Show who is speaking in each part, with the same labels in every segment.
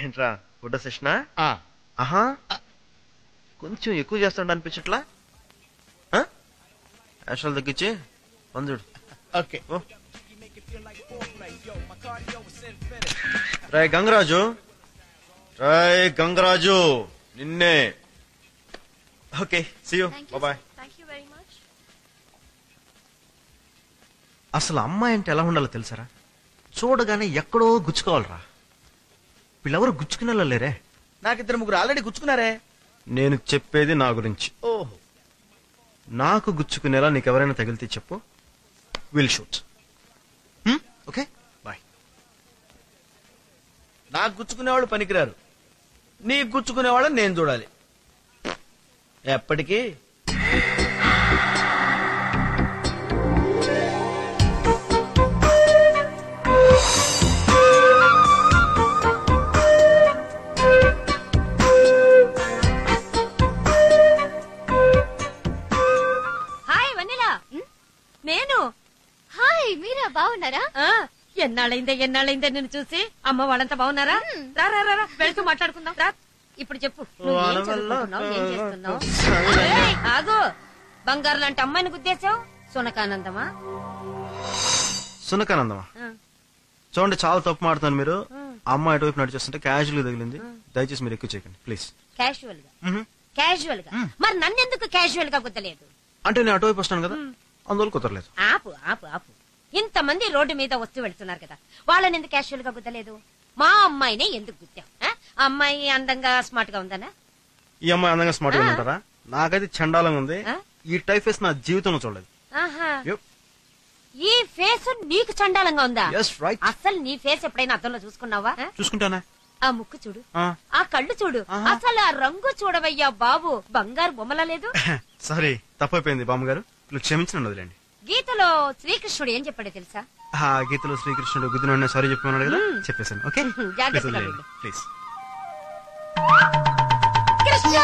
Speaker 1: ఏంట్రా ఫోటో సెషనా? ఆహా, కొంచెం ఎక్కువ చేస్తాడు అనిపించట్లా? యాషాలు తగ్గించి పందుడు.
Speaker 2: ఓకే.
Speaker 1: రాయ్ గంగరాజు, రాయ్ గంగరాజు, నిన్నే. Okay, see you, bye. అసలు అమ్మాయి అంటే ఎలా ఉండాలో తెలుసారా? చూడగానే ఎక్కడో గుచ్చుకోవాలరా. వీళ్ళెవరు గుచ్చుకునేలా లేరే.
Speaker 2: నాకు 2-3 ఆల్రెడీ గుచ్చుకున్నారే.
Speaker 1: నేను చెప్పేది నా గురించి.
Speaker 2: ఓహో,
Speaker 1: నాకు గుచ్చుకునేలా నీకెవరైనా తగిలితే చెప్పు, విల్ షూట్. Okay, bye.
Speaker 2: నాకు గుచ్చుకునేవాళ్ళు పనికిరారు, నీకు గుచ్చుకునేవాళ్ళని నేను చూడాలి ఎప్పటికీ.
Speaker 3: బాగున్నారా? ఎన్నాళ్ళైందే నిన్ను చూసి. అమ్మ వాళ్ళంతా బాగున్నారా? రా వెళ్తూ మాట్లాడుకుందాం రా. ఇప్పుడు చెప్పు, ఏం చదువుకుంటున్నావు, ఏం చేస్తున్నావు? ఆగు, బంగారు లాంటి అమ్మాయిని గుద్దేశావు. సునకానందమా?
Speaker 1: సునకానందమా? చూడండి, చాలా తప్పు మాడుతాను మీరు. అమ్మాయి అటువైపు నడిచేస్తుంటే క్యాజువల్ గా తగిలింది. దయచేసి మీరు ఎక్కువ చేయకండి ప్లీజ్.
Speaker 3: క్యాజువల్ గా మరి నన్నెందుకు క్యాజువల్ గా గుద్దలేదు?
Speaker 1: అంటే నేను అటువైపు వస్తాను కదా, అందువల్ల కుదరలేదు.
Speaker 3: ఆపు ఆపు ఆపు. ఇంతమంది రోడ్డు మీద వస్తూ వెళ్తున్నారు కదా, వాళ్ళని ఎందుకు క్యాషువల్ గా గుద్దలేదు? మా అమ్మాయినే ఎందుకు గుద్దాం? అమ్మాయి అందంగా స్మార్ట్ గా ఉందనా?
Speaker 1: ఈ అమ్మాయి అందంగా స్మార్ట్ గా ఉంటారా? నాకైతే చండాలంగా ఉంది. ఈ టైప్ ఫేస్ నా జీవితంలో చూడలేదు.
Speaker 3: ఈ ఫేస్ నీకు చండాలంగా ఉందా?
Speaker 1: అసలు
Speaker 3: నీ ఫేస్ ఎప్పుడైనా అద్దంలో చూసుకున్నావా?
Speaker 1: చూసుకుంటానా?
Speaker 3: ఆ ముక్కు చూడు, ఆ కళ్ళు చూడు, అసలు ఆ రంగు చూడవయ్యా బాబు, బంగారు బొమ్మలా లేదు.
Speaker 1: సారీ, తప్పైపోయింది బామ్మగారు, క్షమించండి, వదిలేండి.
Speaker 3: గీతలో శ్రీకృష్ణుడు ఏం చెప్పాడో తెలుసా?
Speaker 1: గీతలో శ్రీకృష్ణుడు గుద్దున సారీ చెప్పమన్నాడు కదా, చెప్పేశాను. Okay, please.
Speaker 3: కృష్ణ,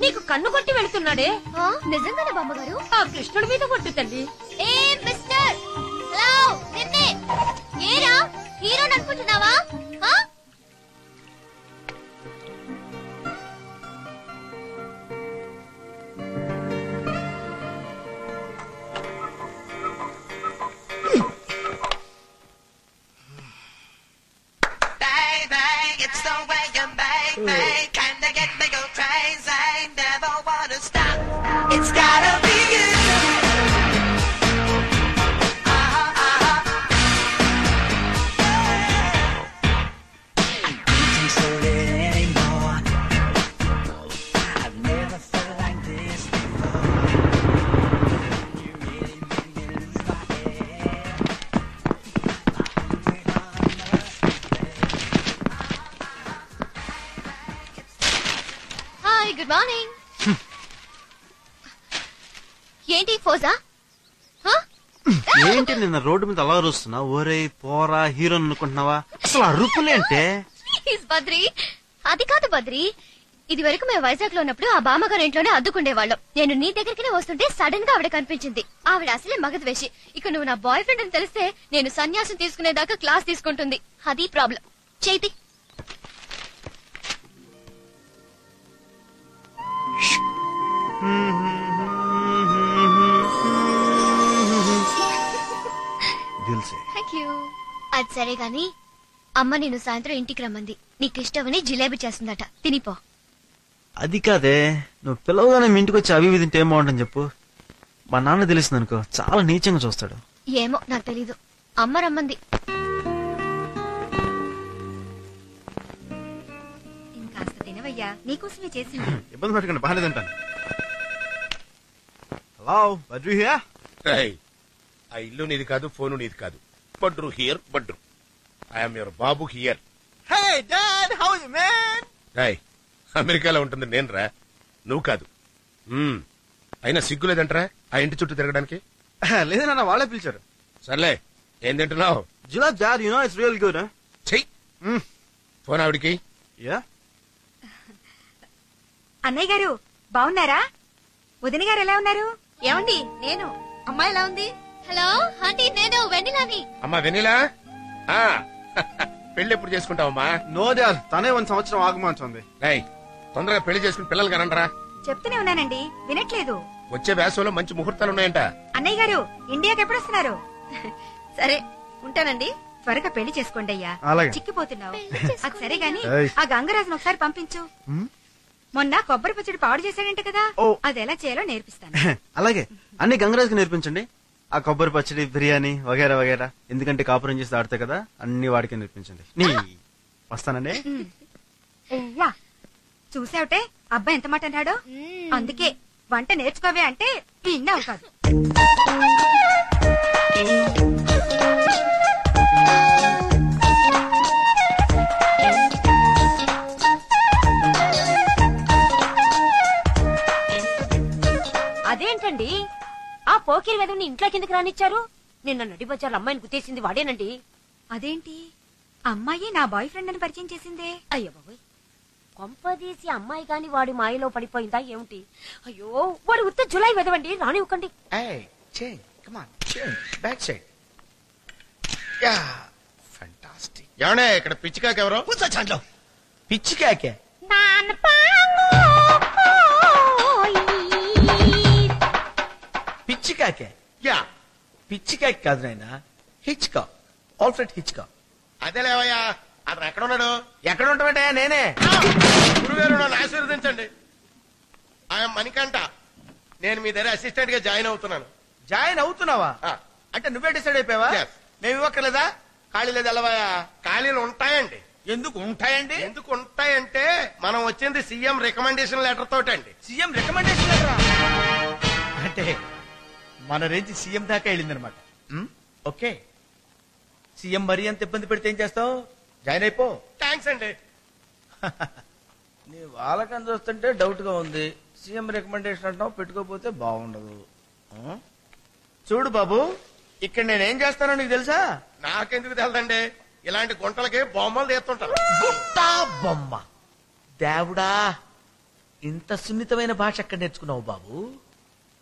Speaker 3: నీకు కన్ను కొట్టి వెళ్తున్నాడే.
Speaker 4: నిజంగానే బామ్మగారు?
Speaker 3: ఆ కృష్ణుడి మీద కొట్టు తల్లి.
Speaker 4: ఏరా హీరో అనుకుంటున్నావా? Good morning. ఏంటి ఫోజా?
Speaker 1: ఏంటి నిన్న రోడ్డు మీద అలా వస్తున్నా? ఓరే పోరా హీరో అనుకుంటున్నావా? అసలు అరుపులేంటే?
Speaker 4: బద్రి, అది కాదు బద్రి, ఇది వరకు మేము వైజాగ్ లో ఉన్నప్పుడు ఆ బామ్మగారు ఇంట్లోనే అద్దుకుండేవాళ్ళం. నేను నీ దగ్గరికి వస్తుంటే సడన్ గా ఆవిడ కనిపించింది. ఆవిడ అసలే మగద్వేషి. ఇక నువ్వు నా బాయ్ ఫ్రెండ్ అని తెలిస్తే నేను సన్యాసం తీసుకునేదాకా క్లాస్ తీసుకుంటుంది. అది ప్రాబ్లం. చేతి అది సరే గాని అమ్మ నేను సాయంత్రం ఇంటికి రమ్మంది. నీకు ఇష్టమని జిలేబీ చేస్తుందట, తినిపో.
Speaker 1: అది కాదే, నువ్వు పిల్లవగానే మీ ఇంటికి వచ్చి అవి తింటే ఏం బాగుంటుంది చెప్పు. మా నాన్న తెలిసింది అనుకో, చాలా నీచంగా చూస్తాడు.
Speaker 4: ఏమో నాకు తెలీదు, అమ్మ రమ్మంది.
Speaker 3: ఇంకాస్త తినవయ్యా, నీకోసమే చేసింది.
Speaker 1: ఇబ్బంది పెట్టకండి, బాగానే తింటాను. Hello Badru here.
Speaker 5: ఆ ఇల్లు నీది కాదు, ఫోను నీది కాదు. Badru here, Badru. I'm your బాబు here.
Speaker 2: Hey Dad, how are you man?
Speaker 5: రాయ్, అమెరికాలో ఉంటుంది నేను రా, నువ్వు కాదు. అయినా సిగ్గులేదంటరా ఆ ఇంటి చుట్టూ తిరగడానికి?
Speaker 1: లేదన్నా, వాళ్ళే పిలిచారు.
Speaker 5: సర్లే, ఏం తింటున్నావు?
Speaker 1: జులాబ్ జార్, you know it's real good.
Speaker 5: చెయ్ ఫోన్ ఆవిడికి.
Speaker 1: యా.
Speaker 3: అన్నయ్య గారు బాగున్నారా? వదిన గారు ఎలా ఉన్నారు? ఏమండి, నేను అమ్మాయి ఎలా ఉంది?
Speaker 4: హలో ఆంటీ, నేను వెన్నెలాని.
Speaker 5: అమ్మా వెన్నెలా, పెళ్లి ఎప్పుడు చేసుకుంటావమ్మా?
Speaker 6: నో డాడ్, తనే 1 సంవత్సరం ఆగమంటుంది.
Speaker 5: రేయ్, తొందరగా పెళ్లి చేసుకుని పిల్లలు కనండ్రా.
Speaker 7: చెప్తూనే ఉన్నానండి, వినట్లేదు.
Speaker 5: వచ్చే వేసవిలో మంచి ముహూర్తాలు ఉన్నాయంట.
Speaker 7: అన్నయ్య గారు ఇండియాకి ఎప్పుడు వస్తున్నారు?
Speaker 3: సరే ఉంటానండి.
Speaker 7: త్వరగా పెళ్లి చేసుకోండి అయ్యా,
Speaker 1: అలాగే.
Speaker 7: చిక్కిపోతున్నావు. అది సరే గాని
Speaker 1: ఏయ్.
Speaker 7: ఆ గంగరాజును ఒకసారి పంపించు. మొన్న కొబ్బరి పచ్చడి పాడు చేశాడంట కదా,
Speaker 1: ఓ.
Speaker 7: అది ఎలా చేయాలో నేర్పిస్తాను.
Speaker 1: అలాగే అన్ని గంగరాజుకి నేర్పించండి. ఆ కొబ్బరి పచ్చడి, బిర్యానీ వగేరా వగేరా. ఎందుకంటే కాపురం చేసి ఆడతాయి కదా, అన్ని వాడికి నేర్పించండి. నీ వస్తానండి.
Speaker 7: అయ్యా చూసావుటే అబ్బాయి ఎంత మాట అన్నాడో. అందుకే వంట నేర్చుకోవే అంటే విన్నావు కాదు.
Speaker 3: అదేంటండి ఆ పోకిరి వెదవుని ఇంట్లో కిందకి రానిచ్చారు? నిన్న నడి బజార్లో అమ్మాయిని గుర్తేసింది వాడేనండి.
Speaker 7: అదేంటి అమ్మాయి నా బాయ్ ఫ్రెండ్ అని పరిచయం చేసిందే?
Speaker 3: అయ్యో బాబోయ్, కొంపదీసి అమ్మాయి గాని వాడి మాయలో పడిపోయిందా ఏమిటి? అయ్యో వాడు ఉత్త జులై వెదవండి, రానివ్వకండి.
Speaker 5: ఏమన్నా ఇక్కడ పిచ్చికాకి ఎవరో?
Speaker 2: పిచ్చి కాకే పిచ్చి కాకే
Speaker 5: యా,
Speaker 2: పిచ్చి కాకి కాదు నాయన, హిచ్కా, ఆల్ఫ్రెడ్ హిచ్కా.
Speaker 5: అదే లేవయ్యా. అతను ఎక్కడ ఉన్నాడు?
Speaker 2: ఎక్కడ ఉంటామంటే నేనే.
Speaker 5: గురుగారు నన్ను ఆశీర్వదించండి. ఆయన మణికంఠ, నేను మీ దగ్గర అసిస్టెంట్ గా జాయిన్ అవుతున్నాను.
Speaker 2: జాయిన్ అవుతున్నావా?
Speaker 5: ఆ.
Speaker 2: అంటే నువ్వే డిసైడ్ అయిపోయావా?
Speaker 5: Yes.
Speaker 2: మేము ఇవ్వక్కర్లేదా?
Speaker 5: ఖాళీ లేదు ఎల్లవయ్యా. ఖాళీలు ఉంటాయండి.
Speaker 2: ఎందుకు ఉంటాయండి?
Speaker 5: ఎందుకు ఉంటాయంటే మనం వచ్చింది సీఎం రికమెండేషన్ లెటర్ తోటండి.
Speaker 2: సీఎం రికమెండేషన్ లెటరా? అంటే మన రేంజ్ సీఎం దాకా వెళ్ళిందనమాట. ఓకే, సీఎం మరీ అంత ఇబ్బంది పెడితే ఏం చేస్తావు? జాయిన్ అయిపో.
Speaker 5: థ్యాంక్స్ అండి.
Speaker 2: నీ వాళ్ళకం చూస్తుంటే డౌట్ గా ఉంది. సీఎం రికమెండేషన్ అంటావు, పెట్టుకోపోతే బాగుండదు. చూడు బాబు, ఇక్కడ నేనేం చేస్తానో నీకు తెలుసా?
Speaker 5: నాకెందుకు తెలదండి, ఇలాంటి గుంటలకి బొమ్మలు తీస్తుంటారు.
Speaker 2: గుట్టా బొమ్మ. దేవుడా, ఇంత సున్నితమైన భాష ఎక్కడ నేర్చుకున్నావు బాబు?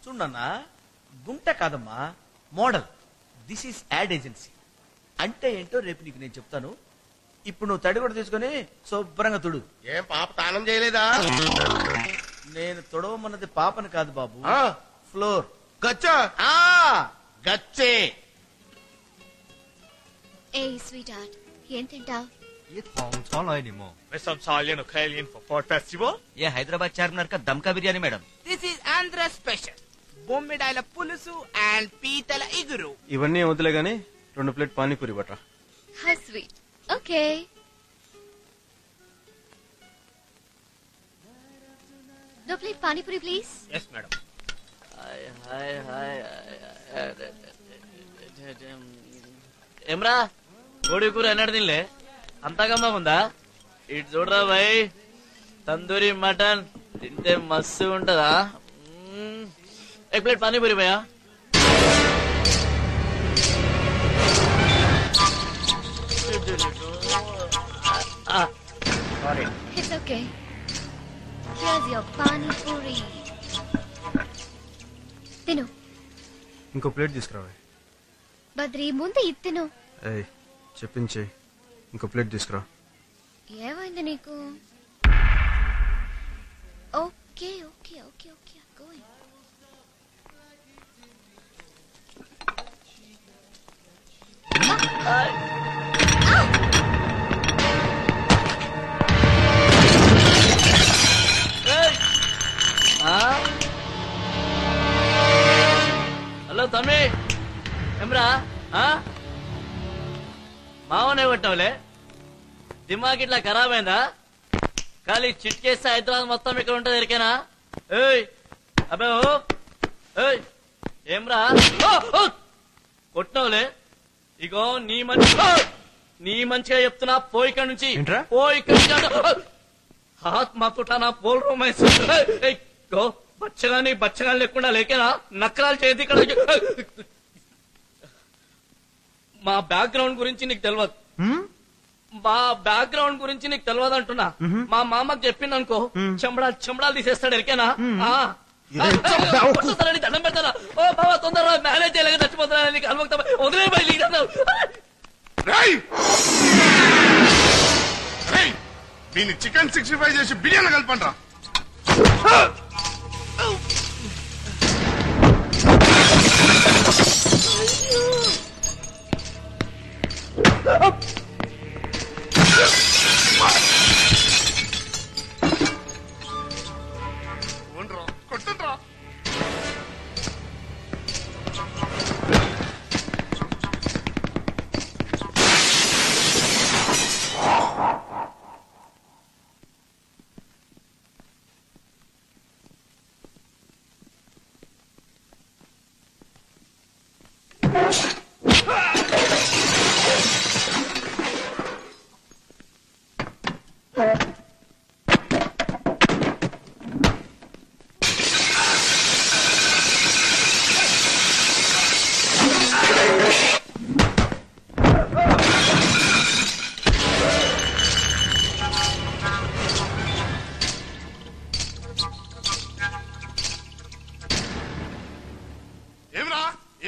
Speaker 2: చూడన్నా, గుంట కాదమ్మా, model. This is ad agency. అంటే ఏంటో రేపు నీకు నేను చెప్తాను. ఇప్పుడు నువ్వు తడి కూడా తీసుకుని శుభ్రంగా తుడు.
Speaker 5: ఏం పాప తానం చేయలేదా?
Speaker 2: నేను తొడవమన్నది పాపని కాదు బాబు,
Speaker 5: ఆ.
Speaker 2: ఫ్లోర్.
Speaker 5: గచ్చా గచ్చే.
Speaker 4: ఏ స్వీట్ హార్ట్, ఏం తింటావ్?
Speaker 8: ये थॉन्ग एनिमो
Speaker 9: मैं सब सालियन खैलियन फॉर फॉर फेस्टिवल
Speaker 8: ये हैदराबाद चारमीनार का दम का biryani madam
Speaker 10: this is Andhra special బొమ్మిడాయల పులుసు అండ్ పీతల ఇగురు.
Speaker 1: ఇవన్నీ వదిలే గానీ 2 ప్లేట్ పానీపూరి బట్రా.
Speaker 4: How sweet. ఓకే. దో plate panipuri please.
Speaker 9: Yes madam
Speaker 8: ఏమ్రా కోడి కూర ఎన్నడు తినలే, అంతా గమ్మగుందా? ఇటు చూడరా భాయ్, తందూరి మటన్ తింటే మస్తు ఉంటదా. एक प्लेट पानी पूरी भैया.
Speaker 4: Sorry. It's okay. Here's your pani puri. తిను.
Speaker 1: ఇంకో ప్లేట్ తీసుకురావే.
Speaker 4: బద్రి ముందు ఇది తిను.
Speaker 1: ఏయ్ చెప్పించే, ఇంకో ప్లేట్ తీసుకురా.
Speaker 4: ఏమైంది నీకు? Okay okay okay okay going.
Speaker 8: Hello తమ్మి, ఏమ్రా మావనే కొట్టావులే, దిమాగ్ ఇట్లా ఖరాబ్ అయిందా? ఖాళీ చిట్కేస్తే హైదరాబాద్ మొత్తం ఇక్కడ ఉంటుంది ఎరికేనా? ఏయ్ అబ్బే ఓ ఏయ్ ఏమ్రా కొట్టినావులే? ఇగో నీ మంచిగా చెప్తున్నా, పోయి ఇక్కడ నుంచి, పోయి ఇక్కడ నుంచి. హాత్ మాతుటానా పోల్ రో మై గో బచ్చగా లేకుండా లేకేనా నక్కరాలు చేయదు ఇక్కడ. మా బ్యాక్గ్రౌండ్ గురించి నీకు తెలియదు, మా బ్యాక్గ్రౌండ్ గురించి నీకు తెలియదు అంటున్నా. మా మామకు చెప్పింది అనుకో, చెంబడాలు తీసేస్తాడు ఎరికేనా? దండం పెడతానా? ఓ బాబా తొందరగా మేనేజ్ చేయలేక చచ్చిపోతున్నా, నీకు అనుమతి వదిలే బయలు.
Speaker 5: దీన్ని చికెన్ 65 చేసి బిర్యానీ కలపండ్రా. కొట్టండ్రా.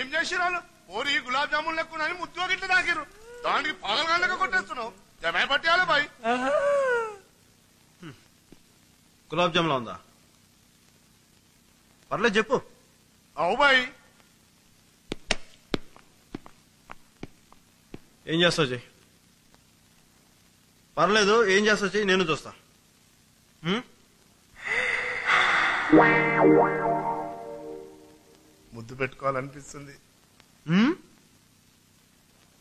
Speaker 5: ఏం చేసిరాను ఓరి గులాబ్ జామున్ లెక్కునని ముద్దు గిట్ల తాకిరు. దానికి పగలగాళ్ళగా కొట్టేస్తున్నావు. జమే పట్టేయాలి బాయ్.
Speaker 1: గులాబ్ జాములా ఉందా? పర్లేదు చెప్పు.
Speaker 5: అవు బాయ్.
Speaker 1: ఏం చేస్తావు చెయ్యి. పర్లేదు ఏం చేస్తావు చెయ్యి, నేను చూస్తా.
Speaker 5: ముద్దు పెట్టుకోవాలనిపిస్తుంది.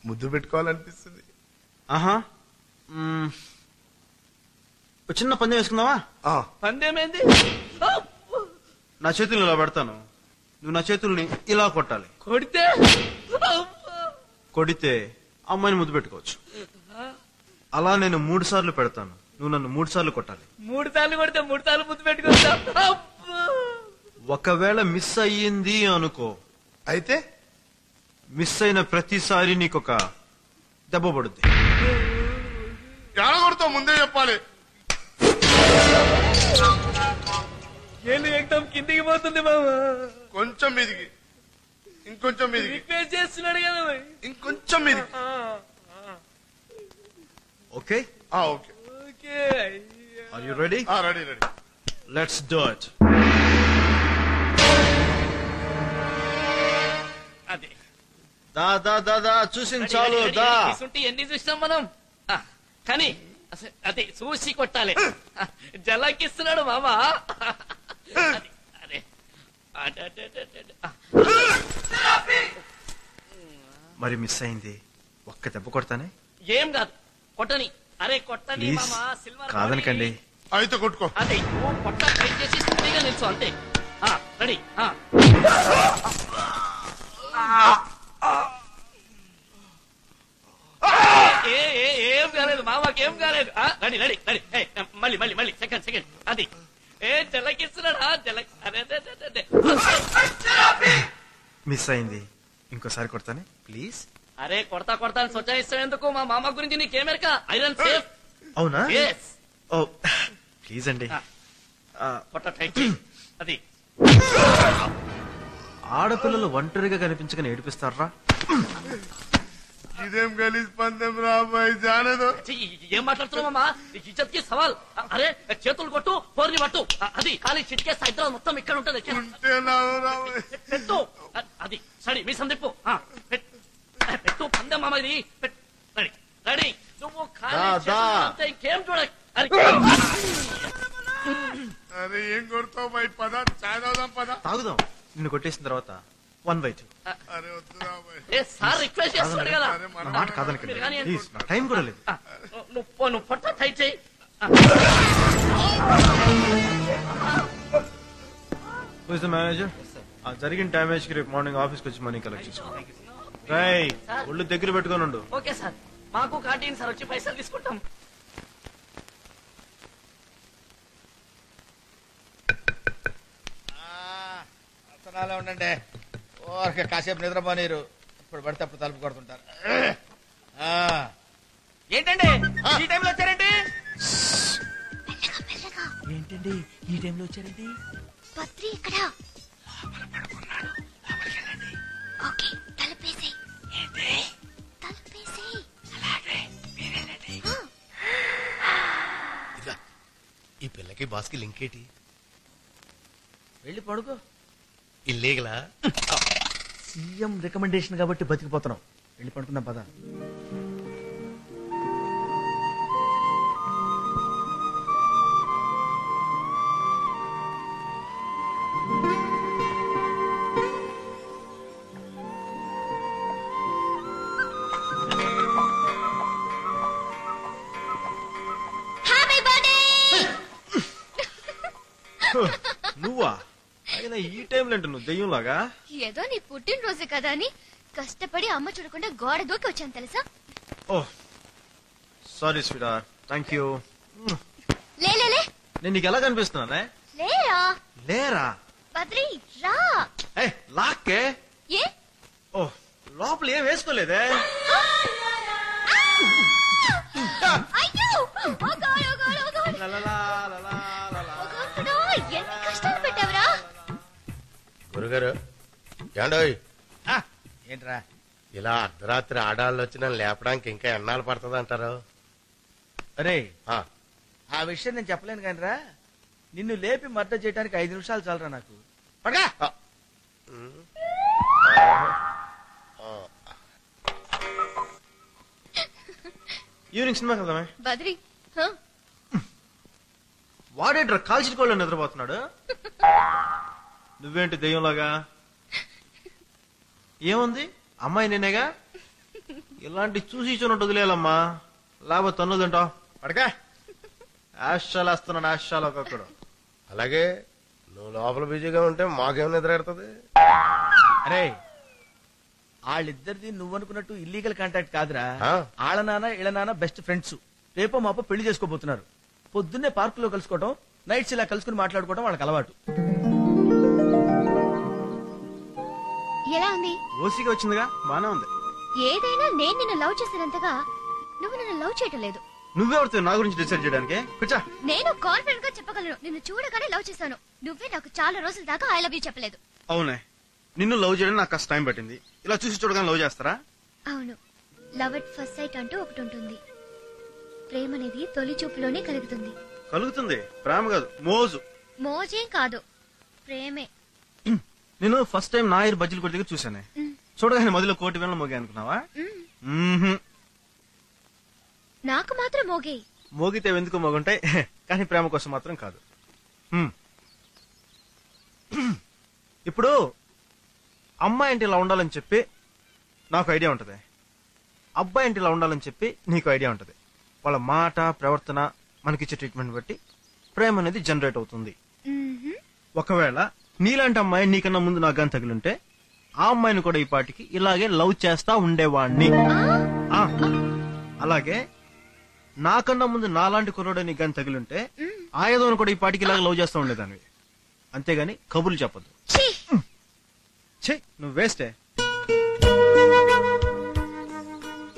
Speaker 5: ముద్దు పెట్టుకోవాలనిపిస్తుంది.
Speaker 1: ఆహా, చిన్న పందెం వేసుకుందావా?
Speaker 8: పందెమేంది?
Speaker 1: నా చేతుల్ని ఇలా పెడతాను, నువ్వు నా చేతుల్ని ఇలా కొట్టాలి. కొడితే అమ్మాయిని ముద్దు పెట్టుకోవచ్చు. అలా నేను 3 సార్లు పెడతాను, నువ్వు నన్ను 3 సార్లు కొట్టాలి.
Speaker 8: 3 సార్లు కొడితే 3 సార్లు ముద్దు పెట్టుకోవచ్చా?
Speaker 1: ఒకవేళ మిస్ అయ్యింది అనుకో,
Speaker 5: అయితే
Speaker 1: మిస్ అయిన ప్రతిసారి నీకొక దెబ్బ పడుద్ది.
Speaker 5: ఎలా కొడతావు ముందే చెప్పాలి.
Speaker 8: ఏళ్ళు ఎక్దం కిందికి పోతుంది బాబా.
Speaker 5: కొంచెం మీదికి, ఇంకొంచెం మీదికి.
Speaker 8: రిక్వెస్ట్ చేస్తున్నాడు కదా,
Speaker 5: ఇంకొంచెం మీదికి.
Speaker 1: Okay
Speaker 5: okay
Speaker 8: okay.
Speaker 1: Are you ready?
Speaker 5: Ready ready.
Speaker 1: Let's do it.
Speaker 8: అదే
Speaker 1: దా దా దా దా చూసింది చాలు. దా
Speaker 8: ఎన్ని చూసినాం మనం. కానీ అదే చూసి కొట్టాలి. జలకిస్తున్నాడు మామా.
Speaker 1: మరి మిస్ అయింది, ఒక్క దెబ్బ కొడతానే.
Speaker 8: ఏం కాదు, కొట్టని. అరే కొట్టని
Speaker 1: ప్లీజ్,
Speaker 8: మామా. సిల్వర్
Speaker 1: కాదనకండి.
Speaker 5: అయితే కొట్టుకో.
Speaker 8: అదే కొట్ట ట్రై చేసి స్త్రీగా నిల్చో అంతే. రెడీ. ఏం కాలేదు మామాకేం కాలేదు. Ready ready ready. మళ్ళీ మళ్ళీ మళ్ళీ సెకండ్ సెకండ్. అది జలకిస్తున్నాడా?
Speaker 1: మిస్ అయింది, ఇంకోసారి కొడతానే ప్లీజ్.
Speaker 8: అరే కొడతా కొడతా అని సొచ్చాయిస్తావు ఎందుకు? మా మామ గురించి నీకేమెరక? Iron safe.
Speaker 1: అవునా?
Speaker 8: Yes.
Speaker 1: ఓ ప్లీజ్ అండి.
Speaker 8: కొట్ట టైట్ చేయి. అది
Speaker 1: ఆడపిల్లలు ఒంటరిగా కనిపించగానే ఏడిపిస్తారా?
Speaker 5: ఇదేం గలీజ్ పందెం రాబాయ్ జానదు.
Speaker 8: ఏం మాట్లాడుతున్నావు మామా? ఇజ్జత్ కి సవాల్. అరే చేతులు కొట్టు, పోర్ని పట్టు. అది ఖాళీ చిటికేస్తే హైదరాబాద్ మొత్తం ఇక్కడ ఉంటుంది. పెట్టు. అది సడి మీ సందిప్పు పెట్టు. పందెం మామ ఇది. Ready ready. నువ్వు ఖాళీ ఇంకేం చూడ.
Speaker 5: అరే ఏం కొడతావు బాయ్? పద చాయ్ తాగుదాం. పద
Speaker 1: తాగుదాం. నిన్ను కొట్టేసిన తర్వాత 1/2.
Speaker 5: అరే వద్దు రాబాయ్.
Speaker 8: సార్ రిక్వెస్ట్ చేస్తున్నాడు కదా.
Speaker 1: నా మాట కాదనకండి ప్లీజ్, నా టైం కూడా లేదు.
Speaker 8: నువ్వు పొట్ట టైట్ చేయి.
Speaker 1: Who's the manager? జరిగిన డ్యామేజ్ కి రేపు మార్నింగ్ ఆఫీస్కి వచ్చి మనీ కలెక్ట్ చేసుకోండి. రై ఒళ్ళు దగ్గర పెట్టుకొని ఉండు.
Speaker 8: Okay sir. మాకు కాంటీన్ సార్ వచ్చి పైసలు తీసుకుంటాం.
Speaker 10: అలా ఉండండి. ఓకే కాసేపు నిద్రపోనీరు. ఇప్పుడు పడితే అప్పుడు తలుపు కొడుతుంటారు. ఏంటండి ఈ టైంలో వచ్చారండి? ఏంటండి ఈ టైంలో వచ్చారండి?
Speaker 4: పత్రి ఇక్కడ. ఓకే తలుపేసి. తలుపేసి.
Speaker 5: మనకి బాస్కి లింక్ ఏంటి?
Speaker 2: వెళ్ళి పడుకో.
Speaker 5: ఇల్లీగలా?
Speaker 2: సీఎం రికమెండేషన్ కాబట్టి బతికిపోతున్నాం. వెళ్ళి పడుకుందాం పద.
Speaker 1: నువ్వా? అయినా ఈ టైంలో అంటే నువ్వు దెయ్యంలాగా?
Speaker 4: ఏదో నీ పుట్టినరోజు కదా అని కష్టపడి అమ్మ చూడకుండా గోడ దూకి వచ్చాను తెలుసా.
Speaker 1: ఓ సారీ స్వీటార్, థ్యాంక్ యూ.
Speaker 4: లే
Speaker 1: నేను నీకు ఎలా కనిపిస్తున్నానే?
Speaker 4: లేరా
Speaker 1: లేరా?
Speaker 4: బద్రి రా.
Speaker 1: లాక్కే.
Speaker 4: ఏ
Speaker 1: ఓ లోపల ఏం వేసుకోలేదే?
Speaker 4: అయ్యో ఎన్ని కష్టాలు పెట్టావురా.
Speaker 5: గురుగారు ఏండోయ్,
Speaker 2: ఏంట్రా
Speaker 5: ఇలా అర్ధరాత్రి ఆడాళ్ళు వచ్చినా లేపడానికి ఇంకా ఎన్నాళ్ళు పడుతుంది అంటారు?
Speaker 2: అరే ఆ విషయం నేను చెప్పలేను కానీ రా, నిన్ను లేపి మర్డర్ చేయడానికి 5 నిమిషాలు చాలరా నాకు. పడగా
Speaker 1: ఈవినింగ్ సినిమాకి వెళ్దామే.
Speaker 4: బద్రి
Speaker 1: వాడేట్రా కాల్చికోళ్ళు నిద్రపోతున్నాడు? నువ్వేంటి దెయ్యంలాగా? ఏముంది, అమ్మాయి నేనేగా. ఇలాంటి చూసి చూనట్టు వదిలేయాలమ్మా, లేకపోతే తన్ను తింటావు. పడకా ఆశాలు వేస్తున్నాను, ఆశాలు ఒక్కొక్కడు.
Speaker 5: అలాగే నువ్వు లోపల బిజీగా ఉంటే మాకేం నిద్ర ఎడుతుంది?
Speaker 2: అరే వాళ్ళిద్దరిది నువ్వు అనుకున్నట్టు ఇల్లీగల్ కాంటాక్ట్ కాదురా. ఆళ్ళ నాన్న ఇళ్ళ నాన్న బెస్ట్ ఫ్రెండ్స్. రేపో మాపో పెళ్లి చేసుకోబోతున్నారు. పొద్దున్నే పార్కులో కలుసుకోవడం, నైట్స్ ఇలా కలుసుకుని మాట్లాడుకోవడం వాళ్ళకి అలవాటు.
Speaker 4: ఎలా ఉంది?
Speaker 1: ఓసిగా వచ్చిందిగా, బానే ఉంది.
Speaker 4: ఏదైనా నేను నిన్ను లవ్ చేసినంతగా నువ్వు నన్ను లవ్ చేయటం లేదు.
Speaker 1: నువ్వెవరితో నా గురించి డిసైడ్ చేయడానికి? కూర్చో.
Speaker 4: నేను కాన్ఫిడెంట్ గా చెప్పగలను, నిన్ను చూడగానే లవ్ చేశాను. నువ్వే నాకు చాలా రోజుల దాకా ఐ లవ్ యూ చెప్పలేదు.
Speaker 1: అవునే, నిన్ను లవ్ చేయడం నాకు కాస్త టైం పట్టింది. ఇలా చూసి చూడగానే లవ్ చేస్తారా?
Speaker 4: అవును, లవ్ ఎట్ ఫస్ట్ సైట్ అంటూ ఒకటి ఉంటుంది. ప్రేమ అనేది తొలి చూపులోనే కలుగుతుంది.
Speaker 1: కలుగుతుంది, ప్రేమ కాదు, మోజు.
Speaker 4: మోజేం కాదు, ప్రేమే.
Speaker 1: నేను ఫస్ట్ టైం నాయర్ బజ్జీలు కొట్టి దగ్గర చూసానే. చూడగానే మొదలు కోటి వేల మోగే అనుకున్నావా?
Speaker 4: నాకు మాత్రం మోగే.
Speaker 1: మోగితే ఎందుకు మోగుంటాయి, కానీ ప్రేమ కోసం మాత్రం కాదు. ఇప్పుడు అమ్మాయి అంటే ఇలా ఉండాలని చెప్పి నాకు ఐడియా ఉంటది, అబ్బాయి అంటే ఇలా ఉండాలని చెప్పి నీకు ఐడియా ఉంటది. వాళ్ళ మాట ప్రవర్తన మనకిచ్చే ట్రీట్మెంట్ బట్టి ప్రేమ అనేది జనరేట్ అవుతుంది. ఒకవేళ నీలాంటి అమ్మాయి నీకన్నా ముందు నాకు గాని తగిలింటే ఆ అమ్మాయిని కూడా ఈ పాటికి ఇలాగే లవ్ చేస్తా ఉండేవాణ్ణి. అలాగే నాకన్నా ముందు నాలాంటి కుర్రోడు నీకు గాని తగిలింటే ఆయుధం కూడా ఈ పాటికి ఇలాగే లవ్ చేస్తా ఉండేదాన్ని. అంతేగాని కబుర్లు చెప్పద్దు. నువ్వు వేస్టే.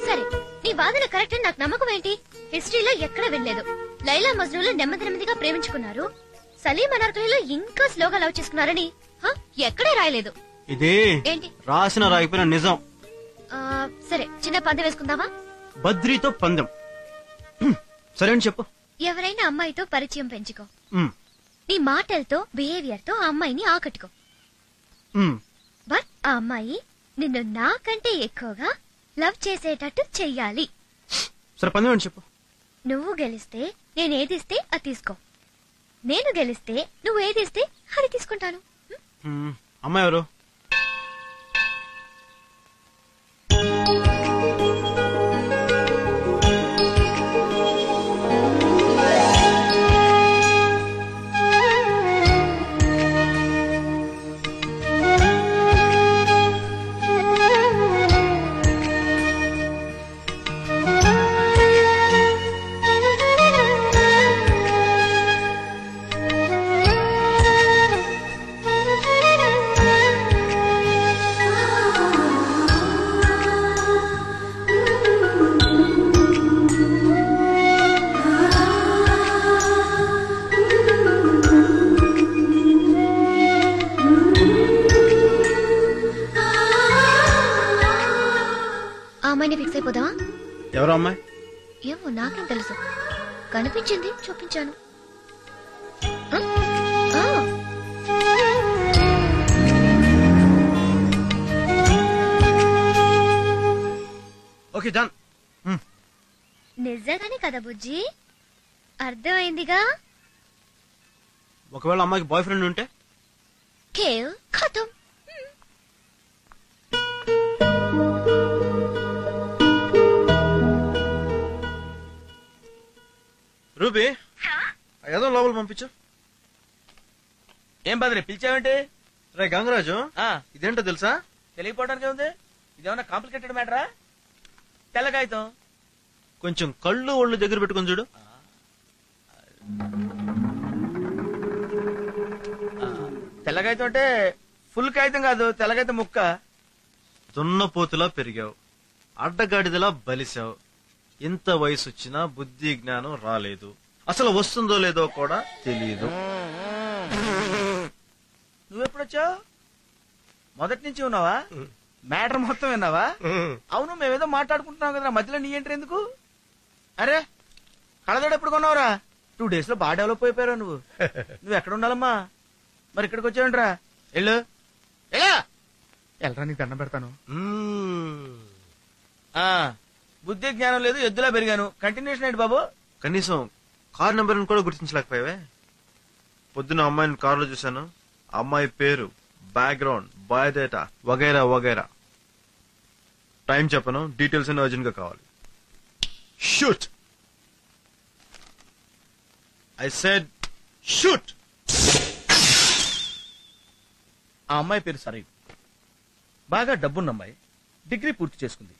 Speaker 4: సరే, నీ వాదన కరెక్ట్ అని నాకు నమ్మకం ఏంటి? హిస్టరీలో ఎక్కడ వినలేదు. లైలా మజ్నూలో నెమ్మది నెమ్మదిగా ప్రేమించుకున్నారు, సలీం అనార్కలిలో ఇంకా స్లోగా లవ్ చేసుకున్నారని ఎక్కడే రాయలేదు.
Speaker 1: ఇది
Speaker 4: ఏంటి?
Speaker 1: రాసిన రాయిపోయిన నిజం.
Speaker 4: సరే, చిన్న పందెం వేసుకుందావా?
Speaker 1: బద్రీతో పందెం. సరే అని చెప్పు.
Speaker 4: ఎవరైనా అమ్మాయితో పరిచయం పెంచుకో, నీ మాటలతో బిహేవియర్ తో ఆ అమ్మాయిని ఆకట్టుకో. బట్ ఆ అమ్మాయి నిన్ను నాకంటే ఎక్కువగా లవ్ చేసేటట్టు చెయ్యాలి.
Speaker 1: సరే పందెం అని చెప్పు.
Speaker 4: నువ్వు గెలిస్తే నేను ఏదిస్తే అది తీసుకో, నేను గెలిస్తే నువ్వు ఏదిస్తే అది తీసుకుంటాను.
Speaker 1: అమ్మాయి ఎవరు?
Speaker 4: ఫిక్స్ అయిపోదావా?
Speaker 1: ఎవరు అమ్మాయి?
Speaker 4: ఏమో నాకేం తెలుసు, కనిపించింది చూపించాను.
Speaker 1: Okay done.
Speaker 4: నిజంగానే కదా బుజ్జి, అర్థమైందిగా.
Speaker 1: ఒకవేళ అమ్మాయికి బాయ్ ఫ్రెండ్ ఉంటే
Speaker 4: కేవ్ ఖతం.
Speaker 1: రూబీ ఏదో లోపల పంపించు.
Speaker 2: ఏం బదిలీ పిలిచావేంటి?
Speaker 1: రే గంగరాజు,
Speaker 2: ఆ,
Speaker 1: ఇదేంటో తెలుసా?
Speaker 2: తెలియపోవడానికి ఉంది. ఇదేమన్నా కాంప్లికేటెడ్ మ్యాటరా? తెల్ల కాగితం.
Speaker 1: కొంచెం కళ్ళు ఒళ్ళు దగ్గర పెట్టుకొని చూడు.
Speaker 2: తెల్ల కాగితం అంటే ఫుల్ కాగితం కాదు, తెల్ల కాగితం ముక్క.
Speaker 1: దున్నపోతులా పెరిగావు, అడ్డగాడిదలా బలిసావు. ఇంత వయసు వచ్చినా బుద్ధి జ్ఞానం రాలేదు. అసలు వస్తుందో లేదో కూడా తెలియదు.
Speaker 2: నువ్వెప్పుడొచ్చావు? మొదటి నుంచి ఉన్నావా? మ్యాటర్ మొత్తం విన్నావా? అవును, మేమేదో మాట్లాడుకుంటున్నాం కదా, మధ్యలో నీ ఎంట్రీ ఎందుకు? అరే కళ్ళదోడు ఎప్పుడు కొన్నావురా? 2 days లో బాగా డెవలప్ అయిపోయావు నువ్వు. నువ్వు ఎక్కడ ఉండాలమ్మా? మరి ఇక్కడికి వచ్చావంట్రా? వెళ్ళు వెళ్ళరా, నీకు దండం పెడతాను. బుద్ధి జ్ఞానం లేదు, ఎద్దులా పెరిగాను. కంటిన్యూషన్ ఏంటి బాబు?
Speaker 1: కనీసం కార్ నెంబర్ కూడా గుర్తించలేకపోయావే. పొద్దున అమ్మాయిని కారులో చూశాను. అమ్మాయి పేరు, బ్యాక్గ్రౌండ్, బయోడేటా వగైరా వగైరా. టైం చెప్పను, డీటెయిల్స్ అన్ని అర్జెంట్ గా కావాలి. Shoot, I said shoot.
Speaker 2: ఆ అమ్మాయి పేరు సరయు. బాగా డబ్బున్న అమ్మాయి, డిగ్రీ పూర్తి చేసుకుంది.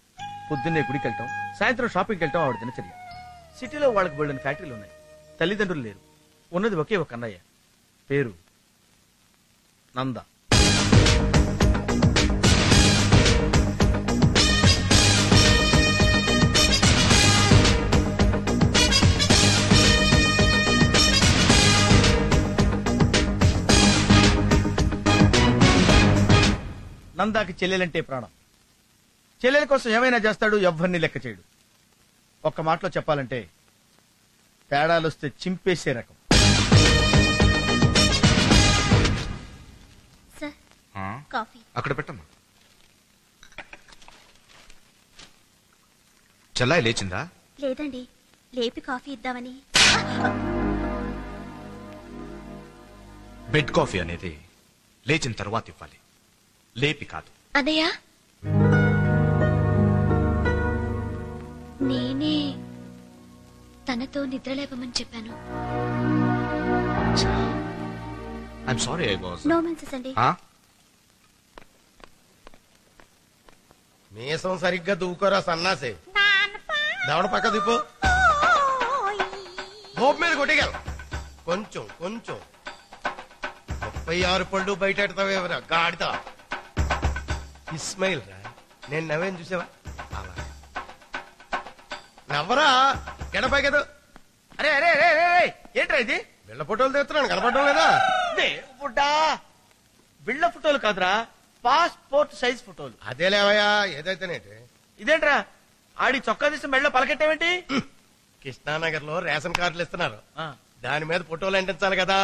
Speaker 2: పొద్దున్నే గుడికి వెళ్తాం, సాయంత్రం షాపింగ్కి వెళ్తాం. ఆవిడ దినచర్య. సిటీలో వాళ్ళకి బోల్డెన్ ఫ్యాక్టరీలు ఉన్నాయి. తల్లిదండ్రులు లేరు, ఉన్నది ఒకే ఒక అన్నయ్య, పేరు నంద. నందాకి చెల్లెలంటే ప్రాణం. చెల్లెల కోసం ఏమైనా చేస్తాడు, ఎవ్వరిని లెక్క చేయడు. ఒక్క మాటలో చెప్పాలంటే తేడాలొస్తే చింపేసే రకం.
Speaker 4: సార్, కాఫీ
Speaker 11: అక్కడ పెట్టమ్మా. చెల్లాయి లేచిందా?
Speaker 4: లేదండి, లేపి కాఫీ ఇద్దామని.
Speaker 11: బెడ్ కాఫీ అనేది లేచిన తర్వాత ఇవ్వాలి, లేపి కాదు.
Speaker 4: అన్నయ్య, నేనే తనతో నిద్రలేపమని చెప్పాను.
Speaker 11: I'm sorry, I was.
Speaker 4: No mentions అండి.
Speaker 5: మీసం సరిగ్గా దూకోరా సన్నాసే. దవడ పక్క దిప్పు, హోప్ మీద కొట్టిగల. కొంచెం కొంచెం 36 పళ్ళు బయట ఎడతావేవరా గాడితా. ఇస్మాయిల్ రా, నేను నవ్వేం చూసావా? అలా నవ్వరా, ఎడపై కదా.
Speaker 2: అరే అరే అరే అరే, ఏంట్రా ఇది?
Speaker 5: బిళ్ళ ఫోటోలు తెస్తున్నాను, కనపడడం లేదా?
Speaker 2: దేవుడా, బిళ్ళ ఫోటోలు కాదురా, పాస్పోర్ట్ సైజ్ ఫోటోలు.
Speaker 5: అదేలేవయ్యా, ఏదైతేనేటి.
Speaker 2: ఇదేంట్రా, ఆడి చొక్కా తీసి మెడలో పలకెట్టావేంటి?
Speaker 5: కృష్ణానగర్ లో రేషన్ కార్డులు ఇస్తున్నారు,
Speaker 2: ఆ,
Speaker 5: దాని మీద ఫోటోలు అంటించాలి కదా.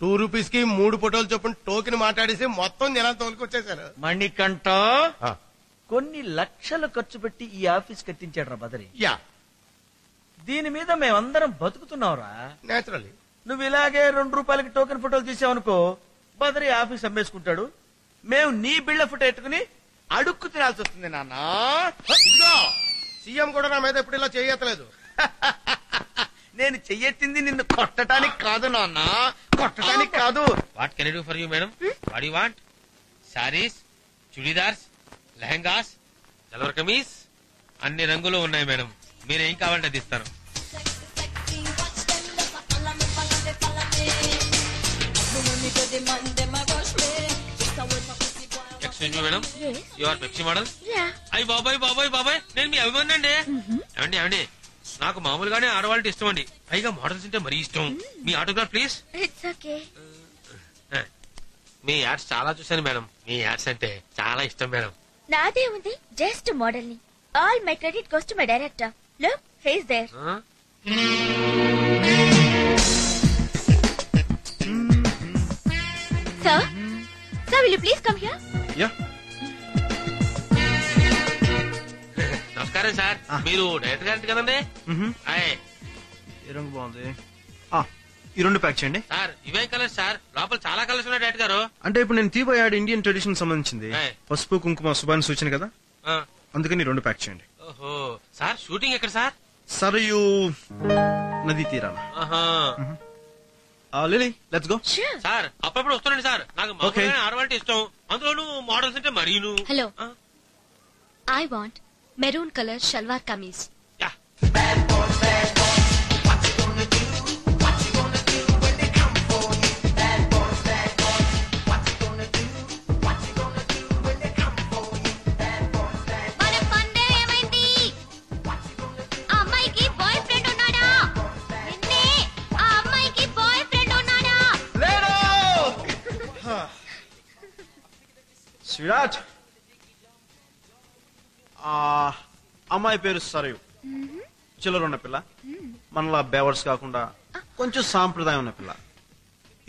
Speaker 5: 2 రూపీస్ కి 3 ఫోటోలు చొప్పున టోకెన్ మాట్లాడేసి మొత్తం జనాలు తోలుకొచ్చేసారు.
Speaker 2: మణికంఠ కొన్ని లక్షలు ఖర్చు పెట్టి ఈ ఆఫీస్ కట్టించాడు రా బదరి.
Speaker 5: యా,
Speaker 2: దీని మీద మేమందరం బతుకుతున్నావురా.
Speaker 5: నేచురల్లీ.
Speaker 2: నువ్వు ఇలాగే 2 రూపాయలకి టోకెన్ ఫోటోలు తీసావనుకో, బదరి ఆఫీస్ అమ్మేసుకుంటాడు. మేము నీ బిళ్ళ ఫోటో ఎట్టుకుని అడుక్కు తినాల్సి వస్తుంది నాన్న.
Speaker 5: ఇదిగో, సీఎం కూడా నా మీద ఎప్పుడు ఇలా చేయట్లేదు.
Speaker 2: నేను చెయ్యెత్తింది నిన్ను కొట్టడానికి కాదు నాన్న, కొట్టడానికి కాదు.
Speaker 12: What can I do for you madam? What you want? Saris, churidars, lehengas, salwar kameez అన్ని రంగులు ఉన్నాయి మేడం. మీరు ఏం కావాలంటే అది ఇస్తాను. Excuse me madam, you are Pepsi model? అయ్యి బాబాయ్ బాబాయ్ బాబాయ్, నేను మీ అభిమాని అండి. ఏమండి ఏమండి, నాకు మామూలుగానే ఆడవాళ్ళకి ఇష్టం అండి, పైగా మోడల్స్ అంటే మరీ ఇష్టం. మీ ఆటోగ్రాఫ్ ప్లీజ్.
Speaker 4: It's okay.
Speaker 12: మీ యాడ్స్ చాలా చూశాను మేడం, మీ యాడ్స్ అంటే చాలా ఇష్టం మేడం.
Speaker 4: నాదే ఉంది, జస్ట్ మోడల్ ని. All my credit goes to my director. Look, he is there. Sir, will you please come here?
Speaker 1: Yeah
Speaker 12: నమస్కారం సార్, మీరు డైరెక్టర్ గారంట కదండి? ఆయ్.
Speaker 1: ఏ రంగు బాగుంది? ఈ రెండు ప్యాక్ చేయండి.
Speaker 12: సార్ ఇవేం కలర్స్ సార్? లోపల చాలా కలర్స్ ఉన్నాయి డైరెక్టర్ గారు.
Speaker 1: అంటే ఇప్పుడు నేను తీబోయాడు ఇండియన్ ట్రెడిషన్ సంబంధించింది. పసుపు కుంకుమ శుభాన్ని సూచన కదా, అందుకని రెండు ప్యాక్ చేయండి.
Speaker 12: ఓహో సార్, షూటింగ్ ఎక్కడ సార్?
Speaker 1: సరయూ నది తీరాన. Lily, let's go.
Speaker 12: సార్ అప్పుడప్పుడు వస్తున్నాండి సార్, నాకు ఆడవాళ్ళంటే ఇష్టం, అందులోనూ మోడల్స్ అంటే మరీను.
Speaker 4: Hello, I want maroon color shalwar kameez.
Speaker 1: Virat, అమ్మాయి పేరు సరయు, చిల్లరున్న పిల్ల, మనలా బేవర్స్ కాకుండా కొంచెం సాంప్రదాయం ఉన్న పిల్ల.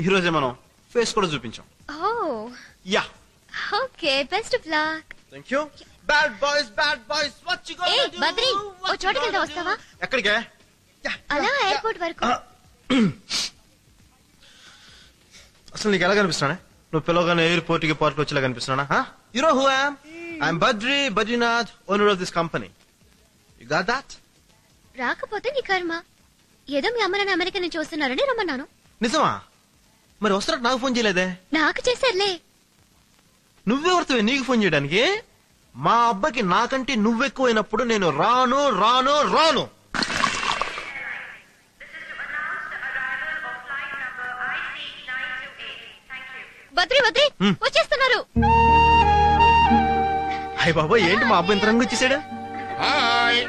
Speaker 1: ఈ రోజే మనం ఫేస్ కూడా చూపించాం. Yeah,
Speaker 4: okay, best of luck.
Speaker 1: Thank you. Bad boys what you gonna do?
Speaker 4: Badri, ఓ చోటుకి వెళ్దాం, వస్తావా?
Speaker 1: ఎక్కడికే?
Speaker 4: అలా ఎయిర్పోర్ట్ వరకు.
Speaker 1: అసలు నీకు ఎలా కనిపిస్తున్నానే? నువ్వు పిలవగానే ఎయిర్పోర్ట్ కి పార్క్ వచ్చేలా కనిపిస్తున్నానా? You know who I am? I'm Badrinath, owner of this company. You got that?
Speaker 4: రాకపోతే నీ కర్మ. ఏదో మీ అమ్మ నాన్న అమెరికా నుంచి వస్తున్నారని రమ్మన్నాను.
Speaker 1: నిజమా? మరి వస్తున్నట్టు నాకు ఫోన్ చేయలేదే?
Speaker 4: నాకు చేశారులే.
Speaker 1: నువ్వెవరితో నీకు ఫోన్ చేయడానికి? మా అబ్బాకి నాకంటే నువ్వెక్కువైనప్పుడు నేను రాను రాను రాను.
Speaker 4: బద్రి వచ్చేస్తున్నారు.
Speaker 1: హాయ్ బాబా, ఏంటి మా అబ్బాయి ఇంత రంగు వచ్చేసాడు?
Speaker 5: Hi.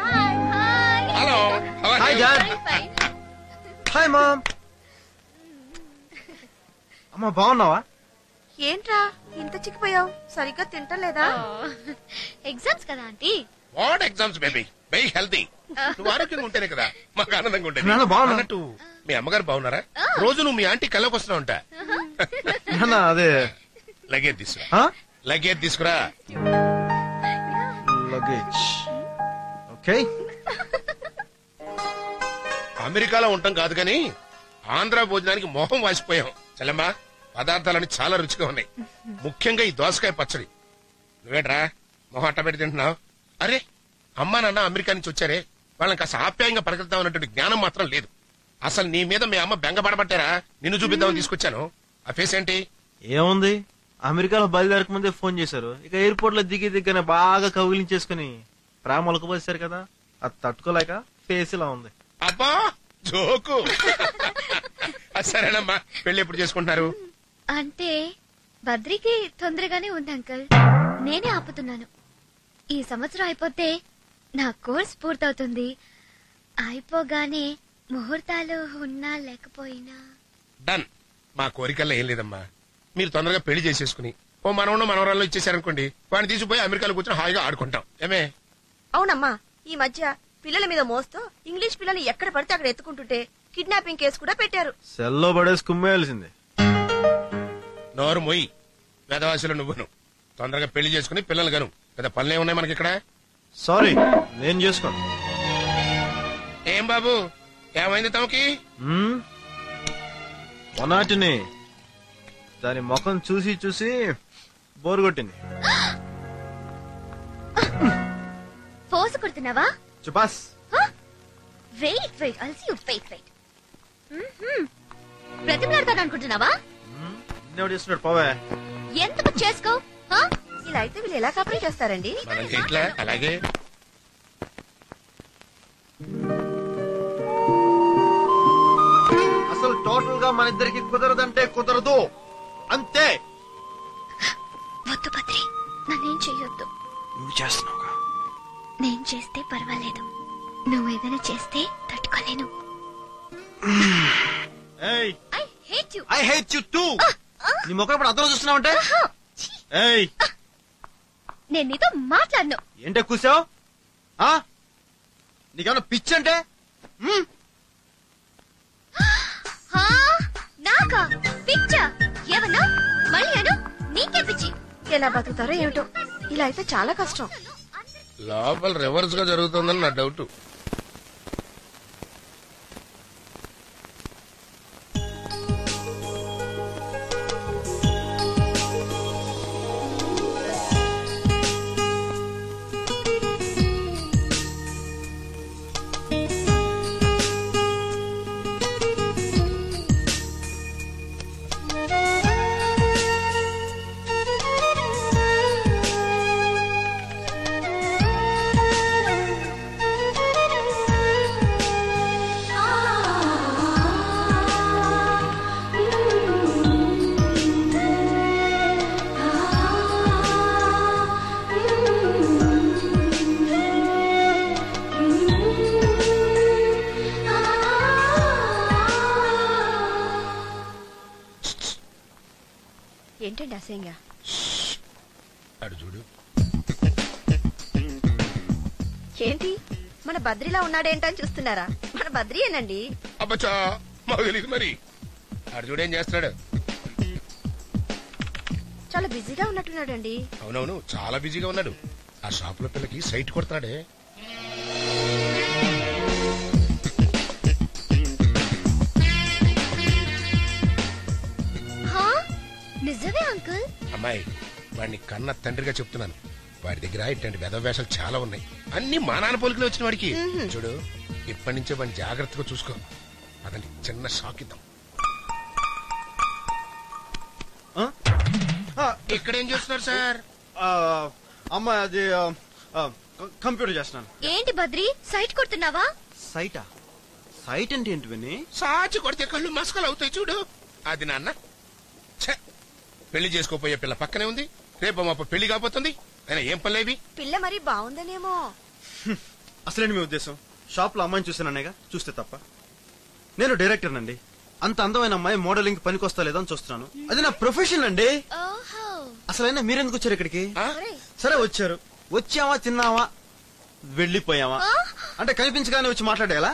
Speaker 5: Hello.
Speaker 1: Hi dad. Hi mom. అమ్మా బాగున్నావా?
Speaker 13: ఏంట్రా ఇంత చిక్కిపోయావు? సరిగ్గా తింటలేదా?
Speaker 4: ఎగ్జామ్స్ కదా aunty.
Speaker 5: What exams baby? Very healthy. నువ్వు ఆరోగ్యంగా ఉంటేనే కదా మాకు ఆనందంగా ఉంటుంది.
Speaker 1: బాగున్నట్టు
Speaker 5: మీ అమ్మగారు బాగున్నారా? రోజు నువ్వు మీ ఆంటీ కళ్ళకి వస్తున్నావు ఉంటా.
Speaker 1: అదే
Speaker 5: లగేజ్ తీసుకురా. లగేజ్ తీసుకురా.
Speaker 1: లగేజ్. ఓకే.
Speaker 5: అమెరికాలో ఉంటాం కాదు కానీ ఆంధ్ర భోజనానికి మోహం వాసిపోయాం. చెల్లమ్మా, పదార్థాలన్నీ చాలా రుచిగా ఉన్నాయి, ముఖ్యంగా ఈ దోసకాయ పచ్చడి. నువ్వేట్రా మొహం అట్టబెట్టి తింటున్నావు? అరే, అమ్మా నాన్న అమెరికా నుంచి వచ్చారే, వాళ్ళని కాస్త ఆప్యాయంగా పలకరిద్దాం అన్నటువంటి జ్ఞానం మాత్రం లేదు. అసలు నీ మీద మీ అమ్మ బెంగపడబట్టారా నిన్ను చూపిద్దామని తీసుకొచ్చాను. ఆ ఫేస్ ఏంటి?
Speaker 1: ఏముంది, అమెరికాలో బయలుదేరక ముందే ఫోన్ చేశారు, ఇక ఎయిర్పోర్ట్ లో దిగ్గానే బాగా కౌగిలించేసుకుని ప్రేమలకు పోసారు కదా, అది తట్టుకోలేక ఫేస్ ఇలా ఉంది.
Speaker 5: అబ్బా జోకు. సరేనమ్మా, పెళ్లి ఎప్పుడు చేసుకుంటున్నారు?
Speaker 4: అంటే బద్రికి తొందరగానే ఉంది అంకుల్, నేనే ఆపుతున్నాను. ఈ సంవత్సరం అయిపోతే నా కోర్స్ పూర్తవుతుంది. అయిపోగానే ముహూర్తాలు ఉన్నా లేకపోయినా
Speaker 5: డన్. మా కోరికల్లో ఏం లేదమ్మా, మీరు తొందరగా పెళ్లి చేసేసుకుని ఓ మనవన్న మనవరాల్లో ఇచ్చేసారనుకోండి, వాడిని తీసుకుపోయి అమెరికాలో కూర్చొని హాయిగా ఆడుకుంటాం. ఏమే?
Speaker 13: అవునమ్మా, ఈ మధ్య పిల్లల మీద మోస్తూ ఇంగ్లీష్ పిల్లలు ఎక్కడ పడితే అక్కడ ఎత్తుకుంటుంటే కిడ్నాపింగ్ కేసు కూడా పెట్టారు.
Speaker 1: సెల్లో పడేసి కుమ్మేయాల్సిందే.
Speaker 5: నోరు మొయ్యి, వేదవాసులు నువ్వును. తొందరగా పెళ్లి చేసుకుని పిల్లలు గను. పెద్ద పనులే ఉన్నాయి మనకి ఇక్కడ.
Speaker 1: సారీ, నేను చేసుకోను.
Speaker 5: ఏం బాబు, ఏమైంది తమకి?
Speaker 1: మొనాటిని దాని ముఖం చూసి చూసి బోరు కొట్టింది.
Speaker 4: పోసు కొడుతున్నావా?
Speaker 1: చుపాస్.
Speaker 4: వెయిట్ అల్సి యు వెయిట్. ప్రతిమలాడతాను అనుకుంటున్నావా?
Speaker 1: చేస్తున్నాడు పోవే.
Speaker 4: ఎందుకు చేసుకో?
Speaker 13: ఇలా అయితే వీళ్ళు ఎలా కాపురం చేస్తారండి?
Speaker 5: అలాగే
Speaker 1: అసలు టోటల్ గా మన ఇద్దరికి కుదరదంటే కుదరదు, అంతే.
Speaker 4: వద్దు బద్రి, నన్నేం చెయ్యొద్దు.
Speaker 1: నువ్వు చేస్తున్నావుగా.
Speaker 4: నేను చేస్తే పర్వాలేదు, నువ్వు ఏదైనా చేస్తే తట్టుకోలేను.
Speaker 1: I hate you too. నీ ముఖం ఇప్పుడు అర్థం చూస్తున్నావంటే?
Speaker 4: నేను నీతో మాట్లాడను.
Speaker 1: ఏంటే కూసావు? నీకేమన్నా పిచ్చి అంటే?
Speaker 4: నాకా పిచ్చ? ఏమన్నా? మళ్ళీ అను. నీకే
Speaker 13: ఎలా బతుకుతారో ఏమిటో. ఇలా అయితే చాలా కష్టం.
Speaker 5: లోపల రివర్స్ గా జరుగుతుందని నా డౌట్.
Speaker 13: ఏంటండి అసహ్యంగా?
Speaker 5: అడు చూడు.
Speaker 13: ఏంటి మన బద్రిలా ఉన్నాడేంటని చూస్తున్నారా? మన బద్రియేనండి.
Speaker 5: అబ్బచ్చా మాకు తెలియదు మరి. అడు చూడు ఏం చేస్తున్నాడు.
Speaker 13: చాలా బిజీగా ఉన్నట్టున్నాడండి.
Speaker 5: అవునవును, చాలా బిజీగా ఉన్నాడు. ఆ షాప్ లో పిల్లకి సైట్ కొడతాడే.
Speaker 4: నిజమే అంకుల్.
Speaker 5: అమ్మాయి, వాడిని కన్న తండ్రిగా చెప్తున్నాను. వాడి దగ్గర ఇట్లాంటి వెధవేషాలు చాలా ఉన్నాయి. అన్ని మా నాన్న పోలికలు వచ్చిన వాడికి. చూడు, ఇప్పటి నుంచే వాడిని జాగ్రత్తగా చూసుకో. అతనికి చిన్న షాక్ ఇద్దాం. ఇక్కడ ఏం చేస్తున్నారు సార్?
Speaker 6: అమ్మాయి అది కంప్యూటర్ చేస్తున్నాను.
Speaker 4: ఏంటి బద్రి, సైట్ కొడుతున్నావా?
Speaker 1: సైటా? సైట్ అంటే ఏంటి విని?
Speaker 5: సాచి కొడితే కళ్ళు మసకలు అవుతాయి చూడు. అది నాన్న. పెళ్లి చేసుకోపోయే పిల్ల పక్కనే ఉంది. రేపు మా పెళ్లి కాబోతుంది. అయినా ఏం పనిలేవి.
Speaker 13: పిల్ల మరి బాగుందనేమో.
Speaker 1: అసలేంటి మీ ఉద్దేశం? షాప్ లో అమ్మాయిని చూసాననేగా, చూస్తే తప్ప. నేను డైరెక్టర్ నండి. అంత అందమైన అమ్మాయి మోడలింగ్ పనికొస్తా లేదా అని చూస్తున్నాను. అది నా ప్రొఫెషన్ అండి. అసలైనా మీరెందుకు వచ్చారు ఇక్కడికి? సరే వచ్చారు, వచ్చావా, తిన్నావా, వెళ్ళిపోయావా అంటే కనిపించగానే వచ్చి మాట్లాడేలా?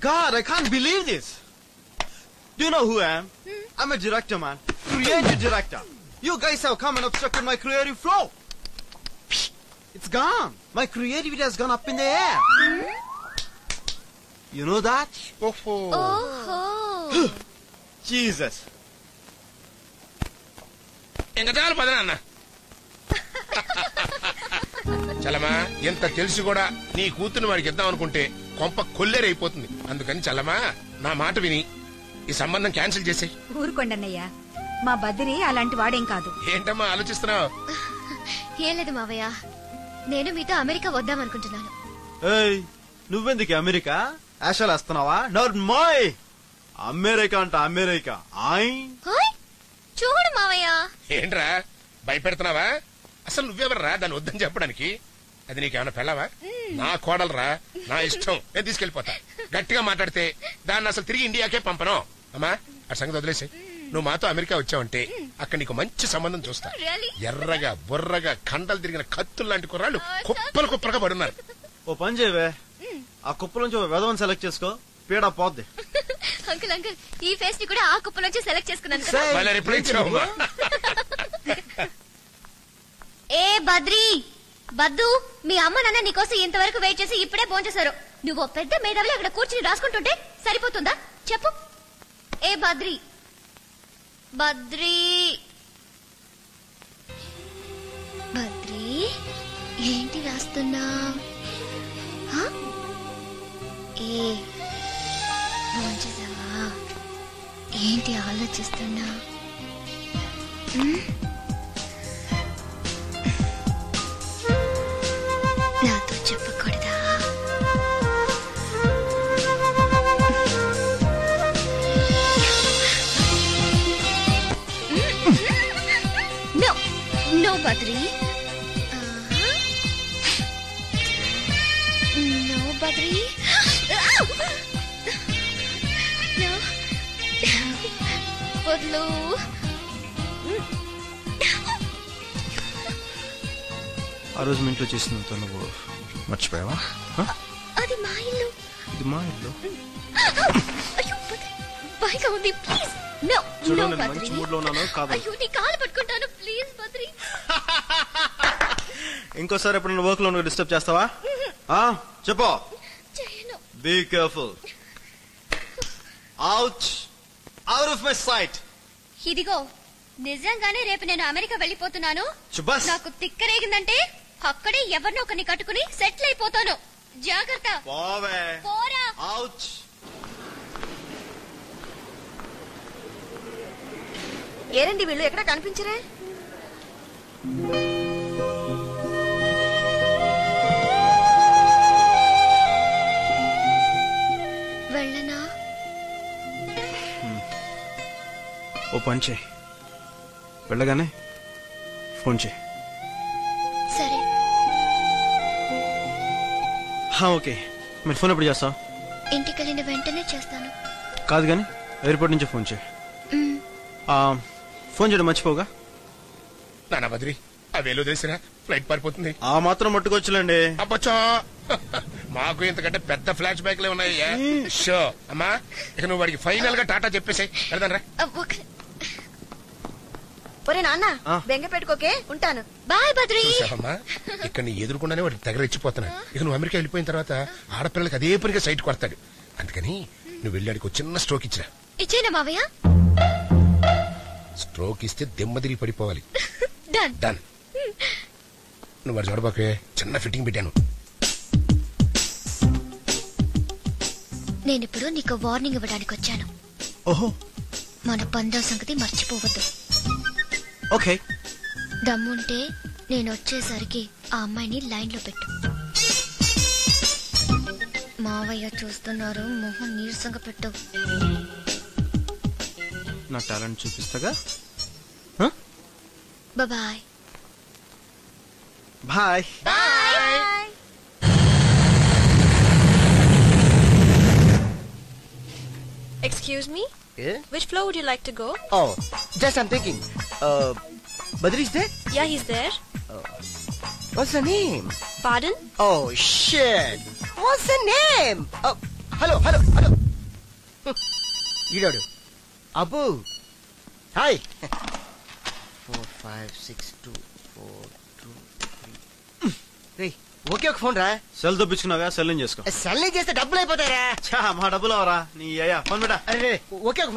Speaker 1: God, I can't believe this. Do you know who I am? I'm a director, man. Creative director. You guys have come and obstructed my creative flow. It's gone. My creativity has gone up in the air. You know that? Oh. Jesus.
Speaker 5: ఇంకా చాలు పద నాన్న. చలమా, ఎంత తెలిసి కూడా నీ కూతురు వాడికి ఇద్దాం అనుకుంటే కొంప కొల్లేరైపోతుంది. అందుకని చలమా, నా మాట విని ఈ సంబంధం క్యాన్సిల్ చేసేయ్.
Speaker 7: ఊరుకోండన్నయ్యా, మా బద్రి అలాంటి వాడేం కాదు.
Speaker 5: ఏంటమ్మా ఆలోచిస్తున్నావు?
Speaker 4: ఏం లేదు మావయ్య, నేను మీతో అమెరికా వద్దామనుకుంటున్నాను.
Speaker 1: ఏయ్, నువ్వెందుకు అమెరికా ఆశలు వస్తున్నావా? నార్మల్ అమెరికా అంట, అమెరికా.
Speaker 4: చూడు మావయ్య.
Speaker 5: ఏంట్రా భయపెడుతున్నావా? అసలు నువ్వెవర్రా దాన్ని వద్దని చెప్పడానికి? అది నీకేమైనా పెళ్ళవా? నా కోడలరా, నా ఇష్టం, నేను తీసుకెళ్లిపోతా. గట్టిగా మాట్లాడితే దాన్ని అసలు తిరిగి ఇండియాకే పంపను. అమ్మా, ఆ సంగతి వదిలేసి నువ్వు మాతో అమెరికా వచ్చావంటే అక్కడ నీకు మంచి సంబంధం చూస్తా. ఎర్రగా బొర్రగా కండలు తిరిగిన కత్తులు లాంటి కుర్రాళ్ళు కుప్పలు కుప్పలుగా పడున్నారు.
Speaker 1: ఓ పని చేయవే, ఆ కుప్పలోంచి వెధవని సెలెక్ట్ చేసుకో, పీడ పోద్ది.
Speaker 4: అంకుల్ అంకుల్, ఈ ఫేస్ ని కూడా ఆ కుప్పలోంచి సెలెక్ట్ చేసుకున్నాను. ఏ బద్రి, బద్దు, మీ అమ్మ నాన్న నీకోసం ఇంతవరకు వెయిట్ చేసి ఇప్పుడే భోంచేశారు. నువ్వు పెద్ద మేధావిలో అక్కడ కూర్చుని రాసుకుంటుంటే సరిపోతుందా చెప్పు? ఏ బద్రి, బద్రి, బద్రి, ఏంటి రాస్తున్నా? ఏ భోంచేసావా? ఏంటి ఆలోచిస్తున్నా? నాతో చెప్పకూడదా? No no Badri, no Badri, వద్లు.
Speaker 1: ఆ రోజు మీ ఇంట్లో చేసినంత నువ్వు మర్చిపోయావా?
Speaker 4: అది మా ఇల్లు.
Speaker 1: ఇది మా ఇల్లు.
Speaker 4: అయ్యో భయంగా ఉంది, ప్లీజ్. నో
Speaker 1: చూడు,
Speaker 4: నో
Speaker 1: నేను
Speaker 4: బద్రి.
Speaker 1: మంచి మూడ్ లో ఉన్నాను కాదు.
Speaker 4: అయ్యో నీ కాలు పట్టుకుంటాను, ప్లీజ్ బద్రి.
Speaker 6: ఇంకోసారి ఎప్పుడు వర్క్ లో డిస్టర్బ్ చేస్తావా? చెప్పు. Be careful. Out of my sight.
Speaker 4: ఇదిగో నిజంగానే రేపు నేను అమెరికా వెళ్ళిపోతున్నాను. నాకు తిక్కరేగిందంటే అక్కడే ఎవరినో ఒకరిని కట్టుకుని సెటిల్ అయిపోతాను. జాగ్రత్త. పోరా.
Speaker 6: అవుట్.
Speaker 13: ఏరండి వీళ్ళు ఎక్కడ కనిపించరే?
Speaker 4: వెళ్ళనా?
Speaker 6: ఓ పని చేయి, వెళ్ళగానే ఫోన్ చేయి.
Speaker 4: సరే.
Speaker 6: ఓకే. మరి ఫోన్ ఎప్పుడు చేస్తావు?
Speaker 4: ఇంటికి వెళ్ళిన వెంటనే చేస్తాను.
Speaker 6: కాదు కానీ ఎయిర్పోర్ట్ నుంచి ఫోన్ చేయి. ఫోన్ చేయడం మర్చిపోగా.
Speaker 5: నానా బద్రి అవేలో తెలిసినా ఫ్లైట్ పారిపోతుంది.
Speaker 6: ఆ మాత్రం మట్టుకొచ్చులేండి.
Speaker 5: అబ్బచ్చా, మాకు ఇంతకంటే పెద్ద ఫ్లాష్ బ్యాక్ లే ఉన్నాయ్యా. షో అమ్మా, ఇక నువ్వు వాడికి ఫైనల్ గా టాటా చెప్పేసాయి. వెళ్దాం రా.
Speaker 13: ఒరే నాన్న, బెంగ పెట్టుకోకే, ఉంటాను.
Speaker 4: బాయ్ బద్రి.
Speaker 5: చూసావమ్మా, ఇక్కడ నీ ఎదురుకుండానే వాడికి దగ్గర ఇచ్చిపోతున్నా. ఇక నువ్వు అమెరికా వెళ్ళిపోయిన తర్వాత ఆడపిల్లలకి అదే పనిగా సైట్ కొడతాడు. అందుకని నువ్వు వెళ్ళాడికి ఒక చిన్న స్ట్రోక్ ఇచ్చిరా.
Speaker 4: ఇచ్చేనా మావయ్య?
Speaker 5: స్ట్రోక్ ఇస్తే దెమ్మదిరి పడిపోవాలి.
Speaker 4: డన్.
Speaker 5: డన్. నువ్వు వాడు చూడబాకే, చిన్న ఫిట్టింగ్ పెట్టాను.
Speaker 4: నేనిప్పుడు నీకు వార్నింగ్ ఇవ్వడానికి వచ్చాను.
Speaker 6: ఓహో.
Speaker 4: మన పందెం సంగతి మర్చిపోవద్దు.
Speaker 6: ఓకే.
Speaker 4: దమ్ముంటే నేను వచ్చేసరికి ఆ అమ్మాయిని లైన్ లో పెట్టు. మావయ్య చూస్తున్నారు, మొహం నీరసంగా పెట్టు.
Speaker 6: నా టాలెంట్ చూపిస్తాగా.
Speaker 4: Bye.
Speaker 6: Bye.
Speaker 13: Bye.
Speaker 14: Excuse me?
Speaker 15: Yeah?
Speaker 14: Which floor would you like to go?
Speaker 15: Oh, just I'm thinking. Badri is there?
Speaker 14: Yeah, he's there.
Speaker 15: What's her name?
Speaker 14: Pardon?
Speaker 15: Oh, shit. What's her name? Oh, hello. Idodu. Abu. Hi. 4, 5, 6, 2, 4, 2, 3. Hey, okay ఒక phone రా.
Speaker 6: Cell తప్పించుకున్నావా? Cell చేసుకో.
Speaker 15: Cell చేస్తే డబ్బులు అయిపోతారా?
Speaker 6: మా డబ్బులు అవరా నీ అయ్యా. ఫోన్ పెట్టా.
Speaker 15: అరే ఒకే ఒక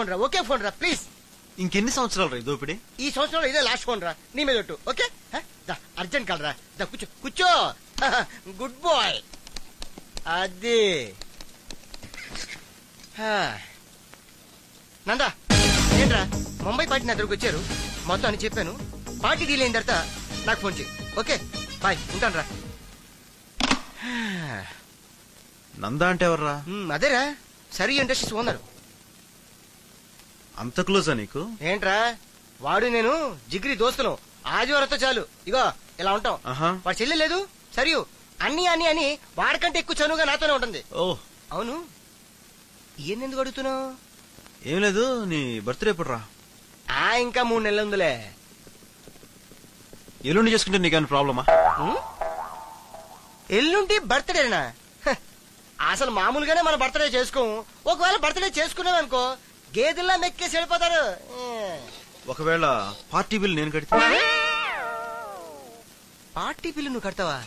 Speaker 15: ఫోన్ రా ప్లీజ్.
Speaker 6: ఇంకెన్ని సంవత్సరాలు రా దోపిడి?
Speaker 15: ఈ సంవత్సరంలో ఇదే లాస్ట్ ఫోన్ రా, నీ మీద ఒట్టు. ఓకే, అర్జెంట్ కాల్ రా. కూర్చో. Good boy. అది నందా ఏంట్రా, ముంబై పార్టీ నా దగ్గరకు వచ్చారు, మొత్తం అని చెప్పాను. పార్టీ డీల్ అయిన తర్వాత నాకు ఫోన్ చేయి. ఓకే బాయ్, ఉంటాను రా.
Speaker 6: నందా అంటే ఎవర్రా?
Speaker 15: అదేరా, సరి ఇండస్ట్రీస్ ఓనరు.
Speaker 6: అంత క్లోజా నీకు?
Speaker 15: ఏంట్రా, వాడు నేను జిగ్రీ దోస్తులు. ఆదివారంతో చాలు ఇగో ఇలా ఉంటాం. వాడు చెల్లి లేదు సరియు, అన్ని అని వాడికంటే ఎక్కువ చనువుగా నాతోనే ఉంటుంది.
Speaker 6: ఓ
Speaker 15: అవును, ఎందుకు అడుగుతున్నావు?
Speaker 6: ఏం లేదు, నీ బర్త్డే ఎప్పుడు రా?
Speaker 15: ఇంకా 3 నెలలు ఉందిలే.
Speaker 6: ఎల్లుండి చేసుకుంటే నీకేమైనా ప్రాబ్లమా?
Speaker 15: ఎల్లుండి బర్త్డేనా? అసలు మామూలుగానే మన బర్త్డే చేసుకోము. ఒకవేళ బర్త్డే చేసుకున్నాం అనుకో, గేదెల్లా మెక్కేసి వెళ్ళిపోతారు.
Speaker 6: ఒకవేళ పార్టీ బిల్ నేను కడితే?
Speaker 15: పార్టీ బిల్లు నువ్వు కడతావా?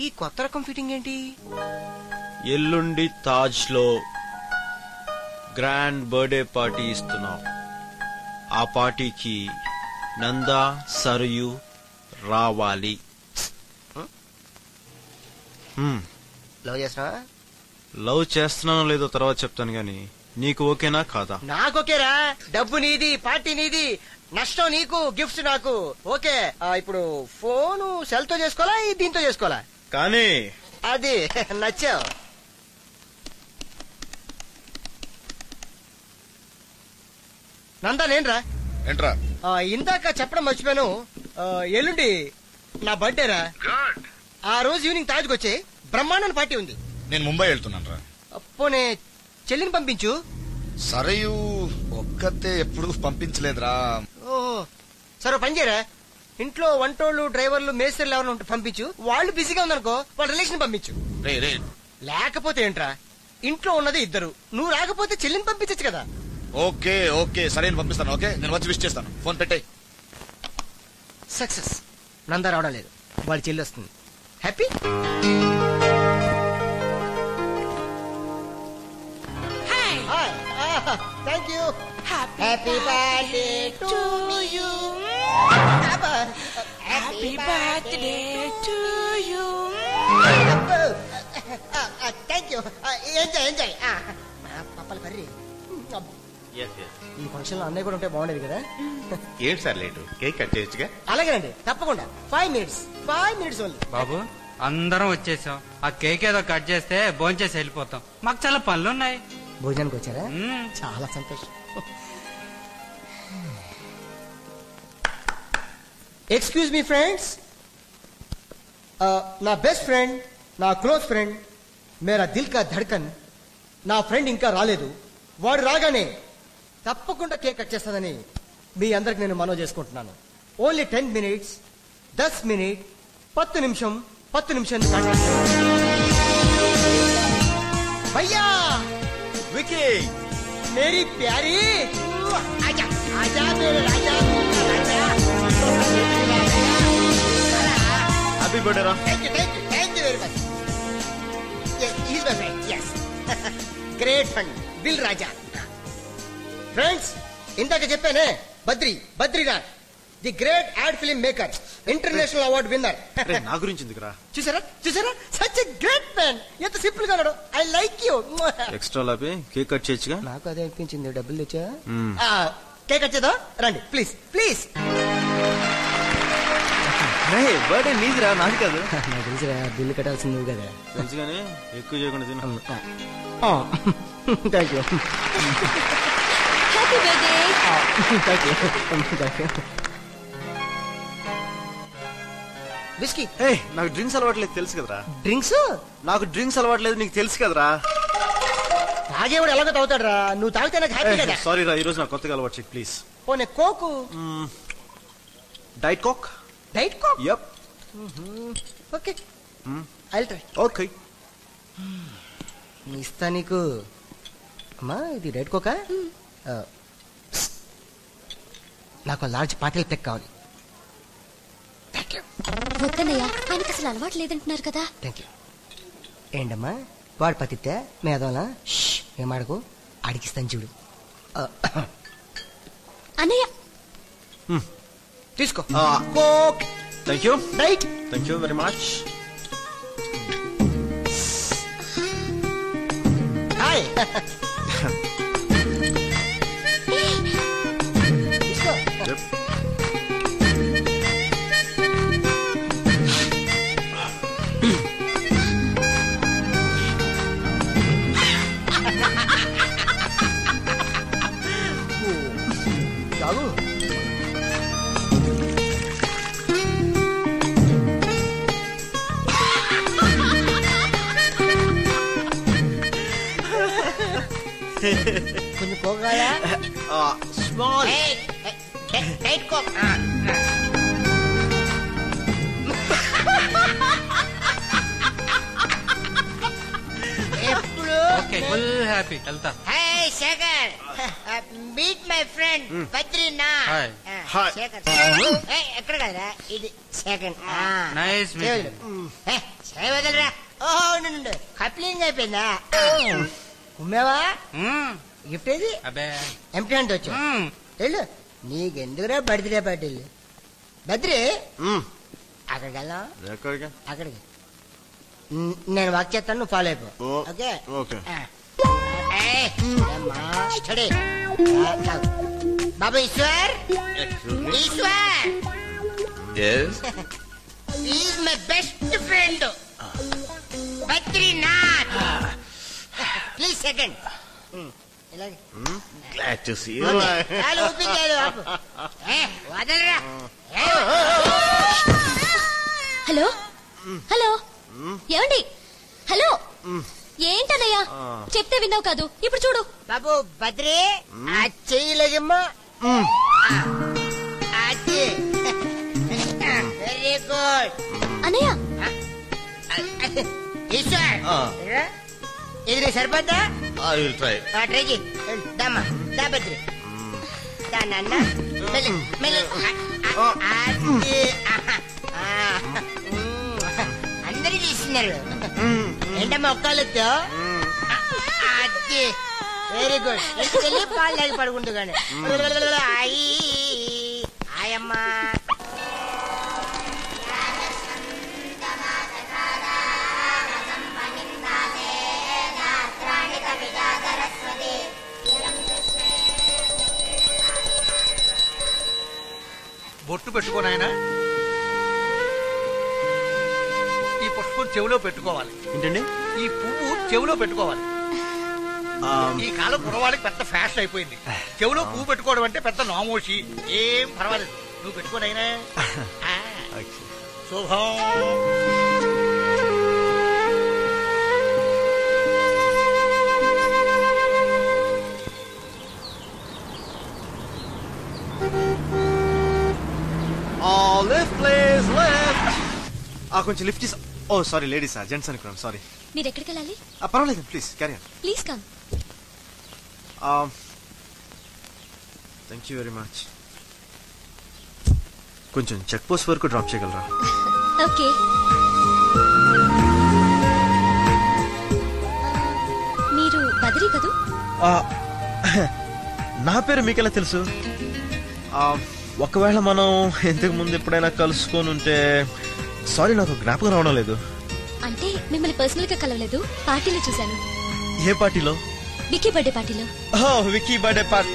Speaker 15: ఈ కొత్త రకం ఫిట్టింగ్ ఏంటి?
Speaker 6: ఎల్లుండి తాజ్ లో గ్రాండ్ బర్త్డే పార్టీ ఇస్తున్నావు. ఆ పార్టీకి నందా సరయు రావాలి.
Speaker 15: లవ్ చేస్తున్నా?
Speaker 6: లవ్ చేస్తున్నానో లేదో తర్వాత చెప్తాను గాని నీకు ఓకేనా కాదా?
Speaker 15: నాకోకేరా. డబ్బు నీది, పార్టీ నీది, నష్టం నీకు, గిఫ్ట్స్ నాకు. ఓకే. ఇప్పుడు ఫోను సెల్ తో చేసుకోవాలా, దీంతో చేసుకోవాలా?
Speaker 6: కానీ
Speaker 15: అది నచ్చావు. నందా నేనరా.
Speaker 5: ఏంట్రా?
Speaker 15: ఇందాక చెప్పడం మర్చిపోయాను, ఎల్లుండి నా బర్త్డే రా. ఆ రోజు ఈవినింగ్ తాజ్కి వచ్చే బ్రహ్మాండ పార్టీ ఉంది.
Speaker 16: నేను ముంబై వెళ్తున్నాను రా.
Speaker 15: పోనే చెల్లిని పంపించు.
Speaker 16: సరయు ఒక్కతే ఎప్పుడు పంపించలేదురా.
Speaker 15: ఓహో సరే పని చేయరా, ఇంట్లో వంటోళ్ళు డ్రైవర్లు మేస్త్రీలు ఎవరైనా ఉంటే పంపించు. వాళ్ళు బిజీగా ఉందనుకో వాళ్ళ రిలేషన్ పంపించు. లేకపోతే ఏంట్రా, ఇంట్లో ఉన్నది 2, నువ్వు రాకపోతే చెల్లిని పంపించచ్చు కదా.
Speaker 16: ఓకే సరే పంపిస్తాను. ఓకే నేను వచ్చి విష్ చేస్తాను. ఫోన్ పెట్టే.
Speaker 15: సక్సెస్. నంద రావడం లేదు, వాడి చెల్లి వస్తుంది. Happy? Thank you. Happy birthday to you. Happy birthday to you. Thank you. Enjoy. Pappala curry. ఈ ఫంక్షన్ లో అన్నయ్య కూడా ఉంటే బాగుండేది కదా.
Speaker 17: ఏంటి సార్ లేటు? కేక్ కట్ చేయొచ్చుగా?
Speaker 15: అలాగేనండి, తప్పకుండా. 5 minutes ఓన్లీ.
Speaker 18: బాబు అందరం వచ్చేసాం. ఆ కేక్ ఏదో కట్ చేస్తే భోంచేసి వెళ్ళిపోతాం. మాకు చాలా పనులు ఉన్నాయి.
Speaker 15: భోజనానికి వచ్చారా? చాలా సంతోషం. ఎక్స్క్యూజ్ మీ ఫ్రెండ్స్, నా బెస్ట్ ఫ్రెండ్, నా క్లోజ్ ఫ్రెండ్, మేరా దిల్ కా ధడ్కన్ నా ఫ్రెండ్ ఇంకా రాలేదు. వాడు రాగానే తప్పకుండా కేక్ కట్ చేస్తానని మీ అందరికి నేను మనవి చేసుకుంటున్నాను. ఓన్లీ 10 minutes, 10 minutes, 10 నిమిషం, 10 నిమిషం. భయ్యా
Speaker 6: వికీ,
Speaker 15: మేరీ ప్యారీ, ఆజా ఆజా మేరే రాజా.
Speaker 6: హ్యాపీ బర్త్డే రా.
Speaker 15: Thank you very much. Is my friend. Yes, great friend Dil Raja. Friends, ఇందాక చెప్పానే, Badrinath, the great ad film maker, international award winner.
Speaker 6: నా గురించి ఎందుకురా?
Speaker 15: చూసారా సచ్ ఎ గ్రేట్ మ్యాన్. ఎంత సింపుల్ గా ఉన్నాడు. I like you.
Speaker 6: ఎక్స్ట్రా లాపి కేక్ కట్ చేయొచ్చుగా?
Speaker 15: నాకు అదే అనిపించింది. డబ్బులు తెచ్చా? కేక్ కట్ చేద్దాం రండి, ప్లీజ్.
Speaker 6: బర్త్డే నీదిరా, నాది కాదు.
Speaker 15: నాకు తెలుసురా, బిల్లు కట్టాల్సింది నువ్వు కదా.
Speaker 6: తెలుసు కానీ ఎక్కువ చేయకుండా తిను.
Speaker 15: Thank you.
Speaker 4: Happy birthday.
Speaker 15: Thank you. Whisky.
Speaker 6: నాకు డ్రింక్స్ అలవాట్లేదు తెలుసు కదరా.
Speaker 15: డ్రింక్స్?
Speaker 6: నాకు డ్రింక్స్ అలవాట్లేదు నీకు తెలుసు కదరా.
Speaker 15: తాగేవాడు ఎలాగో తాగుతాడు రా, నువ్వు తాగితే నాకు హ్యాపీ కదా.
Speaker 6: సారీ రా, ఈ రోజు నాకు కొత్తగా అలవాటు చెక్ ప్లీజ్.
Speaker 15: పోనీ Coke.
Speaker 6: Diet coke. Yup.
Speaker 15: Okay, I'll try.
Speaker 6: Okay,
Speaker 15: ఇస్తా నీకు. అమ్మా, ఇది డైట్ కోకా? నాకు లార్జ్ పార్టీ పెక్ కావాలి.
Speaker 4: వద్దనయ్య, ఆయనకి అసలు అలవాటు లేదంటున్నారు కదా.
Speaker 15: Thank you. ఏంటమ్మా వాడు పతితే మేదోలా? ఏమాడకు, అడిగిస్తాను చూడు.
Speaker 4: అన్నయ్య
Speaker 15: తీసుకో.
Speaker 6: Coke. Thank you.
Speaker 15: Right.
Speaker 6: Thank you very much.
Speaker 15: Hi. కొంచెం పోగాయా?
Speaker 6: స్మాల్.
Speaker 15: Diet coke. ఎప్పుడు
Speaker 18: ఫుల్ హ్యాపీ. వెళ్తా.
Speaker 15: Hey, Shekhar. Meet my friend Badrinath.
Speaker 18: Hi.
Speaker 6: Hi.
Speaker 15: Shekhar. Hey, ఎక్కడ కదరా ఇది? సెకండ్.
Speaker 18: Nice meet.
Speaker 15: చేయవదలరా. ఓహో, నుండు కప్లింగ్ అయిపోయిందా? ఉమ్మేవా? గిఫ్ట్ ఏది?
Speaker 18: అబ్బే,
Speaker 15: ఎంటీ హ్యాండ్ వచ్చా? వెళ్ళు. నీకెందుకురా బర్త్డే పార్టీలు? బద్రి, అక్కడికి వెళ్దాం. అక్కడికి నేను వాక్ చేస్తాను, నువ్వు ఫాలో అయిపో. ఓకే?
Speaker 6: ఓకే.
Speaker 15: బాబు Eshwar, is my best friend Badrinath. Please second.
Speaker 17: Glad to see you.
Speaker 15: వదలరా.
Speaker 4: హలో హలో, ఏమండి? హలో, ఏంటన్నయ్యా చెప్తే విన్నావు కాదు, ఇప్పుడు చూడు.
Speaker 15: బాబు బద్రి, ఆ చెయ్యలేదమ్మా. అది వెరీ గుడ్.
Speaker 4: అన్నయ్య,
Speaker 15: ఈశ్వర్, ఇది నీ సరిపోద్దా?
Speaker 17: I will try.
Speaker 15: ట్రై చేయి. దమ్మా, దా బద్రి, దా నాన్న. మెల్లి మెల్లి. అది అందరూ తీస్తున్నారు. ఏంటమ్మా ఒక్కళ్ళతో? అది వెరీ గుడ్. ఇంటికెళ్ళి పాలు తాగి పడుకుంటూ కానీ ఆయమ్మా.
Speaker 10: బొట్టు పెట్టుకోనాయన. ఈ పుష్పం చెవిలో పెట్టుకోవాలి.
Speaker 1: ఏంటండి?
Speaker 10: ఈ పువ్వు చెవిలో పెట్టుకోవాలి. ఈ కాలం కురవాడికి పెద్ద ఫ్యాషన్ అయిపోయింది. చెవిలో పువ్వు పెట్టుకోవడం అంటే పెద్ద నామోషి. ఏం పర్వాలేదు, నువ్వు పెట్టుకోనైనా. శుభం.
Speaker 1: Left please left. కొంచెం లిఫ్ట్ చేసి. ఓ సారీ లేడీస్ జెంట్స్ అనుకున్నాను, సారీ.
Speaker 4: మీరు ఎక్కడికి వెళ్ళాలి?
Speaker 1: పర్వాలేదు please carry on.
Speaker 4: Please come.
Speaker 1: Thank you very much. కొంచెం చెక్ పోస్ట్ వరకు డ్రాప్ చేయగలరా?
Speaker 4: ఓకే. మీరు బద్రీ కదూ?
Speaker 1: నా పేరు మీకెలా తెలుసు? ఒకవేళ మనం ఇంతకు ముందు ఎప్పుడైనా కలుసుకొని ఉంటే సారీ, నాకు జ్ఞాపకం రావడం లేదు.
Speaker 4: అంటే మిమ్మల్ని పర్సనల్ గా కలవలేదు, పార్టీలో చూశాను.
Speaker 1: ఏ పార్టీలో?
Speaker 4: విక్కీ బర్త్డే పార్టీలో.
Speaker 1: Vicky birthday party.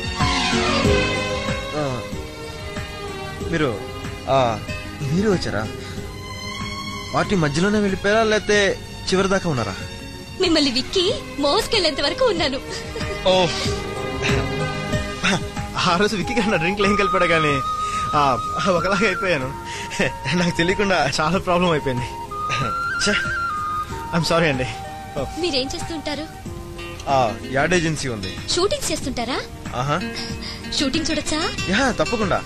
Speaker 1: మీరు మీరు వచ్చారా? పార్టీ మధ్యలోనే వెళ్ళిపోయారా లేకపోతే చివరి దాకా ఉన్నారా?
Speaker 4: మిమ్మల్ని విక్కీ మోసుకెళ్లేంత వరకు ఉన్నాను.
Speaker 1: ఓ, ఆ రోజు విక్కీ గారు నా డ్రింక్ ఏం కలిపాడా కానీ ఒకలాగా అయిపోయాను. నాకు తెలియకుండా చాలా ప్రాబ్లం అయిపోయింది. ఐఎమ్ సారీ అండి.
Speaker 4: మీరేం చేస్తుంటారు?
Speaker 1: యాడ్ ఏజెన్సీ ఉంది.
Speaker 4: షూటింగ్స్ చేస్తుంటారా? షూటింగ్ చూడొచ్చా?
Speaker 1: యా తప్పకుండా.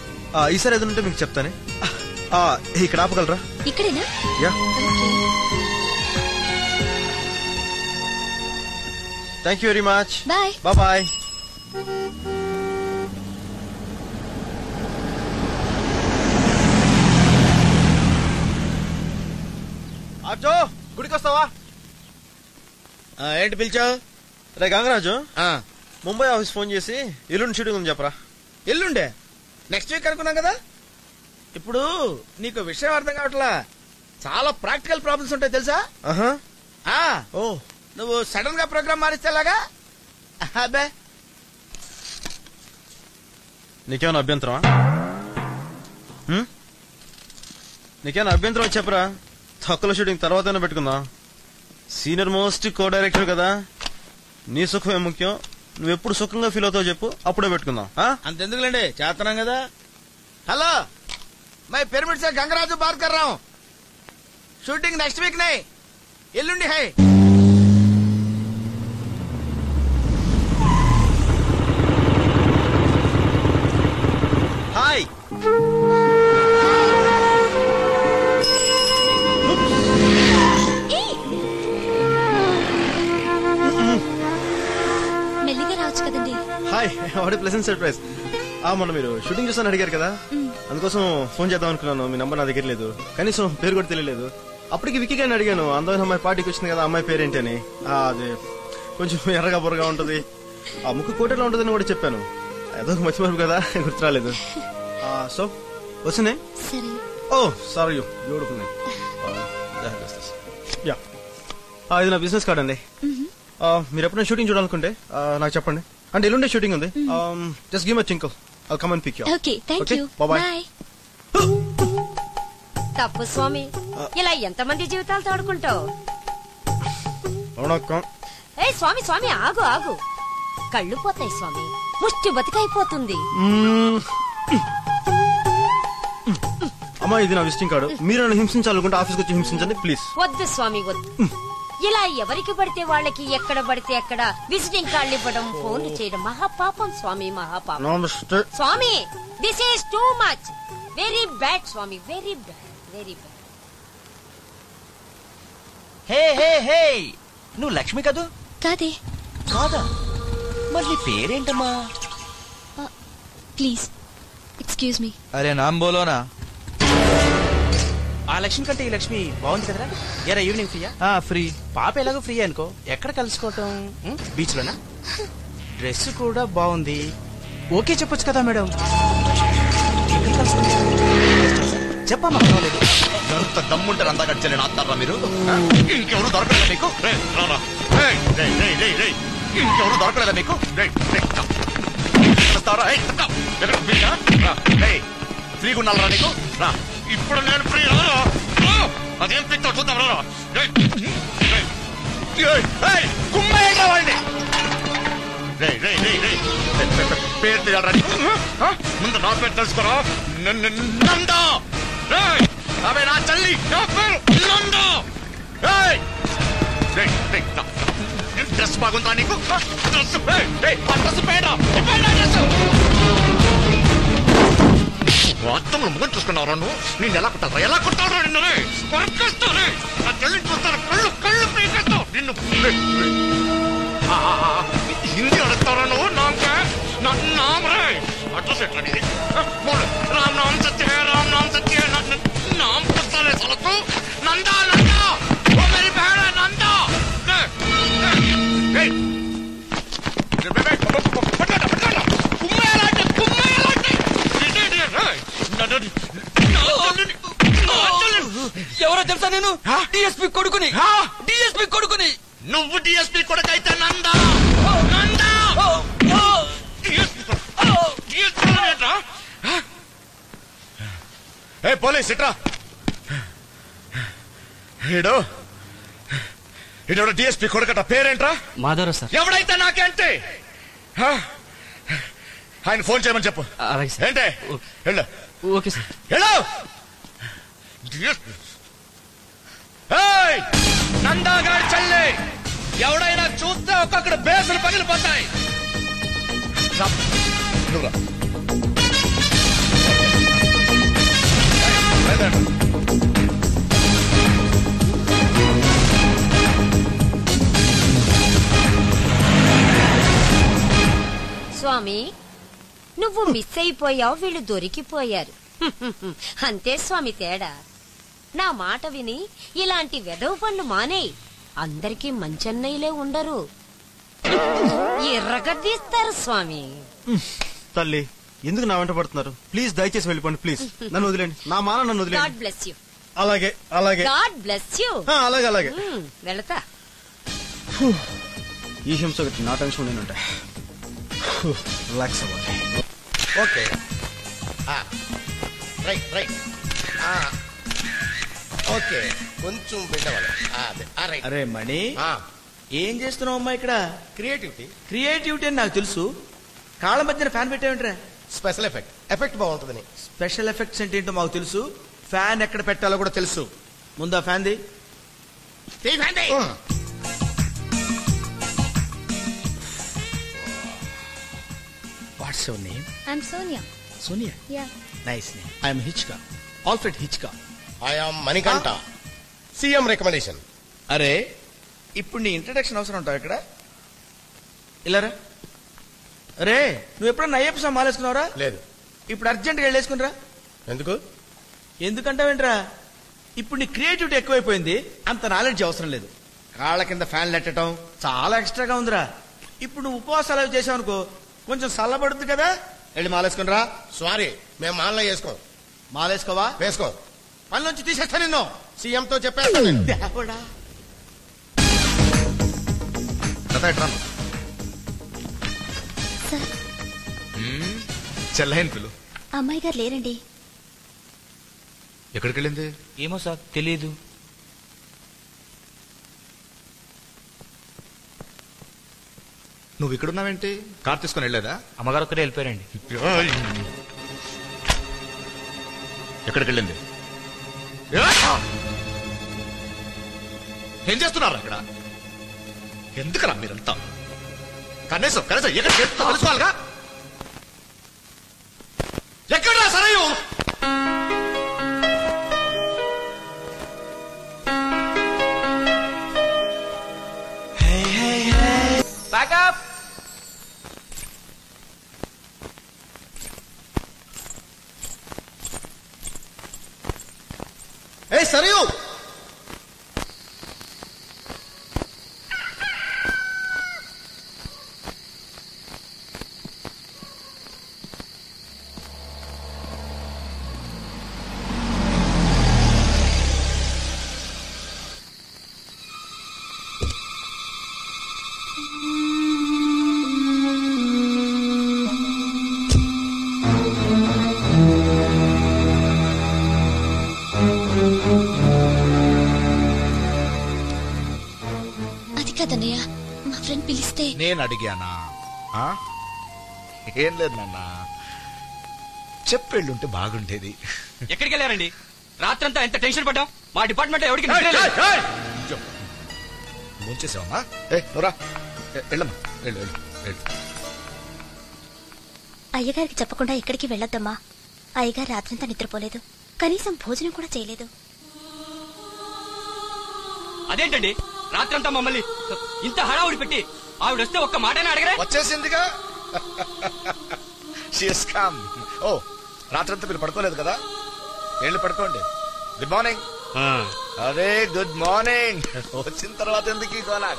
Speaker 1: ఈసారి ఏదైనా ఉంటే మీకు చెప్తానే. ఇక్కడ ఆపగలరా?
Speaker 4: ఇక్కడేనా?
Speaker 1: Yeah. Thank you very much.
Speaker 4: Bye.
Speaker 1: Bye. ఆర్జో గుడికి వస్తావా?
Speaker 10: ఏంటి పిలిచావు?
Speaker 1: రే గంగరాజు, ముంబై ఆఫీస్ ఫోన్ చేసి ఎల్లుండి షూటింగ్ ఉంది చెప్పరా.
Speaker 10: ఎల్లుండే? నెక్స్ట్ వీక్ అనుకున్నాం కదా. ఇప్పుడు నీకు విషయం అర్థం కావట్లా. చాలా ప్రాక్టికల్ ప్రాబ్లమ్స్ ఉంటాయి తెలుసా? ఓ, నువ్వు సడన్ గా ప్రోగ్రామ్ మారిస్తేలాగా. అబ్బే,
Speaker 1: నీకేమైనా అభ్యంతరమా? నీకేమైనా అభ్యంతరం చెప్పరా? తక్కువ షూటింగ్ తర్వాతనే పెట్టుకుందాం. సీనియర్ మోస్ట్ కో డైరెక్టర్ కదా, నీ సుఖమే ముఖ్యం. నువ్వెప్పుడు సుఖంగా ఫీల్ అవుతావు చెప్పు, అప్పుడే పెట్టుకుందాం.
Speaker 10: అంతెందుకులేండి, చేస్తున్నాం కదా. హలో, మై పిరమిడ్ से गंगराजू बात कर रहा हूँ. शूटिंग नेक्स्ट वीक नहीं, एल्लुंडी है.
Speaker 1: हाय.
Speaker 4: మెల్లిగా రావచ్చు కదండి.
Speaker 1: Hi, what a pleasant surprise. మొన్న మీరు షూటింగ్ చూస్తాను అడిగారు కదా, అందుకోసం ఫోన్ చేద్దాం అనుకున్నాను. మీ నంబర్ నా దగ్గర లేదు, కనీసం పేరు కూడా తెలియలేదు. అప్పటికి విక్కీ గారిని అడిగాను, అందమైన అమ్మాయి పార్టీకి వచ్చింది కదా, అమ్మాయి పేరేంటి అని. అది కొంచెం ఎర్రగా బుర్రగా ఉంటది, ఆ ముక్కు కోటలో ఉంటదని కూడా చెప్పాను. ఏదో ఒక మర్చిపోయారు కదా, గుర్తు రాలేదు. సో వస్తున్నాయి. ఓ సారీ, బ్యూటిఫుల్. యా, ఇది నా బిజినెస్ కార్డ్ అండి. మీరు ఎప్పుడైనా షూటింగ్ చూడాలనుకుంటే నాకు చెప్పండి. అంటే ఎల్లుండే షూటింగ్ ఉంది. జస్ట్ గివ్ మై చింకల్, I'll come and pick you up.
Speaker 4: Okay, thank you.
Speaker 1: Bye.
Speaker 3: తప్పు స్వామి, ఇలా ఎంతమంది జీవితాలు తోడుకుంటావు? ఏ స్వామి స్వామి, ఆగు ఆగు, కళ్ళు పోతాయి స్వామి, ముష్టి బతికైపోతుంది.
Speaker 1: అమ్మా, ఇది నా విజిటింగ్ కార్డు. మీరు నన్ను హింసించాలనుకుంటే ఆఫీస్కి వచ్చి హింసించండి ప్లీజ్.
Speaker 3: వద్దు స్వామి వద్దు. ఇలా ఎవరికి పడితే వాళ్ళకి ఎక్కడ పడితే అక్కడ విజిటింగ్ కార్డులు ఇవ్వడం, ఫోన్లు చేయడం మహాపాపం స్వామి, మహాపాపం. స్వామి, this is too much, very bad స్వామి, very bad, very bad.
Speaker 2: Hey hey hey, నువ్వు లక్ష్మి కదూ?
Speaker 4: కాదే.
Speaker 2: కాదా? మరి నీ పేరేంటమ్మా?
Speaker 4: Please excuse me.
Speaker 10: అరే నామ్ బోలో నా. ఆ లక్ష్మి కంటే ఈ లక్ష్మి బాగుంది కదరా? ఎరా ఈవినింగ్ ఫ్రీయా? ఫ్రీ. పాప ఎలాగో ఫ్రీ అనుకో. ఎక్కడ కలుసుకోవటం? బీచ్ లోనా? డ్రెస్ కూడా బాగుంది. ఓకే చెప్పొచ్చు కదా మేడం. చెప్పమ్మా, పర్వాలేదు.
Speaker 11: ఎంత దమ్ముంటారు అంతా గడిచలేని ఆత్తారా మీరు? ఇంకెవరు దొరకలేదా మీకు? ఇంకెవరు దొరకలేదా మీకు? ఫ్రీగా ఉండాలరా నీకు? రా ఇప్పుడు నేను ఫ్రీ. అదేం పిక్తో చూద్దాం. వాళ్ళని పేరు తెలియాలరా నీకు? ముందు నా పేరు తెలుసుకోరా. నందా. అవే నా చల్లి. నా పేరు నందా. డ్రెస్ బాగుందా నీకు? డ్రెస్ డ్రెస్ పేడా అర్థంలో ముఖం చూసుకున్నారా నువ్వు? నేను ఎలా కుట్టారా? ఎలా కుట్టారా? నిన్ను కొరకేస్తాను. నా చెల్లిని చూస్తాను. కళ్ళు కళ్ళు పీకేస్తావు నిన్ను. హిందీ అడుగుతారా నువ్వు? నాకే నామ్ రే అడ్రస్ ఎట్లా నీది? రామ్ నామ్ సత్య హే, రామ్ నామ్ సత్య హే. నామ్ పుస్తాలే సలతు. నందా నందా ఓ మేరీ బహన్ హై నందా.
Speaker 2: ఎవరో తెలుసా? నేను డిఎస్పీ కొడుకుని. డిఎస్పీ కొడుకుని.
Speaker 11: నువ్వు డిఎస్పీ కొడుకైతే నందా నందా ఏ పోలీస్ ఇట్రా. ఈడెవడో డిఎస్పీ కొడుకట. పేరేంట్రా?
Speaker 18: మాధవరావు సార్.
Speaker 11: ఎవడైతే నాకేంటి? ఆయన ఫోన్ చేయమని చెప్పు. ఏంటే వెళ్ళు.
Speaker 18: Okay sir.
Speaker 11: వెళ్ళు. నందాగాడి చల్లి ఎవడైనా చూస్తే ఒక్కొక్కడ బేసులు పగిలిపోతాయి. నువ్వురా.
Speaker 3: స్వామి, నువ్వు మిస్ అయిపోయావు, వీళ్ళు దొరికిపోయారు. అంతే స్వామి తేడా. నా మాట విని ఇలాంటి వెధవ పనులు మానేయ్. అందరికీ మంచన్నయ్యలే ఉండరు, ఎర్రగద్దీస్తారు స్వామి.
Speaker 1: తల్లి, ఎందుకు నా వెంట పడుతున్నారు? ప్లీజ్ దయచేసి వెళ్ళిపోండి. ప్లీజ్ నన్ను వదిలేండి. నా మాన నన్ను
Speaker 3: గాడ్
Speaker 1: వదిలేండి.
Speaker 3: Bless you.
Speaker 1: అలాగే అలాగే.
Speaker 3: God bless you.
Speaker 1: అలాగే అలాగే.
Speaker 3: వెళతా.
Speaker 1: ఈ హింస నా టెన్షన్ నేనుంటా. రిలాక్స్ అవ్వాలి.
Speaker 5: Okay right right. ఓకే కొంచెం బిడ్డవాలి.
Speaker 10: అరే మణి, ఏం చేస్తున్నావు అమ్మా ఇక్కడ?
Speaker 5: క్రియేటివిటీ.
Speaker 10: క్రియేటివిటీ అని నాకు తెలుసు. కాళ్ళ మధ్యన ఫ్యాన్ పెట్టావేంట్రా?
Speaker 5: Special effect. ఎఫెక్ట్ బాగుంటుందని.
Speaker 10: స్పెషల్ ఎఫెక్ట్స్ అంటే ఏంటో మాకు తెలుసు. ఫ్యాన్ ఎక్కడ పెట్టాలో కూడా తెలుసు. ముందా fan the. What's your name?
Speaker 4: I'm Sonia.
Speaker 10: Sonia.
Speaker 4: Yeah.
Speaker 10: Nice name. I'm హిచ్కా, Alfred హిచ్కా.
Speaker 5: I am Manikanta, CM recommendation.
Speaker 10: అరే, ఇప్పుడు నీ ఇంట్రడక్షన్ అవసరం ఉంటావు ఇక్కడ? ఇలారా. అరే, నువ్వు ఎప్పుడన్నా అయ్యప్ప స్వామి మాలేసుకున్నావురా?
Speaker 5: లేదు.
Speaker 10: ఇప్పుడు అర్జెంట్గా వెళ్ళేసుకునిరా.
Speaker 5: ఎందుకు?
Speaker 10: ఎందుకంటావేంట్రా? ఇప్పుడు నీ క్రియేటివిటీ ఎక్కువైపోయింది, అంత నాలెడ్జ్ అవసరం లేదు. కాళ్ళ కింద ఫ్యాన్లు నెట్టడం చాలా ఎక్స్ట్రాగా ఉందిరా. ఇప్పుడు నువ్వు ఉపవాసాలు అవి చేసావు అనుకో, కొంచెం చల్లబడుతుంది కదా. వెళ్ళి మాలేసుకునిరా.
Speaker 5: సారీ, మేము మాల్లో వేసుకోం.
Speaker 10: మాలేసుకోవా?
Speaker 5: వేసుకో.
Speaker 10: పనిలోంచి తీసేస్తా నిన్ను.
Speaker 5: సీఎంతో చెప్పేస్తాను.
Speaker 11: చెల్లైన పిలు.
Speaker 4: అమ్మాయి గారు లేరండి.
Speaker 11: ఎక్కడికి వెళ్ళింది?
Speaker 8: ఏమో సార్, తెలియదు.
Speaker 11: నువ్వు ఇక్కడున్నావేంటి? కార్ తీసుకుని వెళ్ళలేదా?
Speaker 8: అమ్మగారు ఒక్కరే వెళ్ళిపోయారండి.
Speaker 11: ఎక్కడికి వెళ్ళింది? ఏం చేస్తున్నారా ఇక్కడ? ఎందుకురా మీరంతా? కనీసం కనీసం ఎక్కడికి తెలుసుకోవాలిగా. ఎక్కడా సరయు?
Speaker 2: బ్యాకప్.
Speaker 6: ఏ సరయు
Speaker 4: కదన్నయ్య మా ఫ్రెండ్ పిలిస్తే
Speaker 16: నేను అడిగానా? ఏం లేదు నాన్న, చెప్పెళ్ళుంటే బాగుండేది.
Speaker 19: ఎక్కడికి వెళ్ళారండి? రాత్రంతా ఎంత టెన్షన్ పడ్డాం. మా డిపార్ట్మెంట్ ఎవరికి
Speaker 16: ముంచేసావమ్మా? నువ్వురా, వెళ్ళమ్మా, వెళ్ళు వెళ్ళు వెళ్ళు.
Speaker 4: అయ్యగారికి చెప్పకుండా ఎక్కడికి వెళ్ళొద్దమ్మా. అయ్యగారు రాత్రంతా నిద్రపోలేదు, కనీసం భోజనం కూడా చేయలేదు.
Speaker 19: అదేంటండి రాత్రంతా మమ్మల్ని ఇంత హడావుడి పెట్టి ఆవిడ వస్తే ఒక్క మాటనే అడగరా?
Speaker 16: వచ్చేసిందిగా. ఓ రాత్రంతా మీరు పడుకోలేదు కదా, వెళ్ళి పడుకోండి. Good morning. అరే గుడ్ మార్నింగ్. వచ్చిన తర్వాత ఎందుకు గోలా?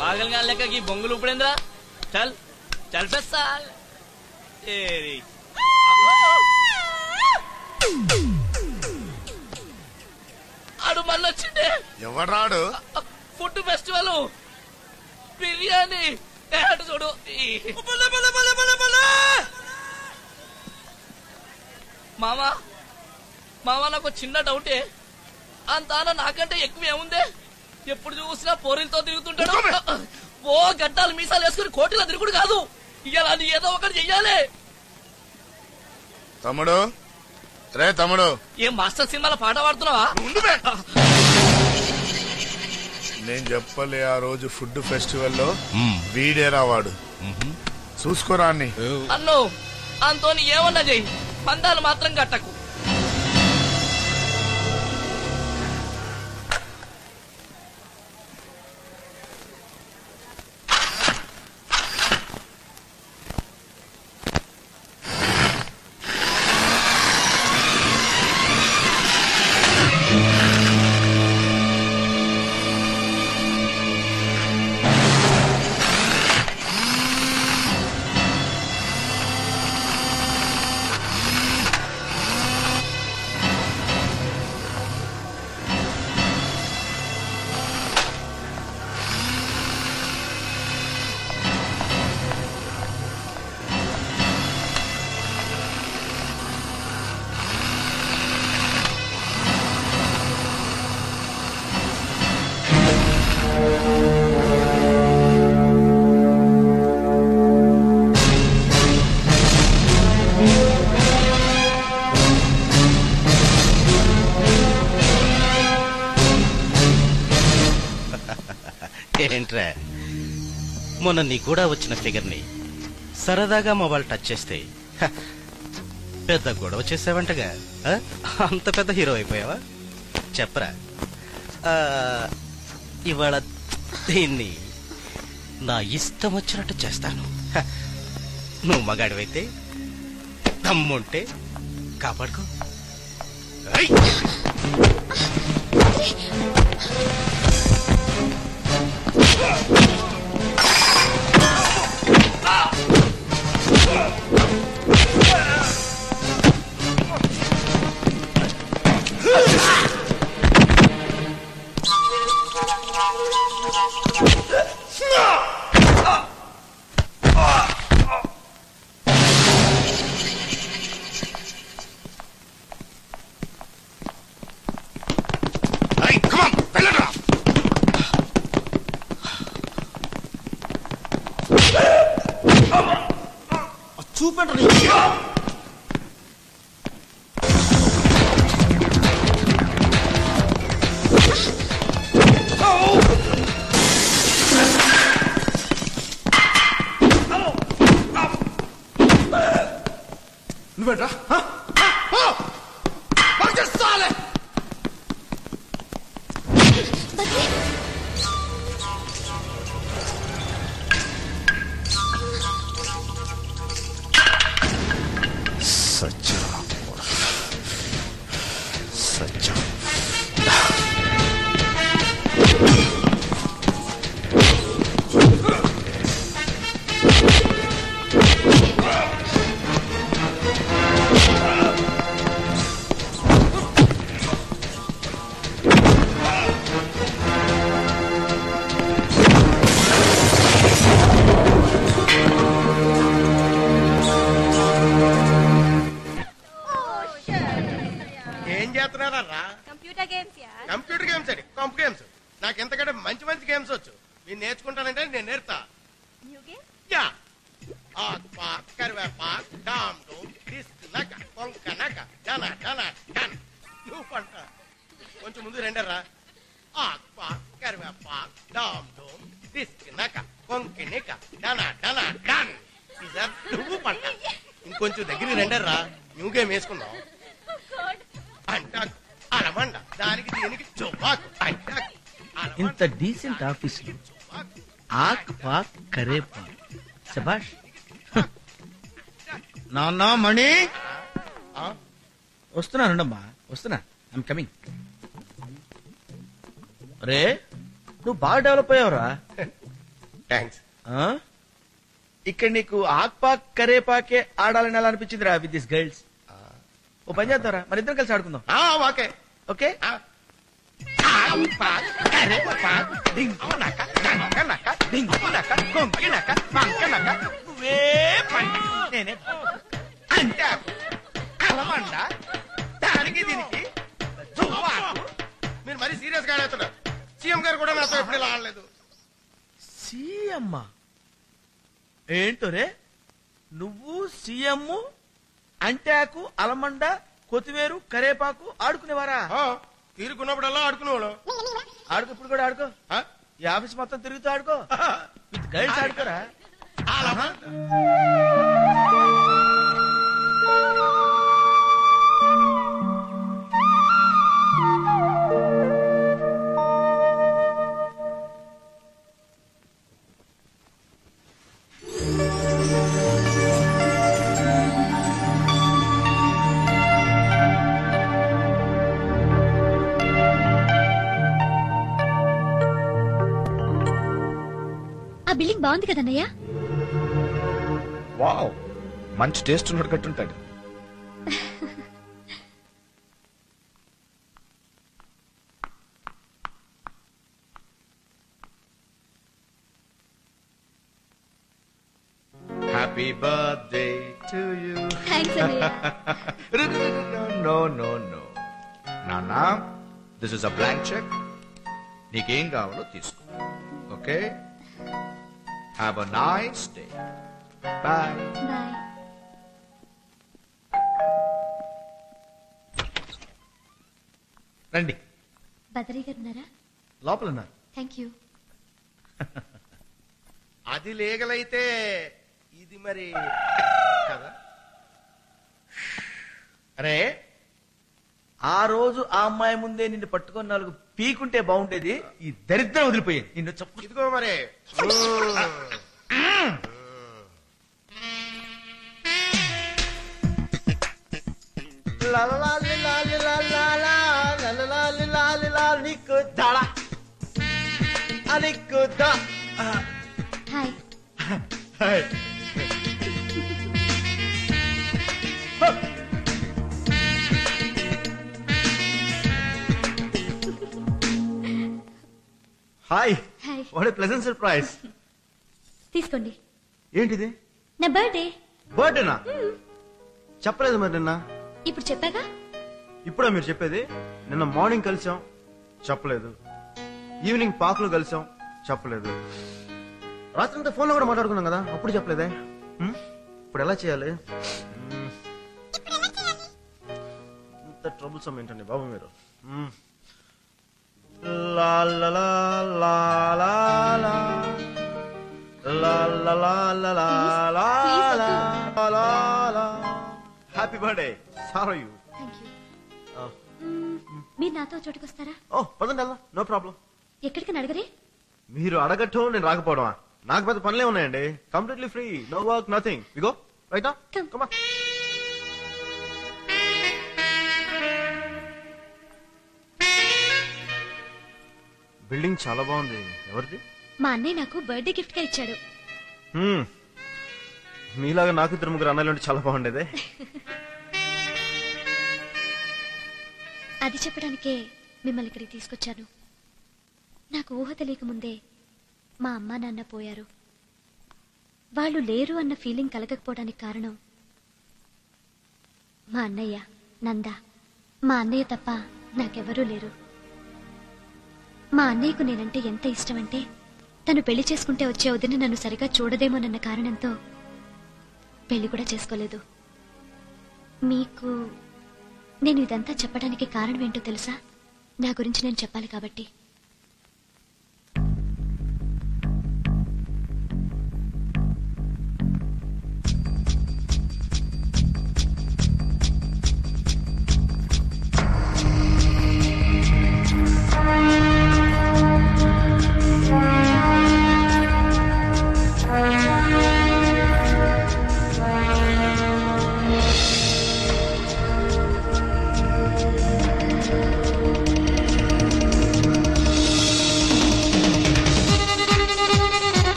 Speaker 8: పాగల్గా లెక్కకి బొంగులు ఉపడేంద్రా. చల్ చల్ సాల్. ఆడు మళ్ళీ వచ్చిండే.
Speaker 16: ఎవరాడు?
Speaker 8: ఫుడ్ ఫెస్టివల్ బిర్యానీ చూడు. మామా మామా నాకు చిన్న డౌటే. అంతాన నాకంటే ఎక్కువ ఏముందే? ఎప్పుడు చూసినా పోరీలతో తిరుగుతుంటాడు. ఓ గడ్డాలు మీసాలు వేసుకుని కోటిలో తిరుగుడు కాదు. ఇలా ఏదో ఒకటి చెయ్యాలి.
Speaker 16: తమ్ముడు, రే తమ్ముడు,
Speaker 8: ఏం మాస్టర్ సినిమాలో పాట పాడుతున్నావా?
Speaker 20: నేను చెప్పలే ఆ రోజు ఫుడ్ ఫెస్టివల్లో వీడేరా వాడు. చూసుకోరా అన్ని.
Speaker 8: అన్ను అంతోని ఏమన్నా చెయ్యి, పందాలు మాత్రం కట్టకు.
Speaker 21: ఏంట్రా మొన్న నీ కూడా వచ్చిన ఫిగర్ ని సరదాగా మా వాళ్ళు టచ్ చేస్తే పెద్ద గొడవ చేసావంటగా అంత పెద్ద హీరో అయిపోయావా చెప్పరా ఇవాళ దీన్ని నా ఇష్టం వచ్చినట్టు చేస్తాను నువ్వు మగాడివైతే దమ్ముంటే కాపాడుకో
Speaker 15: చూపెండి
Speaker 11: నువ్వేట్రా
Speaker 13: కంప్యూటర్ గేమ్స్
Speaker 1: కంప్యూటర్ గేమ్స్ అండి కంప్యూటర్ గేమ్స్ నాకు ఎంతకంటే మంచి మంచి గేమ్స్ వచ్చు మీరు నేర్చుకుంటానంటే నేను నేర్తా
Speaker 13: న్యూ గేమ్
Speaker 1: యా ఆక్ పాక్ కరివేపాక్ డామ్ డూమ్ డిస్క్ నక కొంక నక డన డన డన్ నువ్వు పంట కొంచెం ముందు రెండర్రా ఆక్ పాక్ కరివేపాక్ డామ్ డూమ్ డిస్క్ నక కొంకి నిక డన డన డన్ సార్ నువ్వు పంట ఇంకొంచెం దగ్గరికి రెండర్రా న్యూ గేమ్ వేసుకుందాం అంటాకు అలమండ దానికి దీనికి చుబాకు అంటాకు
Speaker 2: ఇంత డీసెంట్ ఆఫీస్ ఆక్ పాక్ కరేపాక్ శభాష్ నాన్న మణి వస్తున్నా రండమ్మా వస్తున్నా ఐమ్ కమింగ్ రే నువ్వు బాగా డెవలప్ అయ్యావురా
Speaker 1: థ్యాంక్స్
Speaker 2: ఇక్కడ నీకు ఆక్ పాక్ కరేపాకే ఆడాలని ఎలా అనిపించింది రా విత్ దిస్ గర్ల్స్ ఓ పని చేద్దారా మరి ఇద్దరు కలిసి ఆడుకుందాం
Speaker 1: ఓకే
Speaker 2: ఓకే
Speaker 10: నువ్వే పని నేనే అంటే అలమండ దానికి దీనికి
Speaker 1: మీరు మరీ సీరియస్ గా ఆడుతున్నారు సీఎం గారు కూడా నాతో ఎప్పుడు ఇలా ఆడలేదు
Speaker 2: సీఎం ఏంటో రే నువ్వు సీఎం అంటాకు అలమండ కొత్తిమీరు కరేపాకు ఆడుకునేవారా
Speaker 1: తీరుకున్నప్పుడల్లా ఆడుకునేవాడు
Speaker 2: ఆడుకో ఇప్పుడు కూడా ఆడుకో ఈ ఆఫీస్ మొత్తం తిరుగుతూ ఆడుకో విత్ గైడ్స్ ఆడుకోరా
Speaker 4: బిల్డింగ్ బాగుంది కదన్నయ్య
Speaker 16: వావ్ మంచి టేస్ట్ ఉన్నాడు కట్టుంటాడు happy birthday to you
Speaker 4: thanks అన్నయ్య
Speaker 16: నో నో నో నానా this is a blank cheque నీకేం కావాలో తీసుకో okay have a nice day bye
Speaker 4: bye
Speaker 2: రండి
Speaker 4: బదరీ గారు ఉన్నారా
Speaker 2: లోపల ఉన్నారు
Speaker 4: థ్యాంక్ యూ
Speaker 10: అది లీగలైతే ఇది మరి కదా. అరే ఆ రోజు ఆ అమ్మాయి ముందే నిన్ను పట్టుకొని 4 పీకుంటే బాగుండేది. ఈ దరిద్రం వదిలిపోయేది. నిన్ను చెప్పు.
Speaker 15: ఇదిగో మరి
Speaker 1: నీకు దాడా నీకు దా
Speaker 4: hi
Speaker 1: hi
Speaker 4: hi
Speaker 1: what a pleasant surprise.
Speaker 4: తీసుకోండి.
Speaker 1: ఏంటిది?
Speaker 4: నా బర్త్డే.
Speaker 1: బర్త్డేనా? చెప్పలేదు మరి నిన్న.
Speaker 4: ఇప్పుడు చెప్పాగా.
Speaker 1: ఇప్పుడా మీరు చెప్పేది? నిన్న మార్నింగ్ కలిసాం, చెప్పలేదు. ఈవినింగ్ పార్క్ లో కలిసాం, చెప్పలేదు. రాత్రంతా ఫోన్ లో కూడా మాట్లాడుకున్నాం కదా, అప్పుడు చెప్పలేదే. ఇప్పుడు ఎలా చేయాలి? ఇంత ట్రబుల్సమ్ ఏంటండి బాబు మీరు. Happy birthday. Sorry you.
Speaker 4: మీరు నాతో చోటుకొస్తారా?
Speaker 1: ఓ పదండి వెళ్దాం, నో ప్రాబ్లం.
Speaker 4: ఎక్కడికని అడగరే?
Speaker 1: మీరు అడగటం నేను రాకపోవడమా? నాకు పెద్ద పనులే ఉన్నాయండి. Completely free, no work, nothing. We go right now. Come on. Building చాలా బాగుంది. ఎవరిది?
Speaker 4: మా అన్నయ్య నాకు బర్త్డే గిఫ్ట్ గా ఇచ్చాడు.
Speaker 1: మీలాగా నాకు 2-3 అన్నలు ఉంటే చాలా బాగుండేదే.
Speaker 4: అది చెప్పడానికే మిమ్మల్ని ఇక్కడికి తీసుకొచ్చాను. నాకు ఊహ తెలియక ముందే మా అమ్మా నాన్న పోయారు. వాళ్ళు లేరు అన్న ఫీలింగ్ కలగకపోవడానికి కారణం మా అన్నయ్య నంద. మా అన్నయ్య తప్ప నాకెవరూ లేరు. మా అన్నయ్యకు నేనంటే ఎంత ఇష్టమంటే తను పెళ్లి చేసుకుంటే వచ్చే వదిన నన్ను సరిగా చూడదేమోనన్న కారణంతో పెళ్లి కూడా చేసుకోలేదు. మీకు నేను ఇదంతా చెప్పడానికి కారణం ఏంటో తెలుసా? నా గురించి నేను చెప్పాలి కాబట్టి.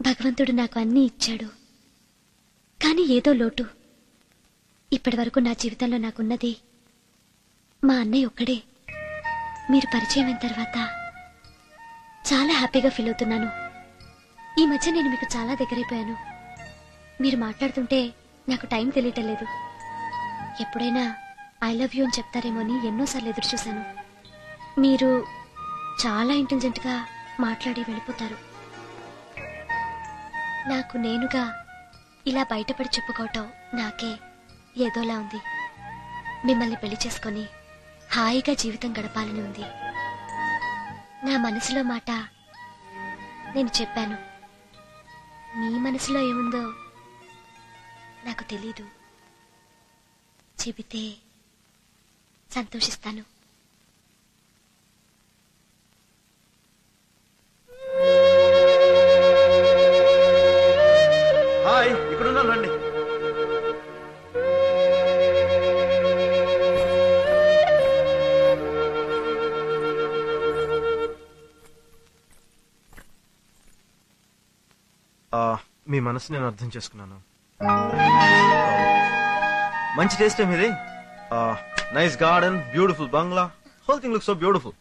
Speaker 4: భగవంతుడు నాకు అన్నీ ఇచ్చాడు, కానీ ఏదో లోటు. ఇప్పటి వరకు నా జీవితంలో నాకున్నది మా అన్నయ్య ఒక్కడే. మీరు పరిచయం అయిన తర్వాత చాలా హ్యాపీగా ఫీల్ అవుతున్నాను. ఈ మధ్య నేను మీకు చాలా దగ్గరైపోయాను. మీరు మాట్లాడుతుంటే నాకు టైం తెలియటం లేదు. ఎప్పుడైనా ఐ లవ్ యూ అని చెప్తారేమో అని ఎన్నోసార్లు ఎదురు చూశాను. మీరు చాలా ఇంటెలిజెంట్ గా మాట్లాడి వెళ్ళిపోతారు. నాకు నేనుగా ఇలా బయటపడి చెప్పుకోవటం నాకే ఏదోలా ఉంది. మిమ్మల్ని పెళ్లి చేసుకొని హాయిగా జీవితం గడపాలని ఉంది. నా మనసులో మాట నేను చెప్పాను. మీ మనసులో ఏముందో నాకు తెలీదు. చెబితే సంతోషిస్తాను.
Speaker 1: హాయ్, ఇక్కడున్నాను, రండి. మీ మనసు నేను అర్థం చేసుకున్నాను. మంచి టేస్ట్ ఏమి ఇది? Nice garden, beautiful bungalow, whole thing looks so beautiful.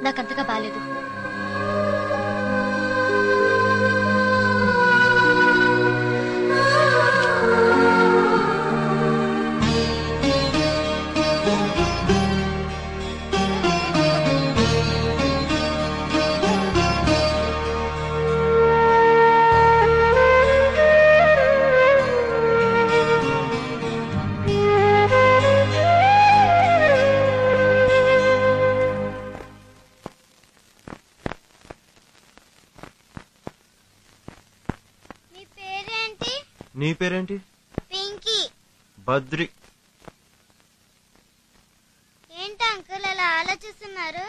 Speaker 4: నాకంతగా బాలేదు.
Speaker 1: నీ పేరేంటి?
Speaker 9: పింకీ.
Speaker 1: బద్రి.
Speaker 9: ఏంటి అంకుల్ అలా ఆలోచిస్తున్నారు?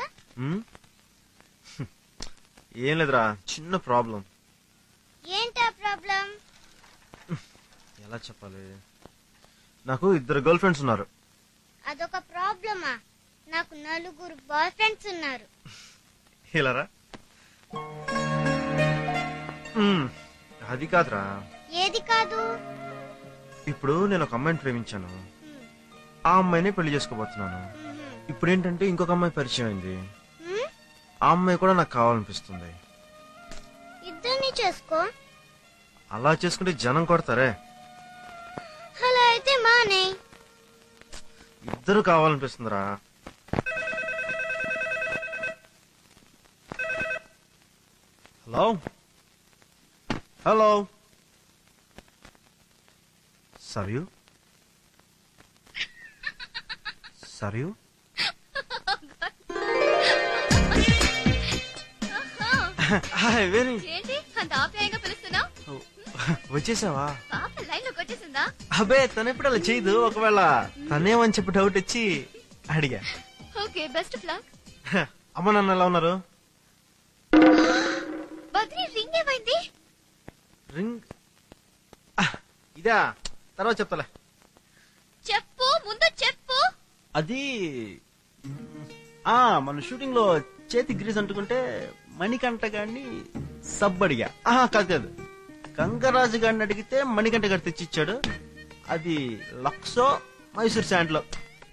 Speaker 1: ఏం లేదురా, చిన్న ప్రాబ్లం.
Speaker 9: ఏంటా ప్రాబ్లం?
Speaker 1: ఎలా చెప్పాలి? నాకు 2 గర్ల్ ఫ్రెండ్స్ ఉన్నారు.
Speaker 9: అదొక ప్రాబ్లమా? నాకు 4 బాయ్ ఫ్రెండ్స్ ఉన్నారు.
Speaker 1: ఇలారా? అది కాదురా.
Speaker 9: ఏది కాదు?
Speaker 1: ఇప్పుడు నేను ఒక అమ్మాయిని ప్రేమించాను. ఆ అమ్మాయిని పెళ్లి చేసుకోబోతున్నాను. ఇప్పుడు ఏంటంటే ఇంకొక అమ్మాయి పరిచయం అయింది. ఆ అమ్మాయి కూడా నాకు కావాలనిపిస్తుంది.
Speaker 9: ఇద్దరిని చేసుకో.
Speaker 1: అలా చేసుకుంటే జనం కొడతారే.
Speaker 9: అలా అయితే మానే.
Speaker 1: ఇద్దరు కావాలనిపిస్తుందిరా. హలో హలో, సరియు సరియు
Speaker 4: ఏంటి అంత ఆప్యాయంగా పిలుస్తున్నావు?
Speaker 1: వచ్చేసావా?
Speaker 4: పాప లైన్ లోకి వచ్చేసిందా?
Speaker 1: అబే, తను ఎప్పుడు అలా చేయదు. ఒకవేళ తనేమని చెప్పి డౌట్ వచ్చి అడిగా.
Speaker 4: Okay, best of luck.
Speaker 1: అమ్మ నాన్న ఎలా ఉన్నారు?
Speaker 4: బద్రి, రింగ్ ఏమైంది?
Speaker 1: రింగ్ ఇదా, తర్వాత చెప్తాలే.
Speaker 4: చెప్పు, ముందు చెప్పు.
Speaker 1: అది మన షూటింగ్ లో చేతి గ్రీజ్ అంటుకుంటే మణికంఠ గారిని సబ్ అడిగా. కాదు, గంగరాజు గారిని అడిగితే మణికంఠ గారు తెచ్చిచ్చాడు. అది లక్సో మైసూర్ శాండ్ లో,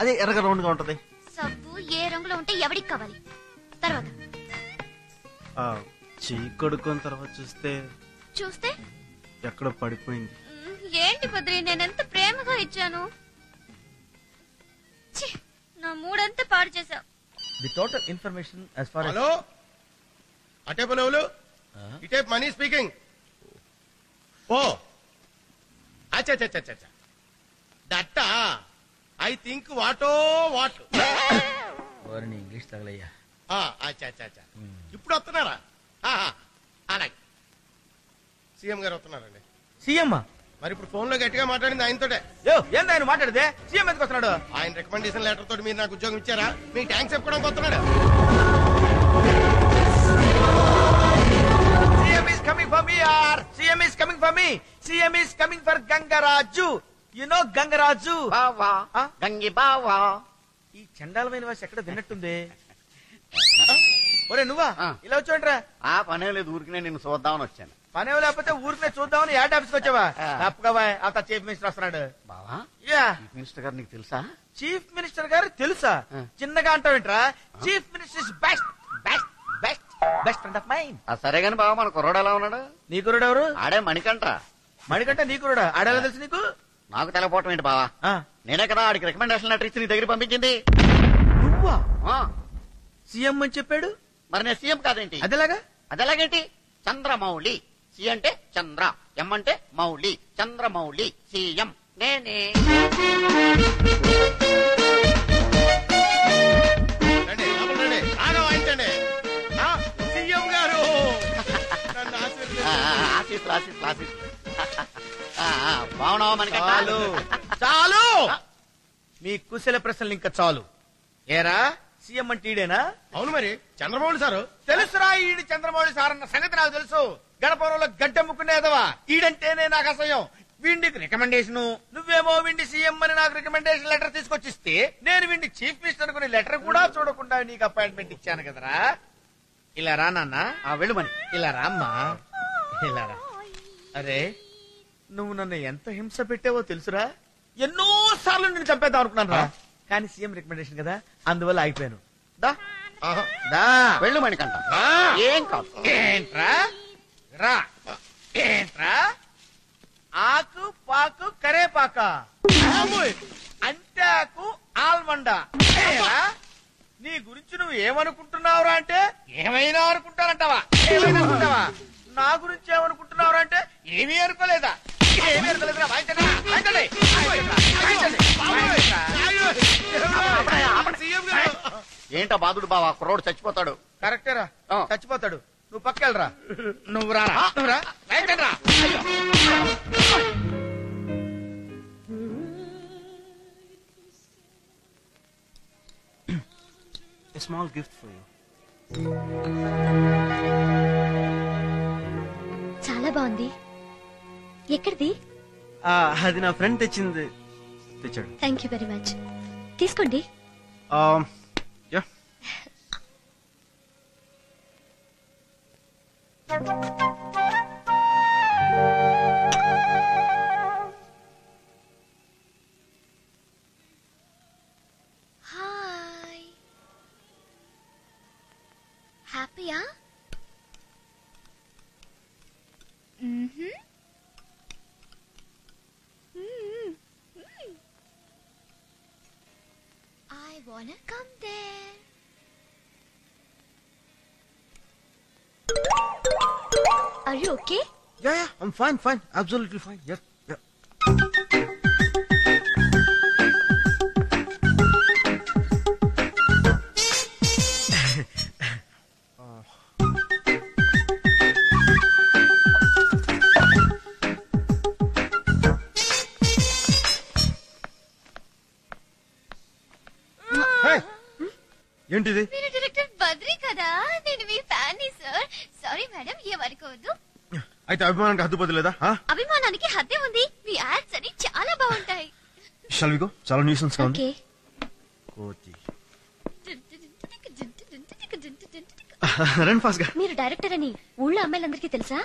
Speaker 1: అదే ఎర్రగా రౌండ్ గా ఉంటది.
Speaker 4: సబ్బు ఏ రంగులో ఉంటే ఎవడికి కావాలి? తర్వాత
Speaker 1: చీకొడుకున్న తర్వాత చూస్తే ఎక్కడ పడిపోయింది.
Speaker 4: ఏంటి బద్రి, నేనెంత ప్రేమగా ఇచ్చాను. నా మూడంతా పాడు చేశావు.
Speaker 2: The total information as far as
Speaker 5: hello, అటేపు లేవులు, ఇటేపు మనీ స్పీకింగ్. ఓ అచ్చా దట్ట ఐ థింక్ వాటో వాట్.
Speaker 2: వారిని ఇంగ్లీష్ తగలయ్యా.
Speaker 5: అచ్చా ఇప్పుడు వస్తున్నారా? అలాగే సీఎం గారు వస్తున్నారండి.
Speaker 2: సీఎం
Speaker 5: మరి ఇప్పుడు ఫోన్ లో గట్టిగా మాట్లాడింది ఆయనతోటే.
Speaker 2: ఏంది ఆయన మాట్లాడితే? సీఎం ఎందుకు వస్తున్నాడు?
Speaker 5: ఆయన రికమెండేషన్ లెటర్ తోటి మీరు నాకు ఉద్యోగం ఇచ్చారా? మీకు థ్యాంక్స్ చెప్పుకోవడానికి వస్తున్నాడు.
Speaker 2: CM is coming for me యార్. CM is coming for me. CM is coming for Gangaraju. You know Gangaraju? బావా, గంగి బావా. ఈ చండాలమైన వాసి ఎక్కడ విన్నట్టుంది. ఒరే నువ్వా ఇలా వచ్చాంట్రా?
Speaker 17: పనే లేదు, ఊరికినే నిన్ను చూద్దామని వచ్చాను.
Speaker 2: పనే లేకపోతే ఊరికే చూద్దామని యాడ్ ఆఫీస్కి వచ్చావా? తప్పగా అంత చీఫ్ మినిస్టర్ వస్తున్నాడు.
Speaker 17: బావా,
Speaker 2: యా,
Speaker 17: చీఫ్ మినిస్టర్ గారు నీకు తెలుసా?
Speaker 2: చీఫ్ మినిస్టర్ గారు తెలుసా? చిన్నగా అంటావేంట్రా? Chief minister is best best best best friend of mind.
Speaker 17: సరే గాని బావా, మన కుర్రోడు ఎలా ఉన్నాడు?
Speaker 2: నీ కుర్రోడు ఎవరు?
Speaker 17: ఆడే మణికంఠ.
Speaker 2: మణికంఠ నీ కుర్రోడా? ఆడేలా తెలుసు నీకు?
Speaker 17: నాకు తెలపోవటం ఏంటి బావా, నేనే కదా ఆడికి రికమెండేషన్ లెటర్ ఇచ్చి నీ దగ్గర పంపించింది.
Speaker 2: నువ్వా?
Speaker 17: ఆ,
Speaker 2: సీఎం అని చెప్పాడు.
Speaker 17: మరి నేను సీఎం కాదేంటి?
Speaker 2: అదేలాగా?
Speaker 17: అదేలాగేంటి? చంద్రమౌళి. సి అంటే చంద్ర, ఎం అంటే మౌళి. చంద్రమౌళి సీఎం నేనే.
Speaker 10: సీఎం గారు
Speaker 17: ఆశీస్సులు ఆశీస్సులు ఆశీస్సులు. బాగున్నావా మనకి?
Speaker 2: చాలు చాలు, మీ కుశల ప్రశ్నలు ఇంకా చాలు. ఏరా సీఎం అంటే ఈడేనా?
Speaker 10: అవును మరి చంద్రమౌళి సారు.
Speaker 2: తెలుసురా, ఈడి చంద్రమౌళి సార్ అన్న సంగతి నాకు తెలుసు. గడపవరంలో గడ్డెమ్ముకునేదవా ఈడంటేనే నాకు అసహ్యం. వీడికి రికమెండేషన్, నువ్వేమో వీడి సీఎం అని నాకు రికమెండేషన్ లెటర్ తీసుకొచ్చిస్తే నేను వీడి చీఫ్ మినిస్టర్ అనుకునే లెటర్ కూడా చూడకుండా నీకు అపాయింట్మెంట్ ఇచ్చాను కదరా. ఇలా రా నాన్న.
Speaker 17: వెళ్ళు మరి.
Speaker 2: ఇలా రా అమ్మా, ఇలా రా. అరే నువ్వు నన్ను ఎంత హింస పెట్టావో తెలుసురా. ఎన్నో సార్లు నేను చంపేద్దాం అనుకున్నాను రా, కానీ సీఎం రికమెండేషన్ కదా, అందువల్ల ఆగిపోయాను. దా దా
Speaker 17: వెళ్ళు మణికంఠ. ఏం కాదు.
Speaker 2: ఏంట్రా రా, ఏంట్రా ఆకు పాకు కరేపాక, అంటాకు ఆల్మండ. నీ గురించి నువ్వు ఏమనుకుంటున్నావురా అంటే ఏమైనా అనుకుంటానంటావా? ఏమైనా అనుకుంటావా? నా గురించి ఏమనుకుంటున్నావురా అంటే ఏమీ అనుకోలేదా? ఏమీ అనుకోలేదురా. వాయించండి, వాయించండి, వాయించండి, వాయించండి.
Speaker 17: ఏంటో బాధుడు బావా, కుర్రోడు చచ్చిపోతాడు.
Speaker 2: కరెక్టేరా, చచ్చిపోతాడు. నువ్వు పక్కెళ్ళరా. నువ్వు రా, నువ్వు రా, వాయించండి రా.
Speaker 1: A small gift for you.
Speaker 4: చాలా బాగుంది. ఎక్కడిది?
Speaker 1: అది నా ఫ్రెండ్ తెచ్చాడు.
Speaker 4: Thank you very much. తీసుకోండి.
Speaker 1: యా.
Speaker 4: హాయ్. హ్యాపీయా? I wanna come there. Are you okay?
Speaker 1: Yeah, I'm fine, absolutely fine. Yeah. ఏంటిది?
Speaker 4: మీరు డైరెక్టర్ బద్రి కదా? నేను మీ ఫ్యాన్ ని సార్. సారీ మేడం, ఏమనుకోవద్దు.
Speaker 1: అయితే అభిమానానికి హద్దు బదులేదా?
Speaker 4: అభిమానానికి హద్దే ఉంది. మీ యాడ్స్ అని చాలా బాగుంటాయి.
Speaker 1: Shall we go? చాలా న్యూసెన్స్ గా ఉంది.
Speaker 4: ఓకే.
Speaker 1: కోతి. రన్ ఫాస్ట్ గా.
Speaker 4: మీరు డైరెక్టర్ అని ఊళ్ళో అమ్మాయిలందరికీ తెలుసా?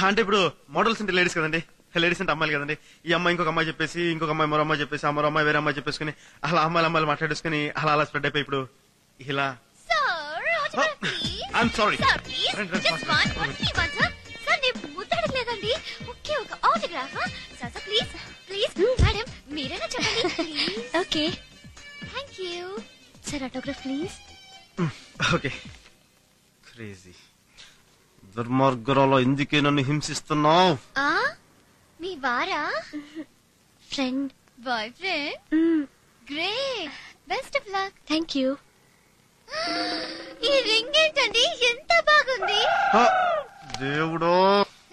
Speaker 1: అంటే ఇప్పుడు మోడల్స్ అంటే లేడీస్ కదండి, లేడీస్ అంటే అమ్మాయిలు కదండి. ఈ అమ్మాయి ఇంకొక అమ్మాయి చెప్పేసి, ఇంకొక అమ్మాయి మరో అమ్మాయి చెప్పేసి, ఆ మరో అమ్మాయి వేరే అమ్మాయి చెప్పేసుకుని అలా అమ్మాయిలు మాట్లాడేసుకుని అలా స్ప్రెడ్ అయిపోయి ఇప్పుడు ఇలా. I'm sorry.
Speaker 4: సార్ నేను ముద్దడలేదండి. ఓకే, ఒక autograph. Sir please please madam మీరేనా చెప్పండి. Okay thank you sir. Autograph please.
Speaker 1: Okay. Crazy దుర్మార్గురాలో ఎందుకే నన్ను హింసిస్తున్నావు?
Speaker 4: మీ వారా? Friend, boyfriend? Great, best of luck. Thank you. ఈ రింగ్ ఏంటండి, ఎంత బాగుంది.
Speaker 1: దేవుడో.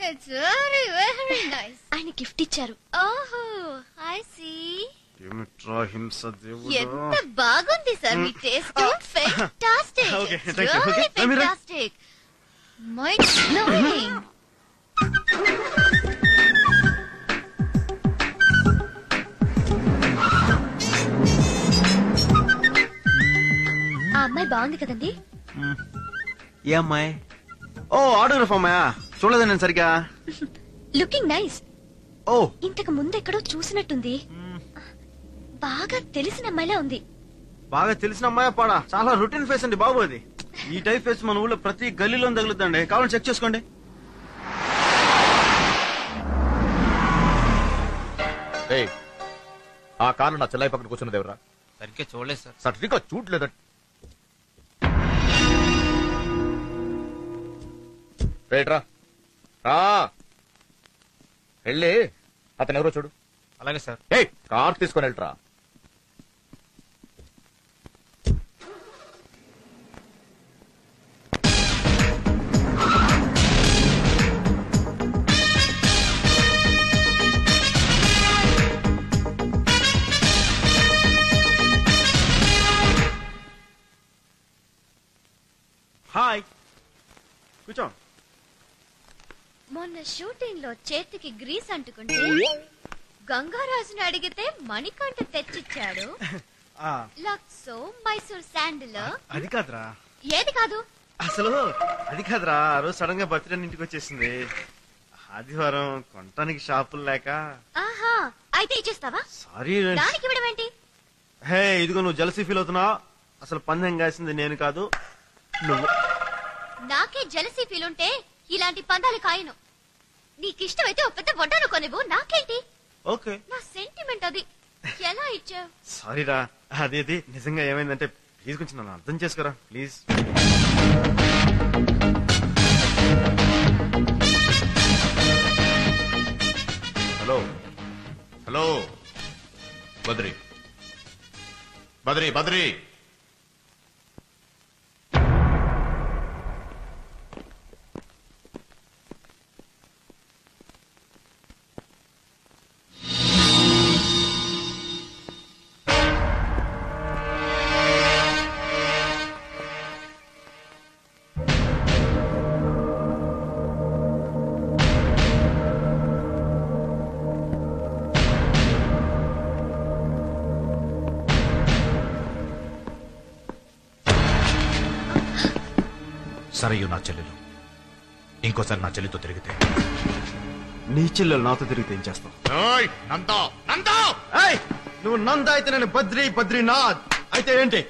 Speaker 4: It's very very nice. ఆయన గిఫ్ట్ ఇచ్చారు. ఓహో ఐ సీ.
Speaker 1: ఏమిట్రా హింస దేవుడా.
Speaker 4: ఎంత బాగుంది సార్ మీ taste. Fantastic.
Speaker 1: Okay thank you. Okay
Speaker 4: fantastic. Mind blowing. ఆ అమ్మాయి బాగుంది కదండి.
Speaker 1: ఏ అమ్మాయి? ఓ ఆటోగ్రాఫ్ అమ్మాయా? చూడలేదు నేను సరిగా.
Speaker 4: Looking nice.
Speaker 1: ఓ
Speaker 4: ఇంతకు ముందు ఎక్కడో చూసినట్టుంది. బాగా తెలిసిన అమ్మాయిలా ఉంది.
Speaker 1: బాగా తెలిసిన అమ్మాయి పాడా? చాలా రొటీన్ ఫేస్ అండి బాబు అది. ఈ టైప్ ఫేస్ మన ఊళ్ళో ప్రతి గల్లీలో తగులుతుందండి. కావాలని చెక్ చేసుకోండి.
Speaker 16: ఆ కార్లో నా చెల్లాయి పక్కన కూర్చున్నది ఎవరా?
Speaker 19: సరిగ్గా చూడలేదు సార్.
Speaker 16: సరిగ్గా చూడలేదట. రేట్రా వెళ్ళి అతను ఎవరో చూడు.
Speaker 1: అలాగే సార్.
Speaker 16: కార్ తీసుకొని వెళ్ళరా.
Speaker 1: హాయ్, కూర్చో.
Speaker 4: మొన్న షూటింగ్ లో చేతికి గ్రీస్ అంటుకుంటే గంగారాజుని అడిగితే మణికంఠ తెచ్చిచ్చాడు. లక్సో మైసూర్ శాండిల్.
Speaker 1: అది కాదురా.
Speaker 4: ఏది కాదు?
Speaker 1: అసలు అది కాదురా, ఆ రోజు సడన్ గా బర్త్డే ఇంటికి వచ్చేసింది. ఆదివారం కొనటానికి షాపులు లేక.
Speaker 4: ఆహా, అయితే ఇచ్చేస్తావా?
Speaker 1: సారీ.
Speaker 4: దానికి ఇవ్వడం ఏంటి?
Speaker 1: హే, ఇదిగో నువ్వు జలసీ ఫీల్ అవుతున్నావు. అసలు పందెం కాసింది నేను కాదు, నువ్వు.
Speaker 4: నాకే జలసీ ఫీల్ ఉంటే ఇలాంటి పందాలు కాయను. నీకిష్టమైతే ఒక పెద్ద వడ్డాను కొనివ్వు, నాకేంటి?
Speaker 1: ఓకే.
Speaker 4: నా సెంటిమెంట్ అది. ఎలా ఇచ్చావు?
Speaker 1: సారీరా, అది నిజంగా ఏమైందంటే ప్లీజ్ కొంచెం నన్ను అర్థం చేసుకోరా please.
Speaker 16: Hello hello Badri Badri Badri.
Speaker 12: Sarayu నా చెల్లెలు ఇంకోసారి నా చెల్లితో తిరిగితే
Speaker 1: నీ చెల్లెలు నాతో తిరిగితే ఏం చేస్తావు? నువ్వు నంద అయితే నేను బద్రీనాథ్ అయితే ఏంటి?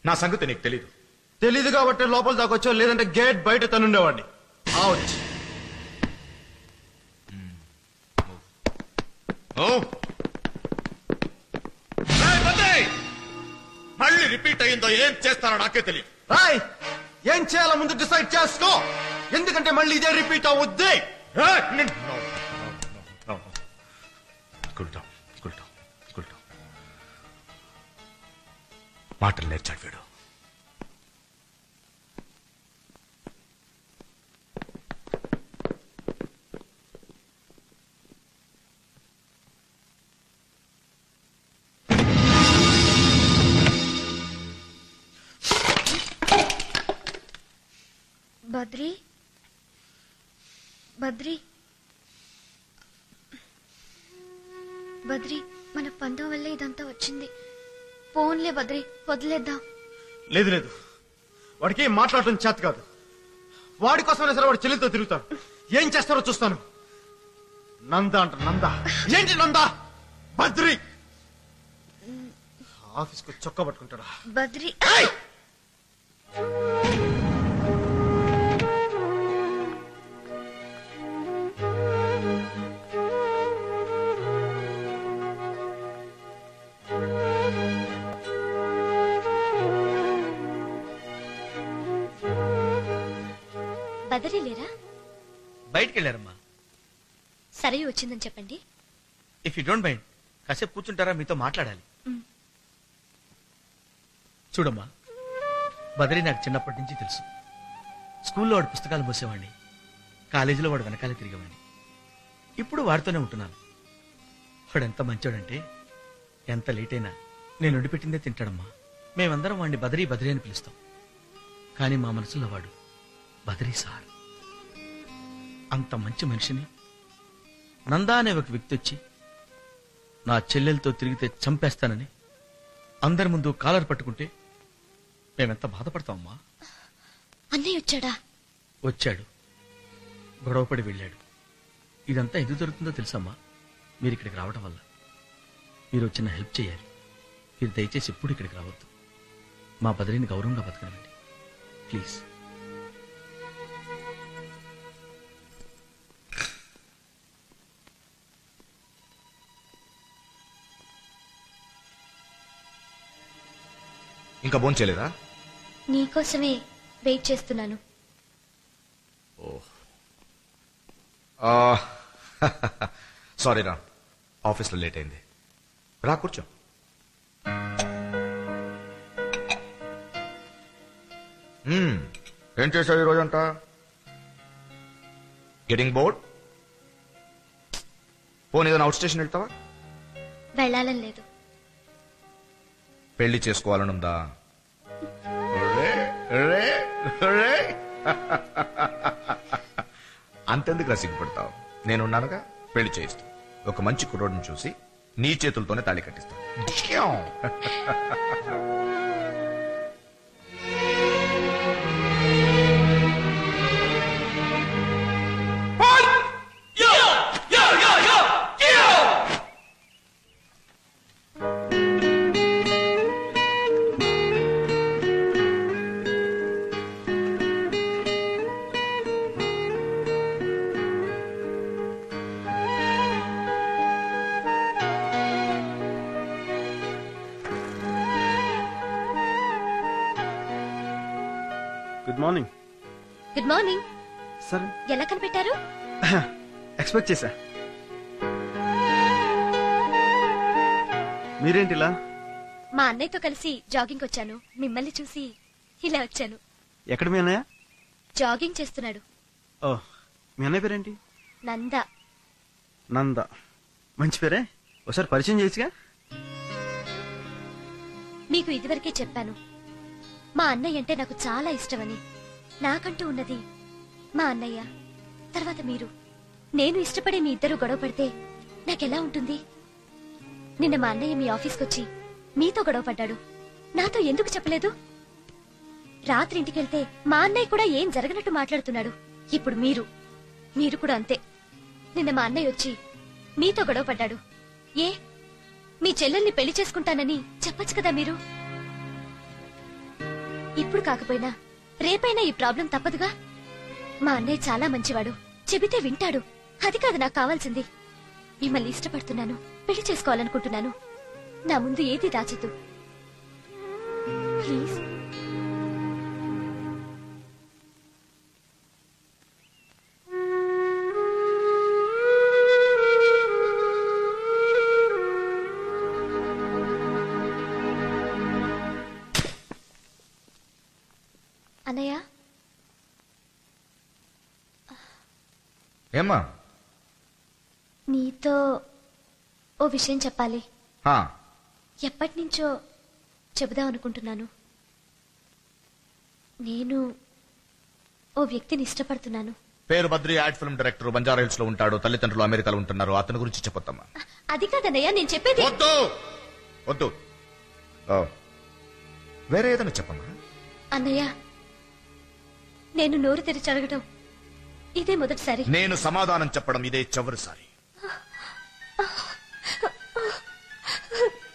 Speaker 12: నా సంగతి నీకు తెలీదు.
Speaker 1: తెలీదు కాబట్టి లోపల దాకొచ్చావు, లేదంటే గేట్ బయట తనుండేవాడిని.
Speaker 12: మళ్ళీ రిపీట్ అయ్యిందో ఏం చేస్తానో నాకే తెలియదు.
Speaker 1: ఏం చేయాలో ముందు డిసైడ్ చేసుకో, ఎందుకంటే మళ్ళీ ఇదే రిపీట్ అవుద్ది.
Speaker 12: మాటలు నేర్చాడు వీడు.
Speaker 4: బద్రి బద్రి బద్రి, మన పందం వల్ల ఇదంతా వచ్చింది. పోన్లే బద్రి, వదిలేద్దాం.
Speaker 1: లేదు, వాడికి మాట్లాడటం చేత కాదు. వాడి కోసమైనా సరే వాడి చెల్లితో తిరుగుతాను. ఏం చేస్తారో చూస్తాను. నంద అంట, నంద ఏంటి నంద? బద్రి ఆఫీస్ కు చొక్కా పట్టుకుంటాడా?
Speaker 4: బద్రి బదరి లేరా?
Speaker 2: బయటికి వెళ్ళారమ్మా.
Speaker 4: సరే వచ్చిందని చెప్పండి.
Speaker 2: ఇఫ్ యూ డోంట్ మైండ్ కాసేపు కూర్చుంటారా? మీతో మాట్లాడాలి. చూడమ్మా, బదరి నాకు చిన్నప్పటి నుంచి తెలుసు. స్కూల్లో వాడు పుస్తకాలు మోసేవాడిని, కాలేజీలో వాడు వెనకాలే తిరిగేవాడిని. ఇప్పుడు వాడితోనే ఉంటున్నాను. వాడు ఎంత మంచోడంటే ఎంత లేట్ అయినా నేను వండిపెట్టిందే తింటాడమ్మా. మేమందరం వాడిని బదరీ బదరీ అని పిలుస్తాం. కానీ మా మనసులో వాడు బదరీ సార్. అంత మంచి మనిషిని నందా అనే ఒక వ్యక్తి వచ్చి నా చెల్లెలతో తిరిగితే చంపేస్తానని అందరి ముందు కాలర్ పట్టుకుంటే మేమెంత బాధపడతామమ్మా.
Speaker 4: అన్నయ్య వచ్చాడా?
Speaker 2: వచ్చాడు, గొడవపడి వెళ్ళాడు. ఇదంతా ఎందుకు జరుగుతుందో తెలుసమ్మా? మీరు ఇక్కడికి రావడం వల్ల. మీరు వచ్చిన హెల్ప్ చేయాలి. మీరు దయచేసి ఎప్పుడు ఇక్కడికి రావద్దు. మా బదిలీని గౌరవంగా బతకనివ్వండి ప్లీజ్.
Speaker 16: ఇంకా భోజనం చేయలేదా?
Speaker 4: నీకోసమే వెయిట్ చేస్తున్నాను.
Speaker 16: సారీ రా, ఆఫీస్లో లేట్ అయింది. రా కూర్చో. ఏం చేశావు ఈ రోజంతా? Getting bored? పోనీ ఏదైనా అవుట్ స్టేషన్ వెళ్తావా?
Speaker 4: వెళ్ళాలని లేదు.
Speaker 16: పెళ్లి చేసుకోవాలనుందా? అంతెందుకు సిగ్గుపడతావు? నేనున్నానుగా, పెళ్లి చేయిస్తా. ఒక మంచి కుర్రోడిని చూసి నీ చేతులతోనే తాళి కట్టిస్తా.
Speaker 1: Good morning.
Speaker 4: Good morning.
Speaker 1: సరే,
Speaker 4: ఎలా కనిపెట్టారు?
Speaker 1: ఎక్స్పెక్ట్ చేశా. మీరేంటిలా?
Speaker 4: మా అన్నయ్యతో కలిసి జాగింగ్ వచ్చాను. మిమ్మల్ని చూసి ఇలా వచ్చాను.
Speaker 1: ఎక్కడ మీ అన్నయ్య?
Speaker 4: జాగింగ్ చేస్తున్నాడు.
Speaker 1: ఓ, మీ అన్నయ్య పేరేంటి?
Speaker 4: నంద.
Speaker 1: నంద, మంచి పేరే. ఒకసారి పరిచయం చేయొచ్చుగా.
Speaker 4: మీకు ఇదివరకే చెప్పాను, మా అన్నయ్య అంటే నాకు చాలా ఇష్టమని. నాకంటూ ఉన్నది మా అన్నయ్య, తర్వాత మీరు. నేను ఇష్టపడే మీ ఇద్దరు గొడవ పడితే నాకెలా ఉంటుంది? నిన్న మా అన్నయ్య మీ ఆఫీస్కొచ్చి మీతో గొడవ పడ్డాడు. నాతో ఎందుకు చెప్పలేదు? రాత్రి ఇంటికెళ్తే మా అన్నయ్య కూడా ఏం జరగనట్టు మాట్లాడుతున్నాడు. ఇప్పుడు మీరు కూడా అంతే. నిన్న మా అన్నయ్య వచ్చి మీతో గొడవ పడ్డాడు. ఏ, మీ చెల్లెల్ని పెళ్లి చేసుకుంటానని చెప్పొచ్చు కదా మీరు. ఇప్పుడు కాకపోయినా రేపైనా ఈ ప్రాబ్లం తప్పదుగా. మా అన్నయ్య చాలా మంచివాడు, చెబితే వింటాడు. అది కాదు నాకు కావాల్సింది. మిమ్మల్ని ఇష్టపడుతున్నాను, పెళ్లి చేసుకోవాలనుకుంటున్నాను. నా ముందు ఏది దాచదు ప్లీజ్. అన్నయ్య.
Speaker 16: ఏమ్మా?
Speaker 4: నీతో ఓ విషయం చెప్పాలి. ఎప్పటి నుంచో చెబుదాం అనుకుంటున్నాను. నేను ఓ వ్యక్తిని ఇష్టపడుతున్నాను.
Speaker 16: పేరు Badri, ad film director, Banjara hills లో ఉంటాడు. తల్లిదండ్రులు అమెరికాలో ఉంటున్నారు. అతని గురించి చెప్పొద్దమ్మా.
Speaker 4: అది కాదన్నయ్య, నేను చెప్పేది.
Speaker 16: వద్దు, వేరే ఏదైనా చెప్పమ్మా.
Speaker 4: అన్నయ్య, నేను నోరు తెరిచి అడగడం ఇదే మొదటిసారి.
Speaker 16: నేను సమాధానం చెప్పడం ఇదే చివరిసారి.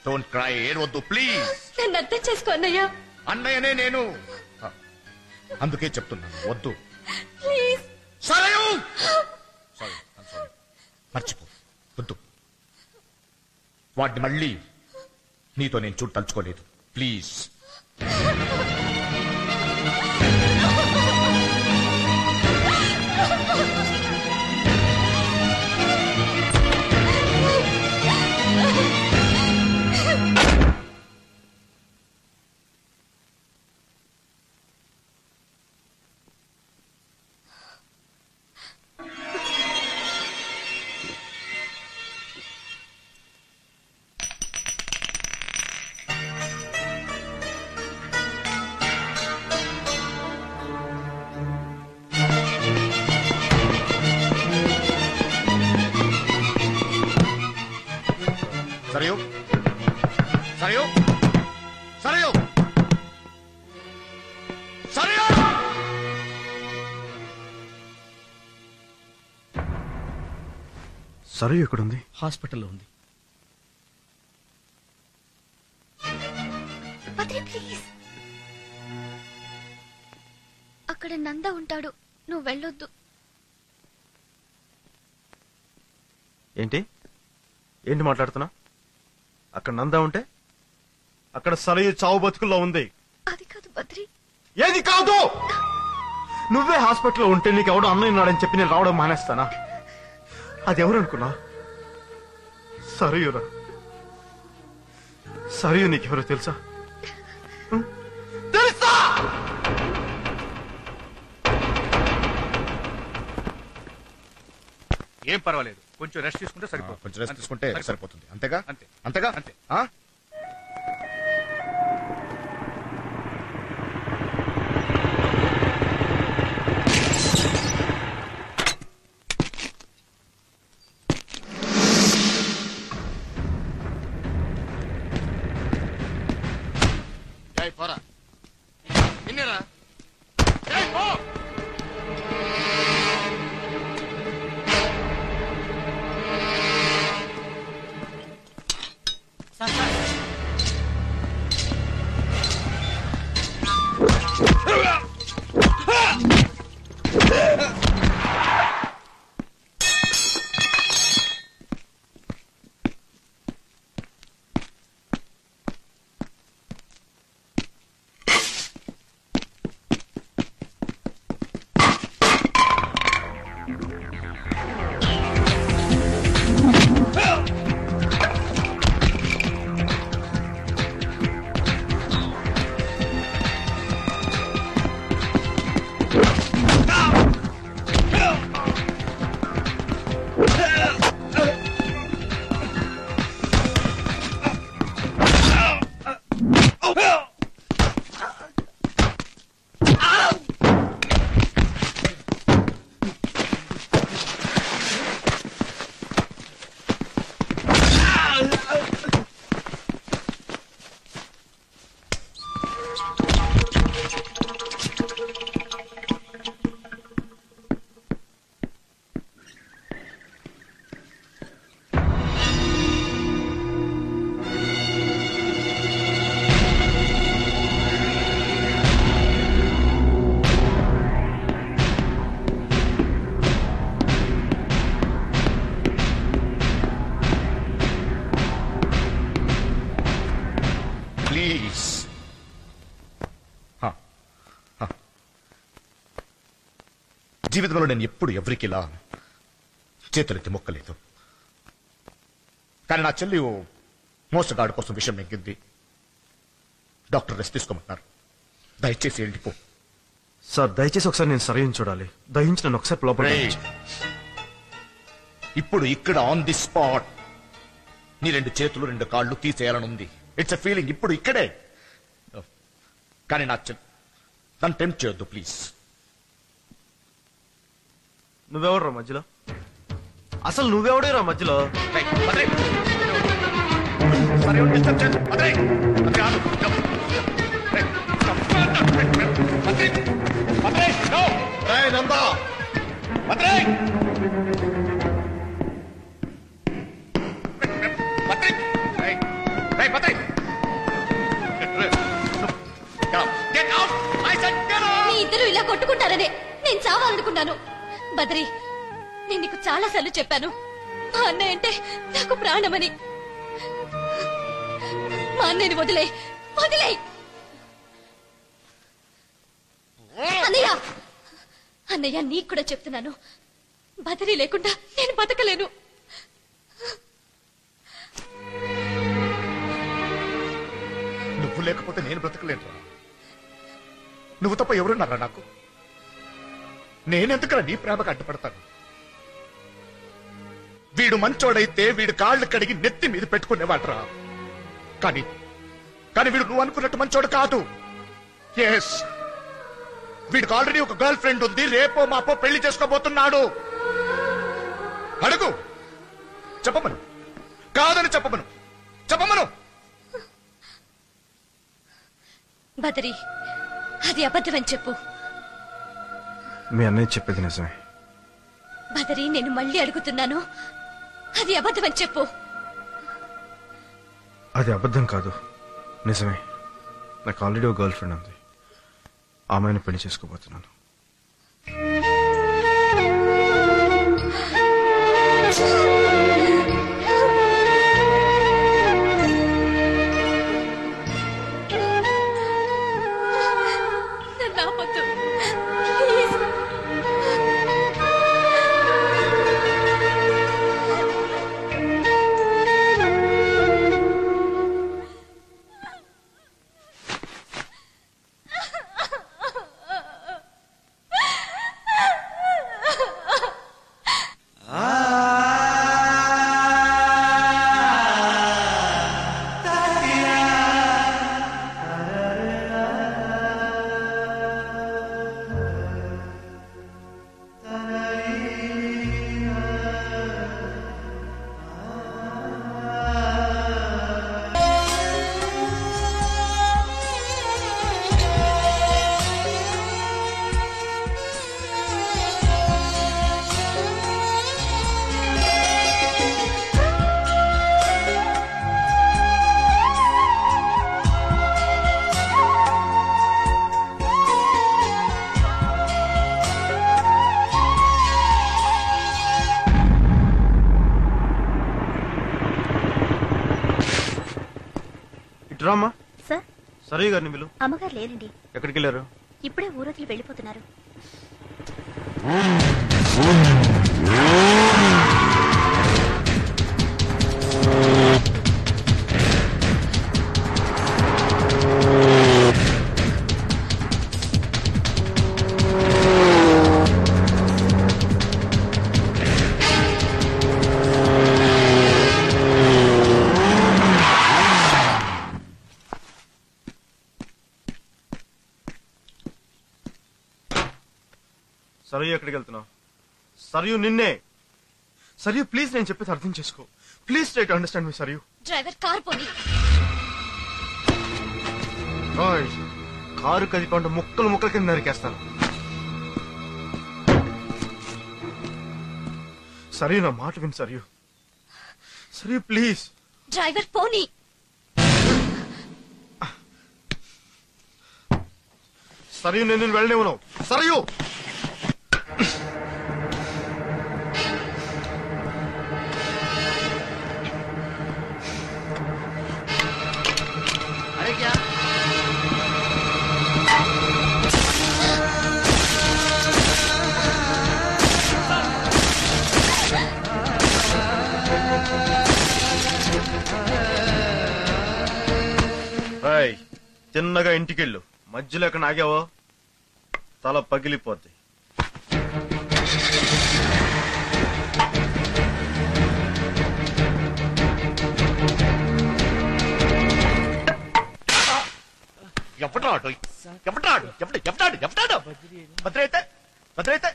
Speaker 16: డోంట్ క్రై, ఏడవద్దు ప్లీజ్.
Speaker 4: నన్ను అర్థం చేసుకో అన్నయ్య.
Speaker 16: అన్నయ్యనే నేను, అందుకే చెప్తున్నాను వద్దు
Speaker 4: ప్లీజ్.
Speaker 16: మర్చిపో, వద్దు. వాటిని మళ్ళీ నీతో నేను చూడు తలుచుకోలేదు. ప్లీజ్.
Speaker 1: సరే ఎక్కడుంది?
Speaker 2: హాస్పిటల్లో ఉంది.
Speaker 4: ప్లీజ్, అక్కడ నంద ఉంటాడు, నువ్వు వెళ్ళొద్దు.
Speaker 1: ఏంటి ఏంటి మాట్లాడుతున్నా? అక్కడ నందా ఉంటే అక్కడ సరయు చావు బతుకుల్లో ఉంది.
Speaker 4: అది కాదు బద్రి.
Speaker 1: ఏది కాదు? నువ్వే హాస్పిటల్లో ఉంటే నీకు ఎవడో అన్నయ్య ఉన్నాడని చెప్పి నేను రావడం మానేస్తానా? అది ఎవరు అనుకున్నా? సరయురా. సరయు నీకెవరో తెలుసా? తెలుసా?
Speaker 7: ఏం పర్వాలేదు, కొంచెం రెస్ట్ తీసుకుంటే సరిపోతుంది.
Speaker 16: కొంచెం రెస్ట్ తీసుకుంటే సరిపోతుంది. అంతేగా?
Speaker 7: అంతే
Speaker 16: అంతేగా?
Speaker 7: అంతే.
Speaker 11: పోరా నిన్నరా పో.
Speaker 16: జీవితంలో నేను ఎప్పుడు ఎవరికి ఇలా చేతులెత్తి మొక్కలేదు. కానీ నా చెల్లి మోసగాడు కోసం విషయం నెగ్గింది. డాక్టర్ రెస్ట్ తీసుకోమంటున్నారు. దయచేసి వెళ్ళిపో.
Speaker 1: సార్ దయచేసి ఒకసారి నేను సరైన చూడాలి. దయించి నన్ను ఒకసారి లోపల
Speaker 16: ఇప్పుడు ఇక్కడ ఆన్ ది స్పాట్ నీ 2 చేతులు 2 కాళ్ళు తీసేయాలనుంది. ఇట్స్ ఎ ఫీలింగ్ ఇప్పుడు ఇక్కడే. కానీ నా నన్ను టెంప్ట్ చేయొద్దు ప్లీజ్.
Speaker 1: నువ్వెవడరా మధ్యలో? అసలు నువ్వెవడేరా మధ్యలో?
Speaker 4: మీ ఇద్దరు ఇలా కొట్టుకుంటారనే నేను చావాలనుకున్నాను. బద్రి, నేను నీకు చాలా సార్లు చెప్పాను మా అన్నయ్య అంటే నాకు ప్రాణమని. మా అన్నయ్యని వదిలే వదిలే. అన్నయ్య అన్నయ్య నీకు కూడా చెప్తున్నాను, బద్రి లేకుండా నేను బతకలేను.
Speaker 16: నువ్వు లేకపోతే నేను బ్రతకలేను. నువ్వు తప్ప ఎవరున్నారా నాకు? నేనెందుకురా నీ ప్రేమకు అడ్డుపడతాను? వీడు మంచోడైతే వీడు కాళ్ళు కడిగి నెత్తి మీద పెట్టుకునేవాడ్రా. కానీ కానీ వీడు నువ్వు అనుకున్నట్టు మంచోడు కాదు. ఎస్, వీడికి ఆల్రెడీ ఒక గర్ల్ ఫ్రెండ్ ఉంది. రేపో మాపో పెళ్లి చేసుకోబోతున్నాడు. అడుగు, చెప్పమను. కాదని చెప్పమను, చెప్పమను.
Speaker 4: బద్రి, అది అబద్ధమని చెప్పు.
Speaker 1: మీ అన్నయ్య చెప్పేది నిజమే.
Speaker 4: బదరి, నేను మళ్ళీ అడుగుతున్నాను, అది అబద్ధమని చెప్పు.
Speaker 1: అది అబద్ధం కాదు, నిజమే. నాకు ఆల్రెడీ ఒక గర్ల్ ఫ్రెండ్ ఉంది. ఆమెను పెళ్లి చేసుకోబోతున్నాను. రామ్మా.
Speaker 14: సార్,
Speaker 1: సరయ్య గారిని పిలు.
Speaker 14: అమ్మగారు లేరండి.
Speaker 1: ఎక్కడికి వెళ్ళారు?
Speaker 14: ఇప్పుడే ఊరొదిలి వెళ్ళిపోతున్నారు.
Speaker 1: సరయు ఎక్కడికి వెళ్తున్నావు? సరయు నిన్నే. సరయు ప్లీజ్, నేను చెప్పేది అర్థం చేసుకో. Please try to understand me Sarayu.
Speaker 4: Driver car పోనీ.
Speaker 1: కారు కదిపంటే ముక్కలు ముక్కల కింద నరికేస్తాను. సరయు నా మాట విని సరయు. సరయు ప్లీజ్.
Speaker 4: డ్రైవర్ పోనీ.
Speaker 1: సరయు నేను వెళ్ళనివ్వను. సరయు తిన్నగా ఇంటికెళ్ళు. మధ్యలో ఎక్కడ ఆగావో తల పగిలిపోద్ది.
Speaker 16: ఎవడాడు ఎవడాడు ఎవడు ఎవడాడు ఎవడాడు భద్రైతే భద్రైతే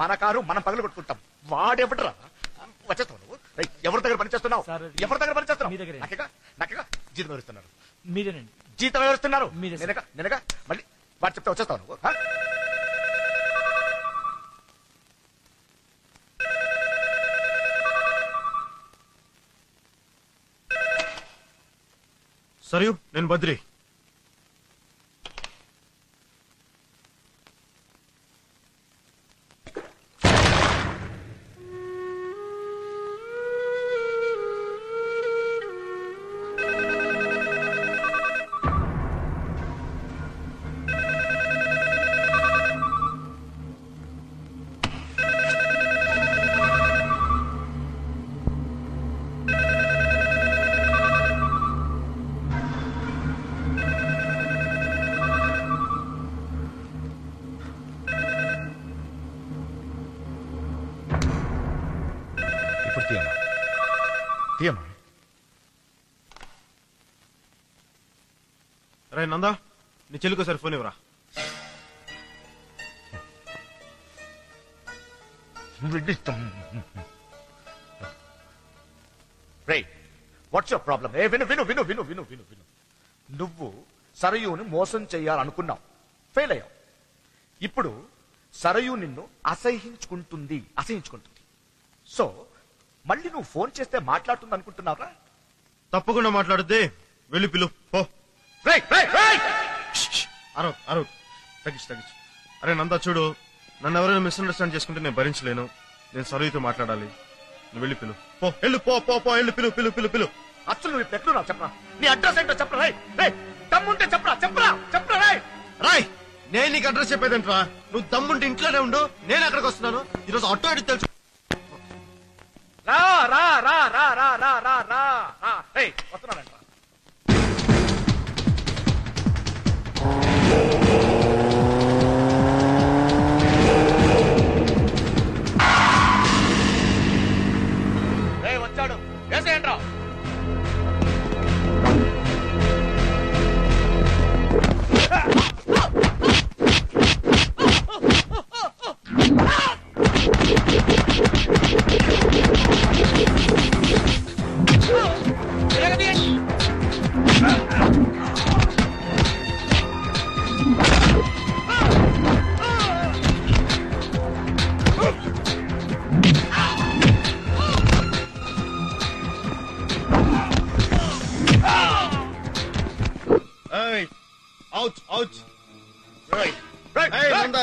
Speaker 16: మన కారు మనం పగలు కొట్టుకుంటాం. వాడెవడరా? వచ్చేస్తావు నువ్వు. ఎవరి దగ్గర పనిచేస్తున్నావు? ఎవరి దగ్గర పనిచేస్తున్నావు? నాకేగా జీతం ఎవరిస్తున్నారు?
Speaker 2: మీరేనండి.
Speaker 16: జీతం ఎవరిస్తున్నారు? నేనగా మళ్ళీ వాడు చెప్తే వచ్చేస్తావు నువ్వు.
Speaker 1: సరయు నేను బద్రి. రే నందా, నీ చెల్లికోసారి ఫోన్ ఇవ్వరా.
Speaker 16: What's your problem? విను విను విను విను విను విను విను నువ్వు సరయుని మోసం చేయాలనుకున్నావు, ఫెయిల్ అయ్యావు. ఇప్పుడు సరయు నిన్ను అసహించుకుంటుంది. సో మళ్ళీ నువ్వు ఫోన్ చేస్తే మాట్లాడుతుంది అనుకుంటున్నావా?
Speaker 1: తప్పకుండా మాట్లాడుద్ది. వెళ్ళి పిలు పో. అరవ్ తగ్గించు. అరే నందా చూడు, నన్ను ఎవరైనా మిస్అండర్స్టాండ్ చేసుకుంటే నేను భరించలేను. నేను సరయుతో మాట్లాడాలి. నువ్వు వెళ్ళి పిలు పో. వెళ్ళు పో వెళ్ళి పిలు.
Speaker 16: అసలు నువ్వు ఇప్పుడు ఎక్కడ చెప్పరా? నీ అడ్రస్ ఏంటో చెప్పరా? దమ్ముంటే చెప్పరా
Speaker 1: రాయ్. నేను నీకు అడ్రస్ చెప్పేదేంట్రా? నువ్వు దమ్ముంటే ఇంట్లోనే ఉండు, నేను అక్కడికి వస్తున్నాను. ఈరోజు ఆటో అడిగి తెలుసు.
Speaker 16: రా వస్తున్నానంట. వచ్చాడు వేసేయండ్రా.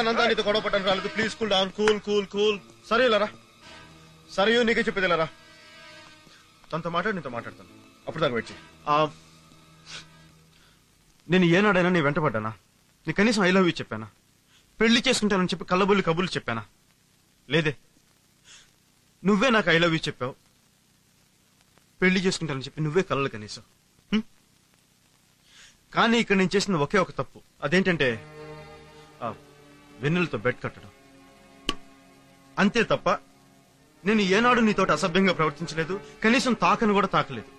Speaker 1: నందా నీతో గొడవ పట్టను రాలేదు. Please cool down. కూల్. సరేలరా, సరే నీకే చెప్పేదిలరా. తనతో నీతో మాట్లాడతాను. అప్పుడు దాకా వెయిట్ చేయి. నేను ఏనాడైనా నీ వెంట పడ్డానా? నీ కనీసం ఐ లవ్ యూ చెప్పానా? పెళ్లి చేసుకుంటానని చెప్పి కళ్ళబొల్లి కబుర్లు చెప్పానా? లేదే. నువ్వే నాకు ఐ లవ్ యూ చెప్పావు. పెళ్లి చేసుకుంటానని చెప్పి నువ్వే కలలు కనీసం. కానీ ఇక్కడ నేను చేసిన ఒకే ఒక తప్పు. అదేంటంటే వెన్నెలతో బెడ్ కట్టడం. అంతే తప్ప నేను ఏనాడు నీతోటి అసభ్యంగా ప్రవర్తించలేదు. కనీసం తాకను కూడా తాకలేదు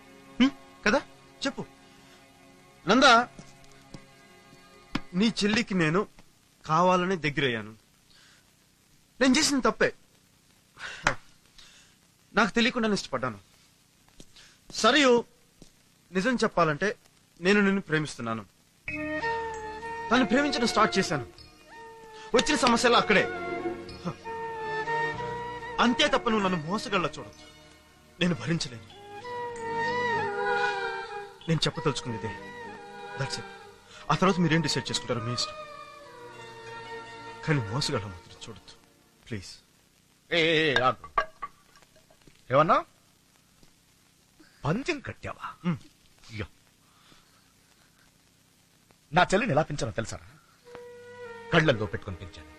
Speaker 1: కదా? చెప్పు నందా. నీ చెల్లికి నేను కావాలనే దగ్గరయ్యాను. నేను చేసిన తప్పే. నాకు తెలియకుండా ఇష్టపడ్డాను. సరియు నిజం చెప్పాలంటే నేను నిన్ను ప్రేమిస్తున్నాను. తను ప్రేమించడం స్టార్ట్ చేశాను. వచ్చిన సమస్యలు అక్కడే. అంతే తప్ప నువ్వు నన్ను మోసగల్లా చూడొచ్చు. నేను భరించలేను. నేను చెప్పదలుచుకుంది ఇదే. That's it. ఆ తర్వాత మీరేం డిసైడ్ చేసుకుంటారో మీ ఇష్టం. కానీ మోసగల మాత్రం చూడొద్దు ప్లీజ్.
Speaker 16: ఏమన్నా పందెం కట్టావా? నా చెల్లిని ఎలా పెంచానో తెలుసారా? కళ్ళల్లో పెట్టుకుని పెంచాను.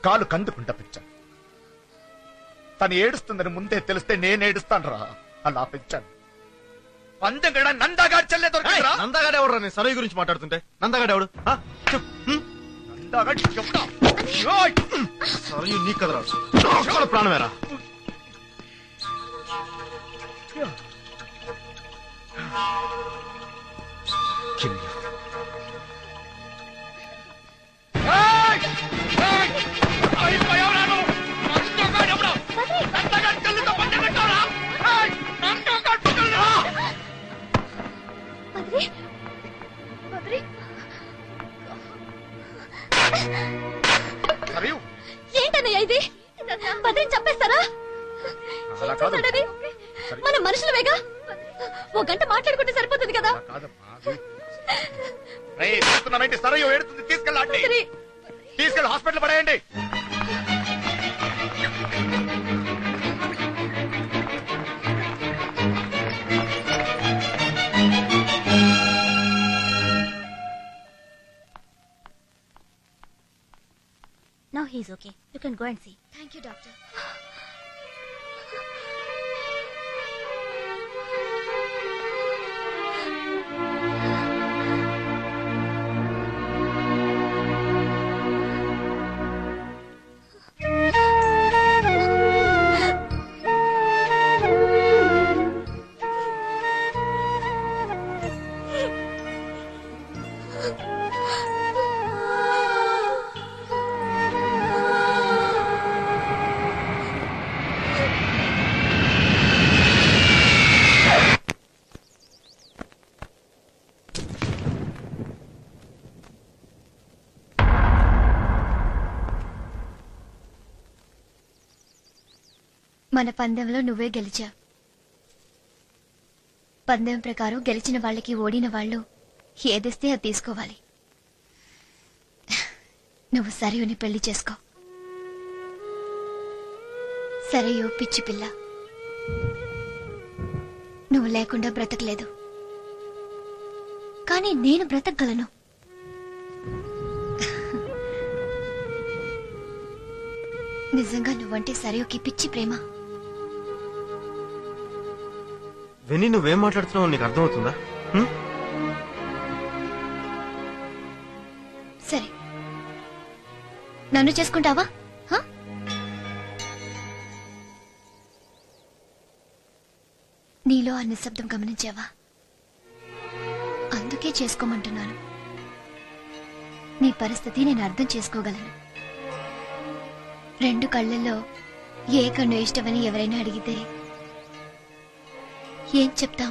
Speaker 16: కాలు కందుకుంటా పెంచాను. తను ఏడుస్తుందని ముందే తెలిస్తే నేను ఏడుస్తాను రా. అలా పెంచాను. పందెం కూడా నందాగాడి చెల్లె దొరికిందిరా.
Speaker 1: నందాగాడు ఎవడు? నేను సరయ్య గురించి మాట్లాడుతుంటే నందాగాడు ఎవడు?
Speaker 16: నందాగాడి చెప్తా.
Speaker 1: సరయ్య నీ కదరా, ప్రాణమేరా.
Speaker 4: ఏంటన్నయ్య ఇది? బద్రిని చంపేస్తారా? మన మనుషులవేగా. ఓ గంట మాట్లాడుకుంటే సరిపోతుంది కదా.
Speaker 16: సరే ఏడుతుంది, తీసుకెళ్ళి హాస్పిటల్ పడేయండి.
Speaker 14: Now he's okay. You can go and see.
Speaker 4: Thank you, doctor. మన పందెంలో నువ్వే గెలిచావు. పందెం ప్రకారం గెలిచిన వాళ్ళకి ఓడిన వాళ్ళు ఏదిస్తే అది తీసుకోవాలి. నువ్వు సరయుని పెళ్లి చేసుకో. సరయు పిచ్చి పిల్ల, నువ్వు లేకుండా బ్రతకలేదు. కానీ నేను బ్రతకగలను. నిజంగా నువ్వంటే సరయుకి పిచ్చి ప్రేమ.
Speaker 1: విని నువ్వేం మాట్లాడుతున్నావు నీకు అర్థమవుతుందా?
Speaker 4: సరే, నన్ను చేసుకుంటావా? నీలో ఆ నిశ్శబ్దం గమనించావా? అందుకే చేసుకోమంటున్నాను. నీ పరిస్థితి నేను అర్థం చేసుకోగలను. రెండు కళ్ళల్లో ఏ కన్ను ఇష్టమని ఎవరైనా అడిగితే ఏం చెప్తాం?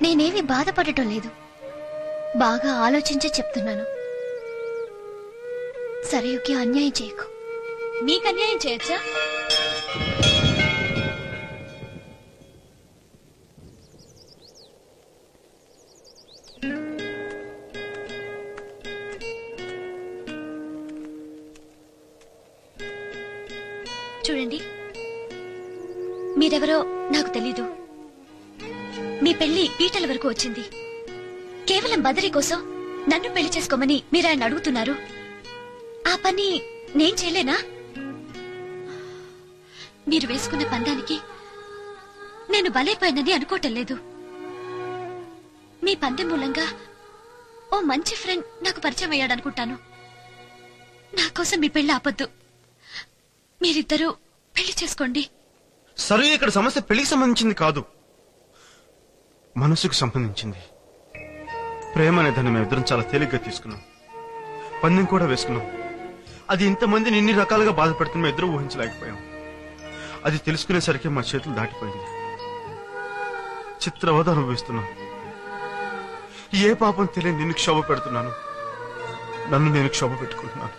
Speaker 4: నేనేమి బాధపడటం లేదు, బాగా ఆలోచించే చెప్తున్నాను. సరయుకి అన్యాయం చేయకు. నీకు అన్యాయం చేయొచ్చా? చూడండి, మీరెవరో నాకు తెలీదు. మీ పెళ్లి పీటల వరకు వచ్చింది. కేవలం బదరి కోసం నన్ను పెళ్లి చేసుకోమని మీరు ఆయన అడుగుతున్నారు. ఆ పని నేను చేయలేనా? మీరు వేసుకున్న పందానికి నేను బలైపోయానని అనుకోవటం లేదు. మీ పందెం మూలంగా ఓ మంచి ఫ్రెండ్ నాకు పరిచయం అయ్యాడనుకుంటాను. నా కోసం మీ పెళ్లి ఆపొద్దు. మీరిద్దరూ పెళ్లి చేసుకోండి.
Speaker 1: సరే, ఇక్కడ సమస్య పెళ్లికి సంబంధించింది కాదు, మనసుకు సంబంధించింది. ప్రేమ అనే దాన్ని మేమిద్దరం చాలా తేలిగ్గా తీసుకున్నాం. పందెం కూడా వేసుకున్నాం. అది ఇంతమందిని ఇన్ని రకాలుగా బాధపడుతున్న ఇద్దరు ఊహించలేకపోయాం. అది తెలుసుకునేసరికి మా చేతులు దాటిపోయింది. చిత్రవద అనుభవిస్తున్నాం. ఏ పాపం తెలియని నిన్ను క్షోభ పెడుతున్నాను, నన్ను నేను క్షోభ పెట్టుకుంటున్నాను.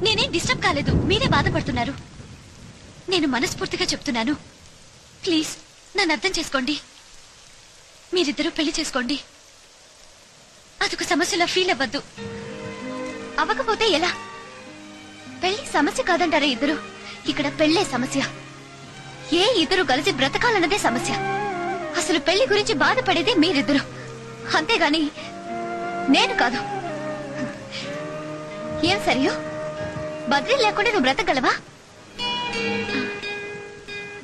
Speaker 4: నేనేం డిస్టర్బ్ కాలేదు, మీరే బాధపడుతున్నారు. నేను మనస్ఫూర్తిగా చెప్తున్నాను, ప్లీజ్ నన్ను అర్థం చేసుకోండి. మీరిద్దరూ పెళ్లి చేసుకోండి. అదొక సమస్యలా ఫీల్ అవ్వద్దు. అవ్వకపోతే ఎలా? పెళ్లి సమస్య కాదంటారా ఇద్దరు? ఇక్కడ పెళ్లే సమస్య. ఏ ఇద్దరు కలిసి బ్రతకాలన్నదే సమస్య. అసలు పెళ్లి గురించి బాధపడేదే మీరిద్దరు, అంతేగాని నేను కాదు. ఏం సరియో, బద్రీ లేకుండా నువ్వు బ్రతకగలవా?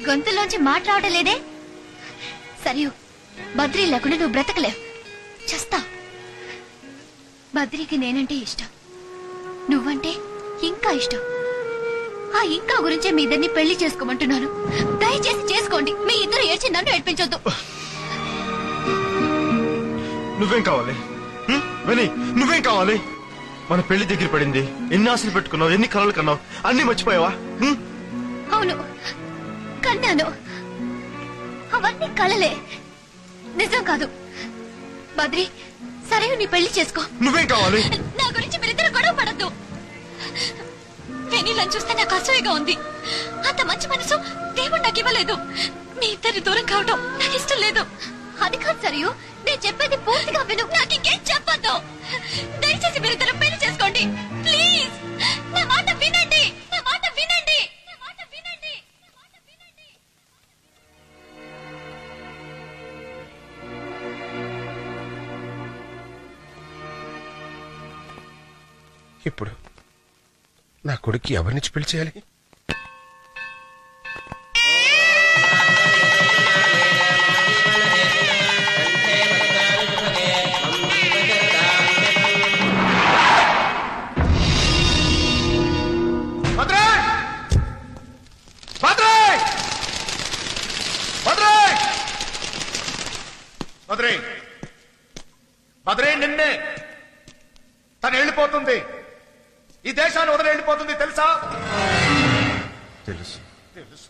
Speaker 4: గొంతులోంచి మాట్లాడటం లేదే. సరియు, బద్రీ లేకుండా నువ్వు బ్రతకలేవు, చస్తావు. బద్రీకి నేనంటే ఇష్టం, నువ్వంటే ఇంకా ఇష్టం. ఆ ఇంకా గురించే మీ ఇద్దరిని పెళ్లి చేసుకోమంటున్నాను. దయచేసి చేసుకోండి. మీ ఇద్దరు ఏడ్చి నన్ను ఏడ్పించొద్దు.
Speaker 1: నువ్వేం కావాలి విని? నువ్వేం కావాలి? మన పెళ్లి దగ్గర పడింది. ఎన్ని ఆశలు పెట్టుకున్నావు, ఎన్ని కలలు కన్నావు, అన్ని మర్చిపోయావా?
Speaker 4: అవును, కన్నాను. అవన్నీ కలలే, నిజం కాదు. బద్రి, సరే నీ పెళ్లి చేసుకో.
Speaker 1: నువ్వేం కావాలి?
Speaker 4: నా గురించి మీరిద్దరు గొడవ పడద్దు. వెనీలను చూస్తే నాకు అసూయగా ఉంది. అంత మంచి మనసు దేవుడు నాకు ఇవ్వలేదు. మీ ఇద్దరి దూరం కావడం నాకు ఇష్టం లేదు. అది కాదు సరియు, నేను చెప్పేది పూర్తిగా విను. నాకు ఇంకేం చెప్పొద్దు. దయచేసి మీరిద్దరు పెళ్లి చేసుకోండి ప్లీజ్. నా మాట వినండి, నా మాట వినండి, నా మాట వినండి, నా మాట వినండి.
Speaker 5: ఇప్పుడు నా కొడుక్కి ఎవరినిచ్చి పెళ్లి చేయాలి?
Speaker 16: బద్రే, నిన్నే తను వెళ్ళిపోతుంది. ఈ దేశాన్ని వదిలి వెళ్ళిపోతుంది, తెలుసా?
Speaker 1: తెలుసు.
Speaker 16: తెలుసు.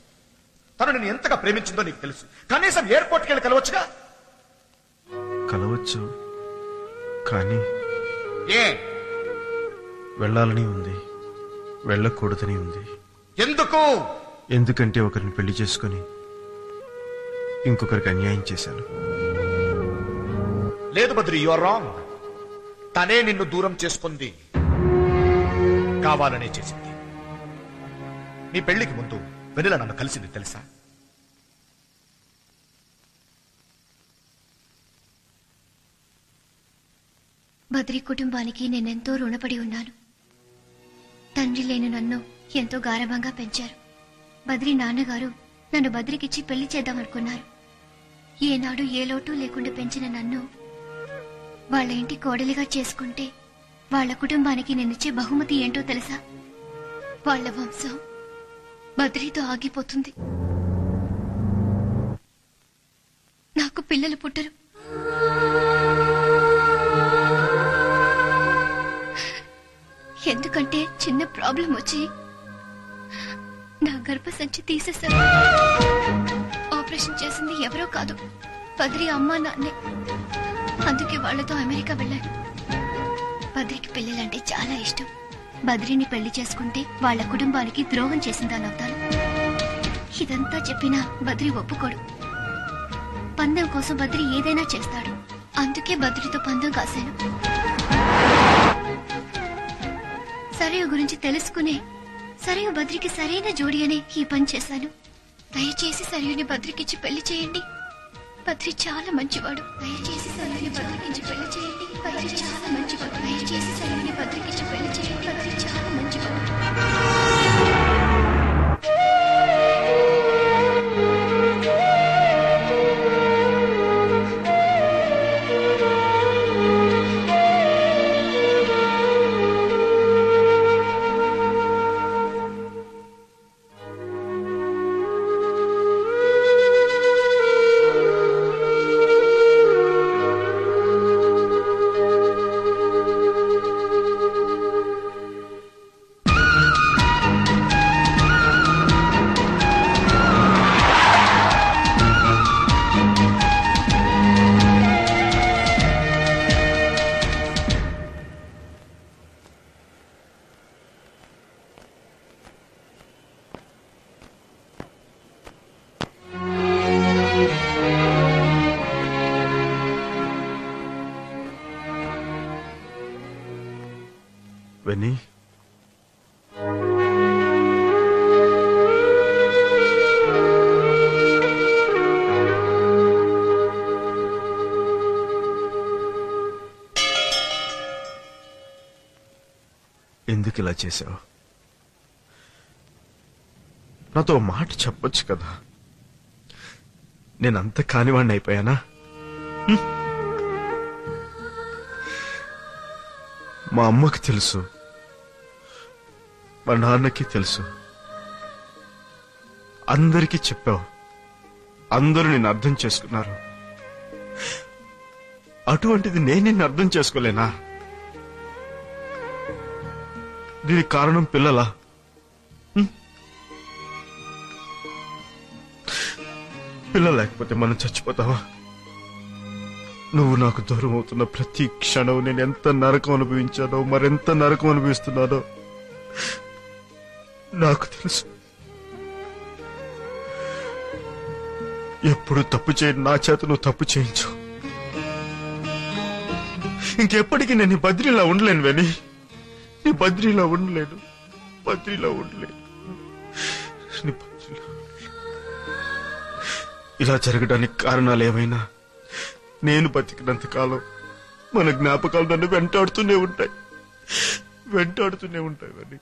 Speaker 16: తను నిన్ను ఎంతగా ప్రేమించిందో నీకు తెలుసు. కనీసం ఎయిర్పోర్ట్కి వెళ్ళి కలవచ్చుగా.
Speaker 1: కలవచ్చు, కానీ
Speaker 16: ఏ
Speaker 1: వెళ్ళాలని ఉంది. వెళ్ళకూడదని ఉంది.
Speaker 16: ఎందుకు?
Speaker 1: ఎందుకంటే ఒకరిని పెళ్లి చేసుకుని ఇంకొకరికి అన్యాయం చేశాను.
Speaker 16: లేదు బద్రి, యు ఆర్ రాంగ్. తనే నిన్ను దూరం చేసుకుంది, కావాలనే చేసింది. నీ పెళ్లికి ముందు వెన్నెల నన్ను కలిసింది తెలుసా?
Speaker 4: బద్రి కుటుంబానికి నేనెంతో రుణపడి ఉన్నాను. తండ్రి లేని నన్ను ఎంతో గారభంగా పెంచారు. బద్రి నాన్నగారు నన్ను బద్రికిచ్చి పెళ్లి చేద్దామనుకున్నారు. ఏనాడు ఏ లోటు లేకుండా పెంచిన నన్ను వాళ్ళ ఇంటి కోడలిగా చేసుకుంటే వాళ్ళ కుటుంబానికి నేనిచ్చే బహుమతి ఏంటో తెలుసా? వాళ్ళ వంశం బద్రితో ఆగిపోతుంది. నాకు పిల్లలు పుట్టరు. ఎందుకంటే చిన్న ప్రాబ్లం వచ్చి నా గర్భసంచి తీసేశారు. ఆపరేషన్ చేసింది ఎవరో కాదు, బద్రి అమ్మా నాన్నే. అందుకే వాళ్లతో అమెరికా వెళ్ళాడు. బద్రికి పెళ్లిలంటే చాలా ఇష్టం. బద్రిని పెళ్లి చేసుకుంటే వాళ్ళ కుటుంబానికి ద్రోహం చేసిందానవుతాను. ఇదంతా చెప్పినా బద్రి ఒప్పుకోడు. పందెం కోసం బద్రి ఏదైనా చేస్తాడు. అందుకే బద్రితో పందెం కాశాను. సరయు గురించి తెలుసుకునే సరయు బద్రికి సరైన జోడి అనే ఈ పని చేశాను. దయచేసి సరయుని బద్రికిచ్చి పెళ్లి చేయండి. బద్రి చాలా మంచివాడు. దయచేసి సరయుని బద్రికిచ్చి పెళ్లి చేయండి. బద్రి చాలా మంచివాడు. దయచేసి సరయుని బద్రికిచ్చి పెళ్లి చేయండి. బద్రి చాలా మంచివాడు.
Speaker 1: వెన్నీ, ఎందుకు ఇలా చేశావు? నాతో మాట చెప్పొచ్చు కదా. నేనంత కానివాణ్ణి అయిపోయానా? మా అమ్మకి తెలుసు, మా నాన్నకి తెలుసు. అందరికీ చెప్పావు. అందరూ నిన్ను అర్థం చేసుకున్నారు. అటువంటిది నేను నిన్ను అర్థం చేసుకోలేనా? దీనికి కారణం పిల్లలా? పిల్లలు లేకపోతే మనం చచ్చిపోతావా? నువ్వు నాకు దూరం అవుతున్న ప్రతి క్షణం నేను ఎంత నరకం అనుభవించానో, మరెంత నరకం అనుభవిస్తున్నానో నాకు తెలుసు. ఎప్పుడు తప్పు చేయని నా చేత నువ్వు తప్పు చేయించు. ఇంకెప్పటికీ నేను నీ బద్రీలా ఉండలేను వెని. నీ బద్రీలా ఉండలేను. బద్రీలా ఉండలేను. నీ బద్రీలా. ఇలా జరగడానికి కారణాలు ఏమైనా నేను బతికినంత కాలం మన జ్ఞాపకాలు నన్ను వెంటాడుతూనే ఉంటాయి. వెంటాడుతూనే ఉంటాయి వెని.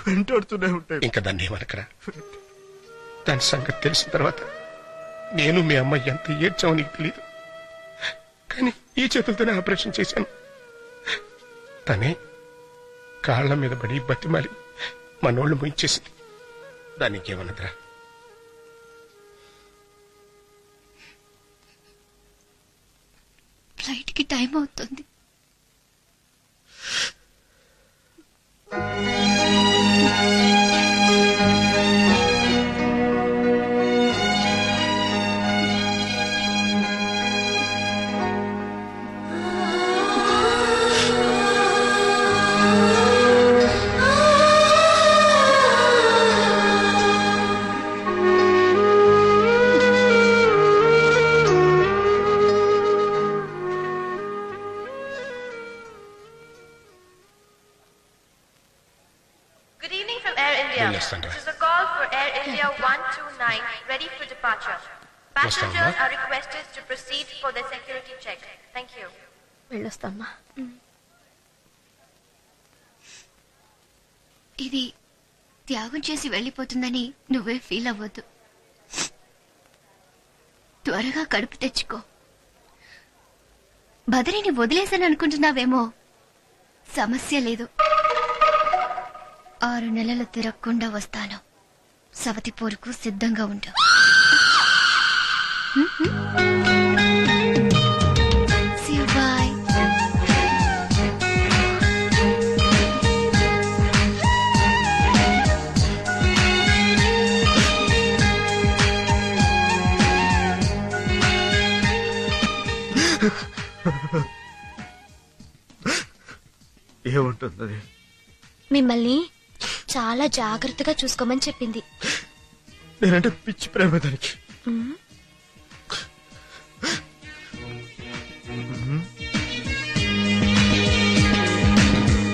Speaker 1: వెంటాడుతూనే ఉంటాయి.
Speaker 5: ఇంకా దాన్ని ఏమనకరా. దాని సంగతి తెలిసిన తర్వాత నేను మీ అమ్మ ఎంత ఏడ్చామో నీకు తెలియదు. కానీ ఈ చేతులతోనే ఆపరేషన్ చేశాను. తనే కాళ్ల మీద పడి బతిమాలి మనోళ్ళు ముయించేసింది. దానికి ఏమన్నదిరా?
Speaker 4: ఫ్లైట్ కి టైం అవుతుంది.
Speaker 5: వస్తాను
Speaker 18: This is a call for Air India 129 ready for departure. Passengers are requested to proceed for their security check. Thank you.
Speaker 13: వెళ్ళొస్తామ్మా.
Speaker 4: ఇది త్యాగం చేసి వెళ్ళిపోతుందని నువ్వే ఫీల్ అవ్వద్దు. త్వరగా కడుపు తెచ్చుకో. బదరిని వదిలేసాను అనుకుంటున్నావేమో, సమస్య లేదు. 6 నెలలు తిరగకుండా వస్తాను. సవతి పోరుకు సిద్ధంగా ఉండు. See you, bye.
Speaker 1: ఏముంటుంది అది?
Speaker 14: మిమ్మల్ని చాలా జాగ్రత్తగా చూసుకోమని చెప్పింది.
Speaker 1: నేనంటే పిచ్చి ప్రేమ దానికి.
Speaker 14: మ్మ్.